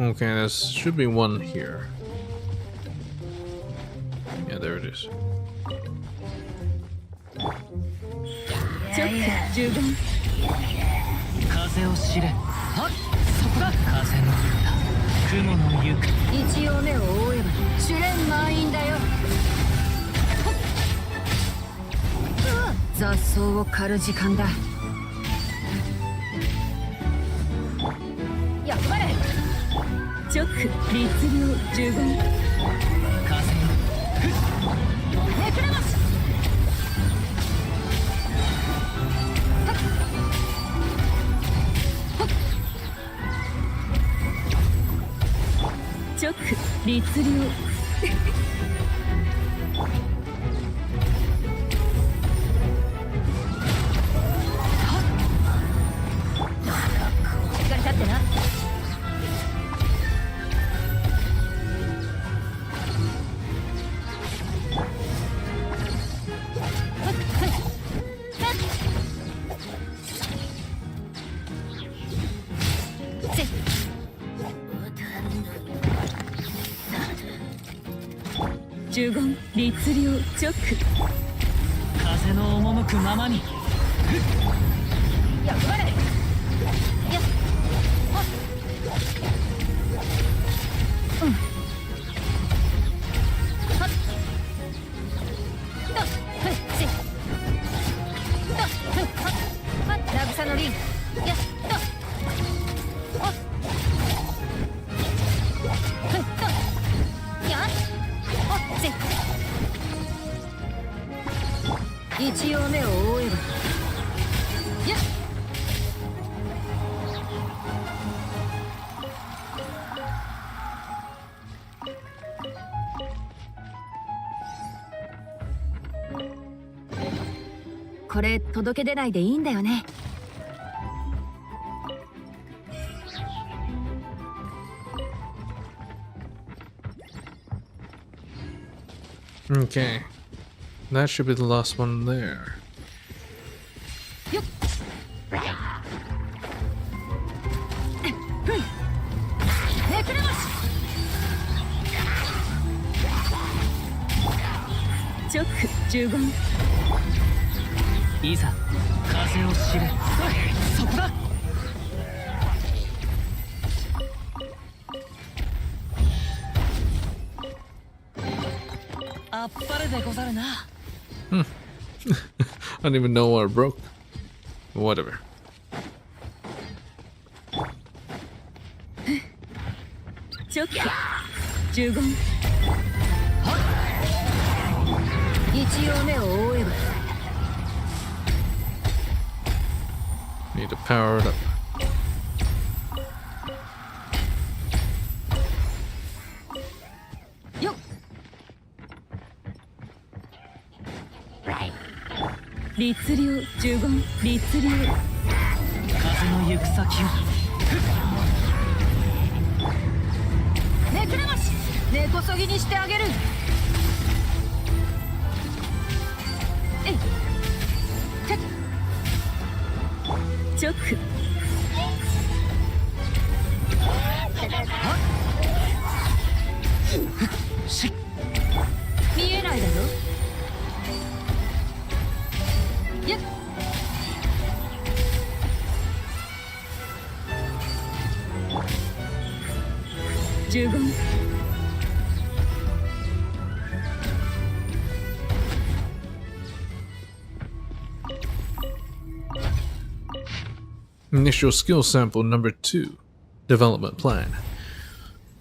Okay, there should be one here. Yeah, there it is. 風を知れ。はっ、そこだ。風の歌、雲の行く。一応目を覆えば試練満員だよ。雑草を刈る時間だ。やっぱり直律令十分。風のめくれます。直律令しっかり立ってな。十言律令直。風の赴くままに。やっぱり。やっ。うん。はっ。と、ふっし。と、ふっはっ。はっ、渚のリン。やっと。おっ。ふっと。やっ。一応目を覆えば。やっ。これ届け出ないでいいんだよね。 Okay. That should be the last one there. めくれまし。チョック15。いざ風を知れ。そこだ。あっぱれでござるな。I don't even know what I broke. Whatever. チョック15。一応目を覆えば。 Need to power it up. よっ。律流15。律流。風の行く先を。めくれまし。根こそぎにしてあげる。えい。チョック。見えないだろ。やっ。15。 Initial skill sample number 2. Development plan.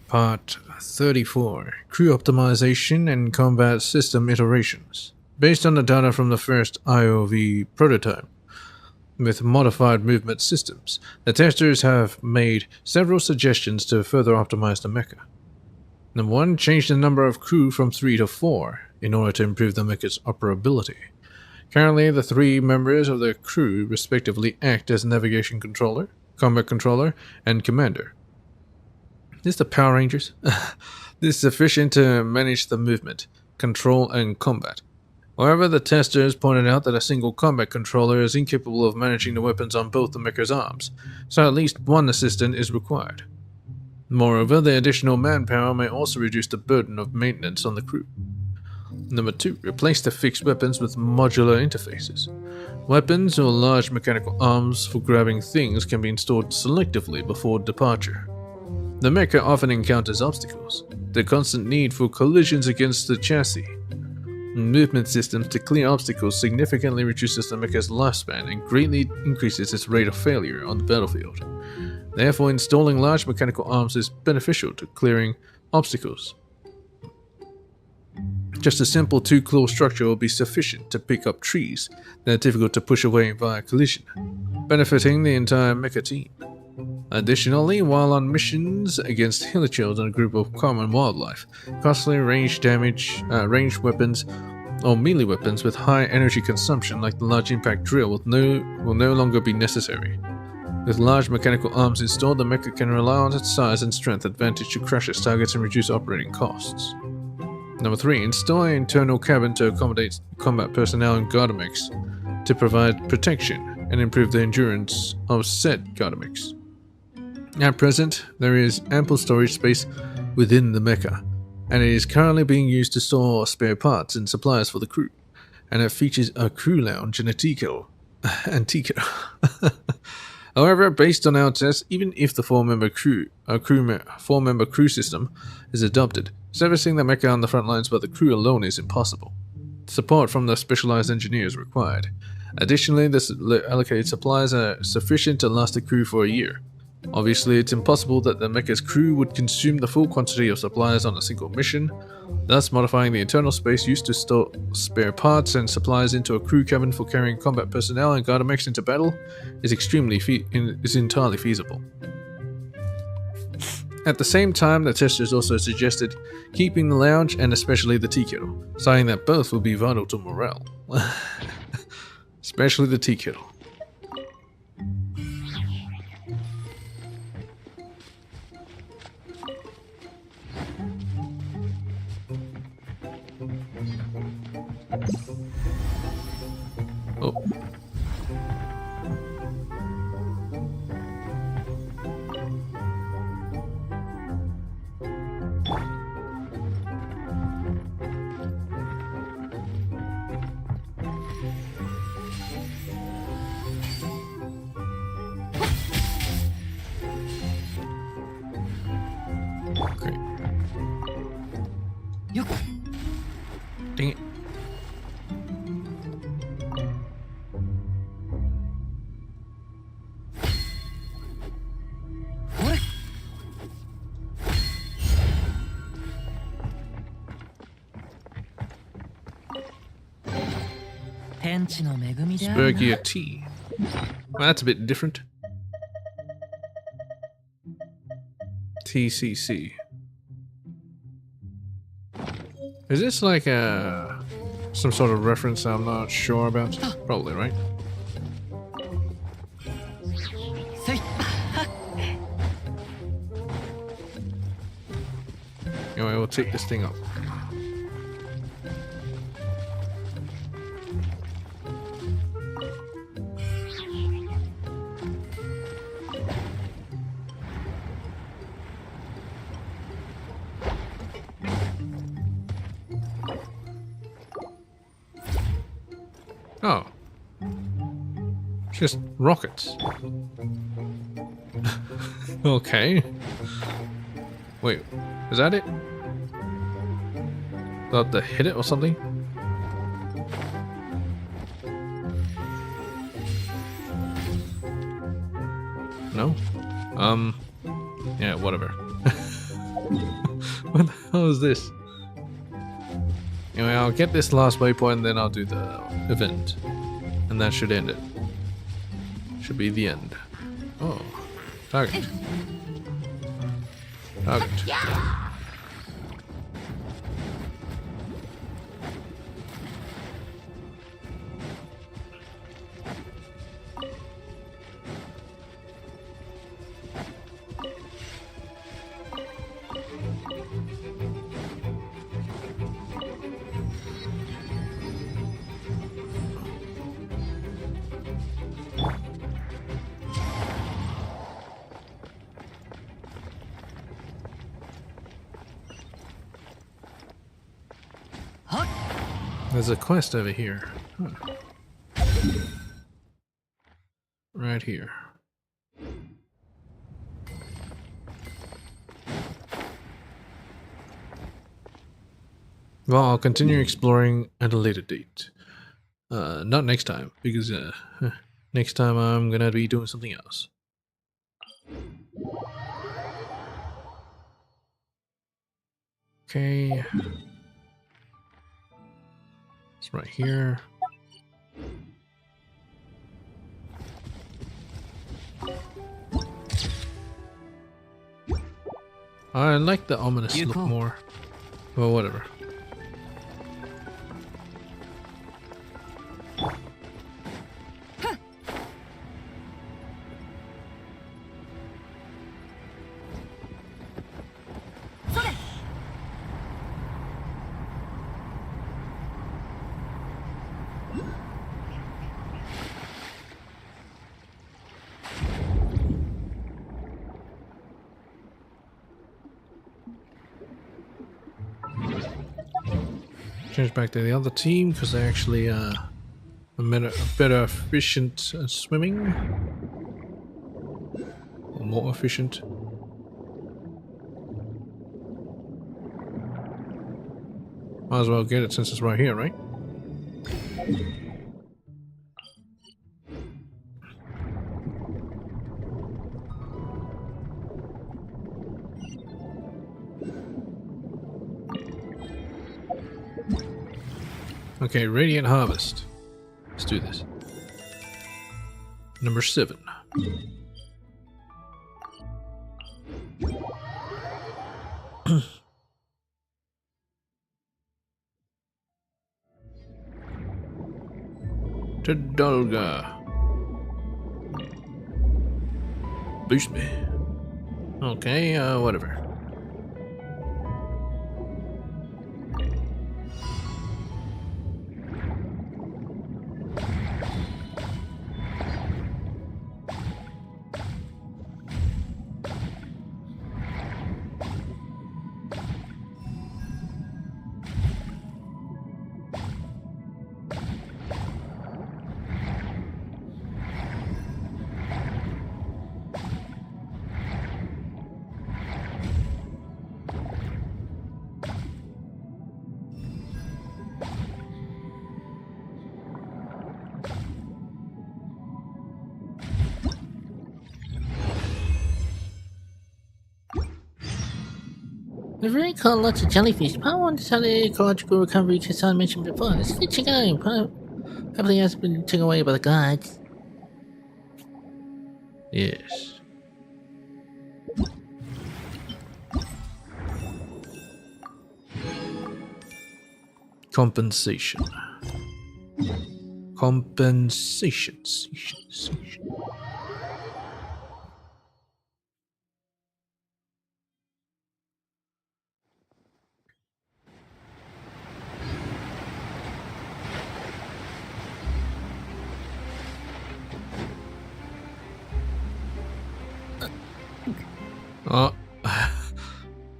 Part 34. Crew optimization and combat system iterations. Based on the data from the first IOV prototype, with modified movement systems, the testers have made several suggestions to further optimize the mecha. Number 1. Change the number of crew from 3 to 4 in order to improve the mecha's operability. Currently, the 3 members of the crew respectively act as navigation controller, combat controller, and commander. This the Power Rangers? This is sufficient to manage the movement, control, and combat. However, the testers pointed out that a single combat controller is incapable of managing the weapons on both the mecha's arms, so at least one assistant is required. Moreover, the additional manpower may also reduce the burden of maintenance on the crew. Number 2. Replace the fixed weapons with modular interfaces. Weapons or large mechanical arms for grabbing things can be installed selectively before departure. The mecha often encounters obstacles, the constant need for collisions against the chassis. Movement systems to clear obstacles significantly reduces the mecha's lifespan and greatly increases its rate of failure on the battlefield. Therefore, installing large mechanical arms is beneficial to clearing obstacles. Just a simple 2-claw structure will be sufficient to pick up trees that are difficult to push away via collision, benefiting the entire mecha team. Additionally, while on missions against hilichurls and a group of common wildlife, costly ranged weapons or melee weapons with high energy consumption like the large impact drill will no longer be necessary. With large mechanical arms installed, the mecha can rely on its size and strength advantage to crush its targets and reduce operating costs. Number 3. Install an internal cabin to accommodate combat personnel and Gardamix to provide protection and improve the endurance of said Gardamix. At present, there is ample storage space within the mecha, and it is currently being used to store spare parts and supplies for the crew, and it features a crew lounge and a tea kettle. However, based on our tests, even if the 4-member crew system is adopted, servicing the mecha on the front lines by the crew alone is impossible. Support from the specialized engineers is required. Additionally, the allocated supplies are sufficient to last the crew for a year. Obviously, it's impossible that the mecha's crew would consume the full quantity of supplies on a single mission, thus modifying the internal space used to store spare parts and supplies into a crew cabin for carrying combat personnel and Gardamix into battle is entirely feasible. At the same time, the testers also suggested keeping the lounge and especially the tea kettle, citing that both will be vital to morale. Especially the tea kettle. Oh. Okay. Dang it. Spurgia tea. Well, that's a bit different. TCC. Is this like a some sort of reference I'm not sure about? Probably, right? Anyway, we'll take this thing up. Oh. Just rockets. Okay. Wait, is that it? Thought to hit it or something? No? Yeah, whatever. What the hell is this? Anyway, I'll get this last waypoint, then I'll do the event. And that should end it. Should be the end. Oh. Target. Target. There's a quest over here. Huh. Right here. Well, I'll continue exploring at a later date. Not next time, because next time I'm gonna be doing something else. Okay. It's right here. I like the ominous look more. Well, whatever. Change back to the other team because they're actually better efficient at swimming, or more efficient. Might as well get it since it's right here, right? Okay, Radiant Harvest. Let's do this. Number 7. to Dolga. Boost me. Okay, whatever. We've already caught lots of jellyfish. Part 1 is how the ecological recovery Kassan mentioned before. Let's get you going. Hopefully it hasn't been taken away by the gods. Yes. Compensation. Compensation. Oh,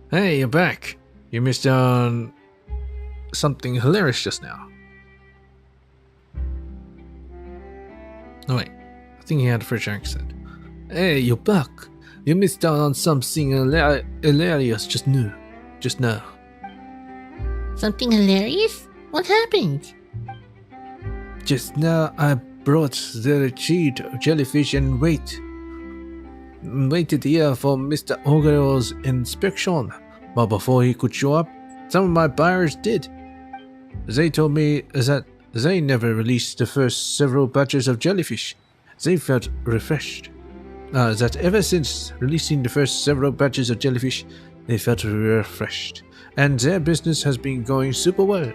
hey, you're back. You missed on something hilarious just now. Oh wait, I think he had a French accent. Hey, you're back. You missed out on something hilarious just now. Something hilarious? What happened? Just now I brought the cheat jellyfish and waited here for Mr. Ogero's inspection. But before he could show up, some of my buyers did. They told me that they never released the first several batches of jellyfish. They felt refreshed. That ever since releasing the first several batches of jellyfish, they felt refreshed. And their business has been going super well.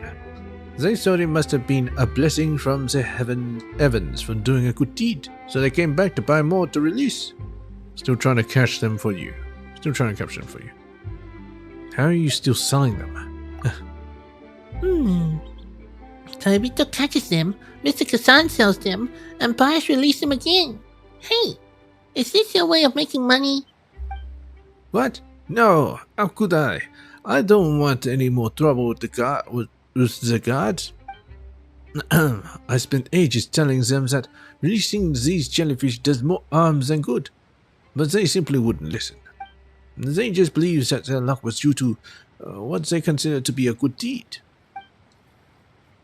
They thought it must have been a blessing from the heavens for doing a good deed. So they came back to buy more to release. Still trying to catch them for you. How are you still selling them? Tabito catches them, Mr. Kassan sells them, and buyers release them again. Hey, is this your way of making money? What? No, how could I? I don't want any more trouble with the gods. I spent ages telling them that releasing these jellyfish does more harm than good, but they simply wouldn't listen. They just believed that their luck was due to what they considered to be a good deed.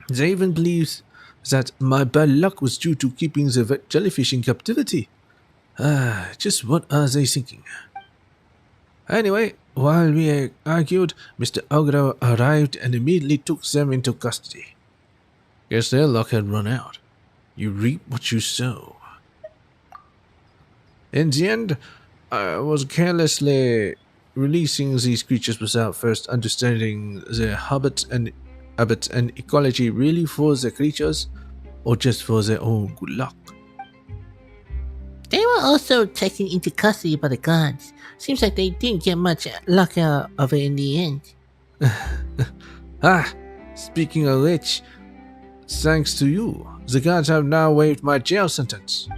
They even believed that my bad luck was due to keeping the jellyfish in captivity. Just what are they thinking? Anyway, while we argued, Mr. Ogro arrived and immediately took them into custody. Guess their luck had run out. You reap what you sow. In the end, I was carelessly releasing these creatures without first understanding their habits and ecology really for the creatures or just for their own good luck. They were also taken into custody by the gods. Seems like they didn't get much luck out of it in the end. Speaking of which, thanks to you, the gods have now waived my jail sentence.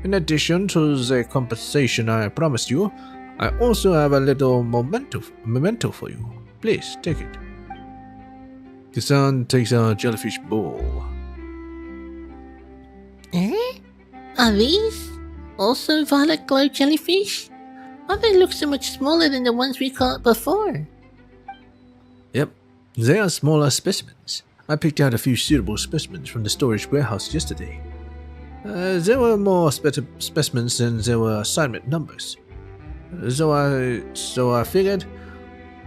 In addition to the compensation I promised you, I also have a little memento for you. Please, take it. Kassan takes a jellyfish bowl. Eh? Are these also violet glow jellyfish? Why they look so much smaller than the ones we caught before? Yep, they are smaller specimens. I picked out a few suitable specimens from the storage warehouse yesterday. There were more specimens than there were assignment numbers. So I figured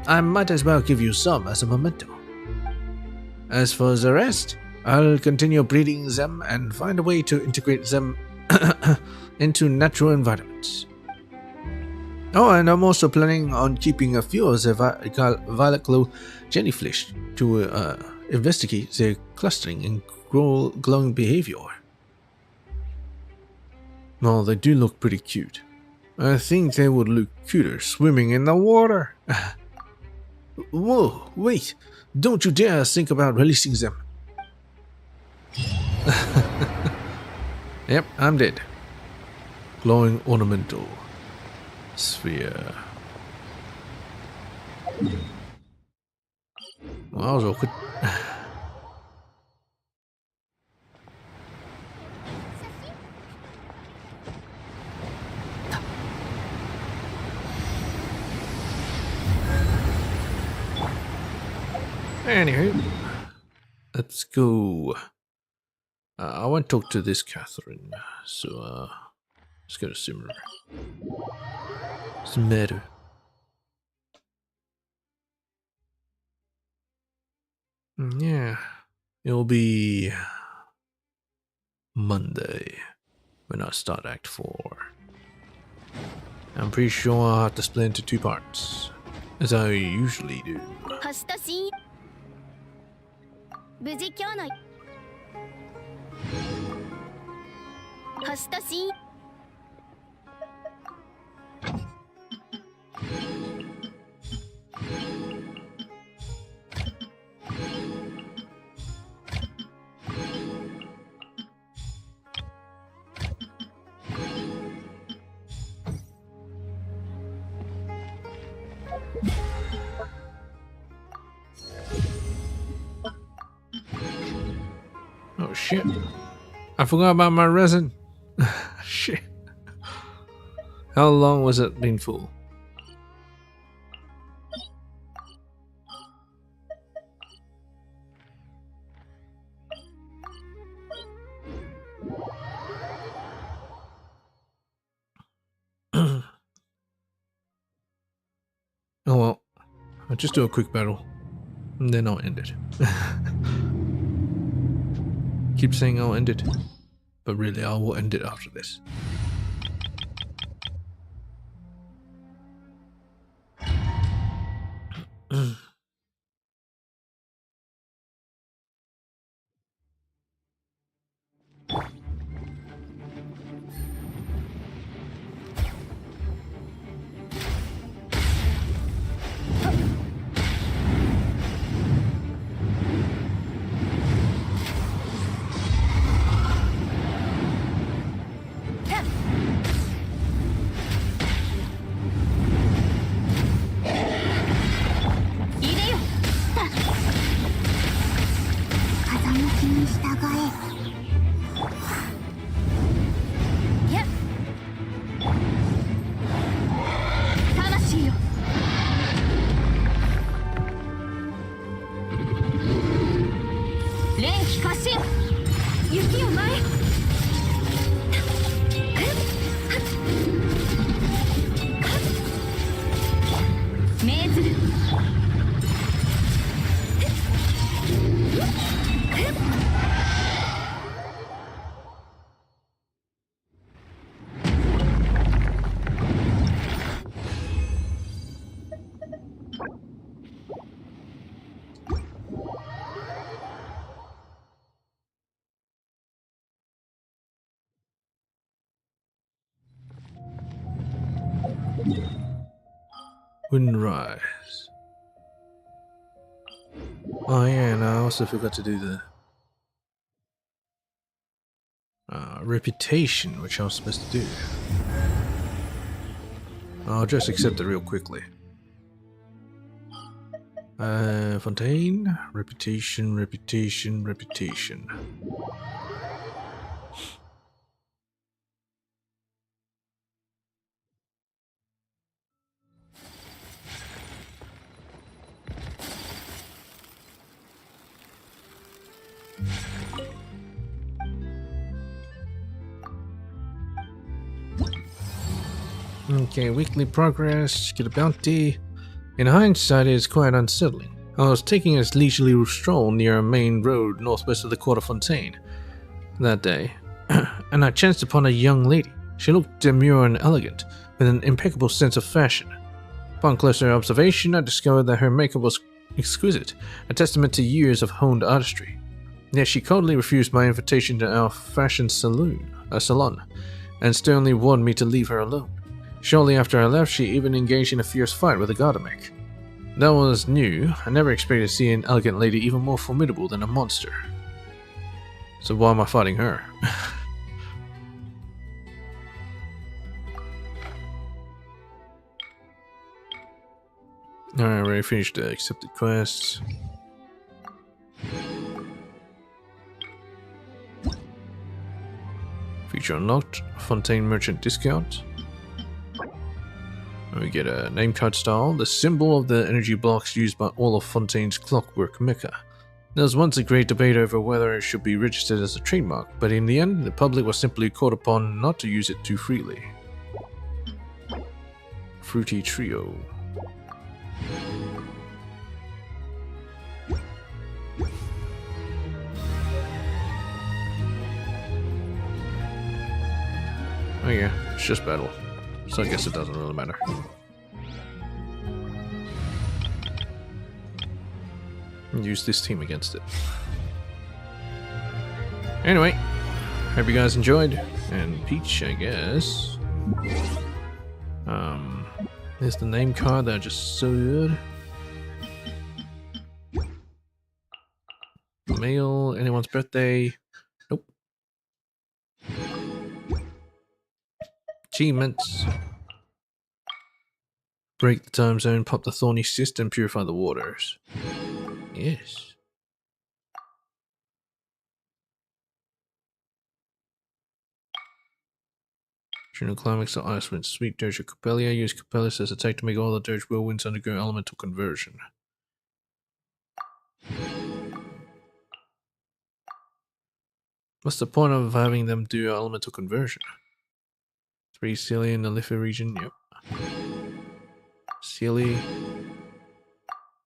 I might as well give you some as a memento. As for the rest, I'll continue breeding them and find a way to integrate them into natural environments. Oh, and I'm also planning on keeping a few of the violet glow jellyfish to investigate their clustering and glowing behavior. Well, they do look pretty cute. I think they would look cuter swimming in the water. Whoa, wait! Don't you dare think about releasing them. Yep, I'm dead. Glowing ornamental sphere. Well, that was awkward. Anywho, let's go. I won't talk to this Catherine, so let's go to Simmer. What's the matter? Yeah, it'll be Monday when I start Act 4. I'm pretty sure I'll have to split into 2 parts, as I usually do. 発したし無事今日の発したし Oh shit. I forgot about my resin. Shit. How long was it been full? Oh well. I'll just do a quick battle. And then I'll end it. Keep saying I'll end it, but really I will end it after this. Windrise. Oh yeah, and I also forgot to do the reputation, which I was supposed to do. I'll just accept it real quickly. Fontaine, reputation, reputation, reputation. Okay, weekly progress, get a bounty. In hindsight, it is quite unsettling. I was taking a leisurely stroll near a main road northwest of the Court of Fontaine that day, and I chanced upon a young lady. She looked demure and elegant, with an impeccable sense of fashion. Upon closer observation, I discovered that her makeup was exquisite, a testament to years of honed artistry. Yet she coldly refused my invitation to our fashion salon, and sternly warned me to leave her alone. Shortly after I left, she even engaged in a fierce fight with a Gardamek. That was new. I never expected to see an elegant lady even more formidable than a monster. So why am I fighting her? Alright, already finished the accepted quests. Feature unlocked. Fontaine Merchant discount. And we get a name card style, the symbol of the energy blocks used by all of Fontaine's clockwork mecha. There was once a great debate over whether it should be registered as a trademark, but in the end, the public was simply called upon not to use it too freely. Fruity Trio. Oh yeah, it's just battle, so I guess it doesn't really matter. Use this team against it. Anyway, hope you guys enjoyed, and Peach, I guess. There's the name card that I just sewed. Mail, anyone's birthday. Nope. Achievements. Break the time zone, pop the thorny cyst, and purify the waters. Yes. During the climax of Ice Wind, sweet Dirge of Copelia. Use Copelia as attack to make all the Dirge whirlwinds undergo elemental conversion. What's the point of having them do elemental conversion? 3 Sealy in the Liffey region, yep. Sealy.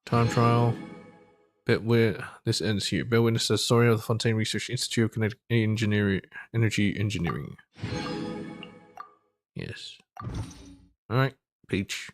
Time trial. Bit where this ends here. Bear witness to the story of the Fontaine Research Institute of Kinetic Energy Engineering. Yes. Alright, Peach.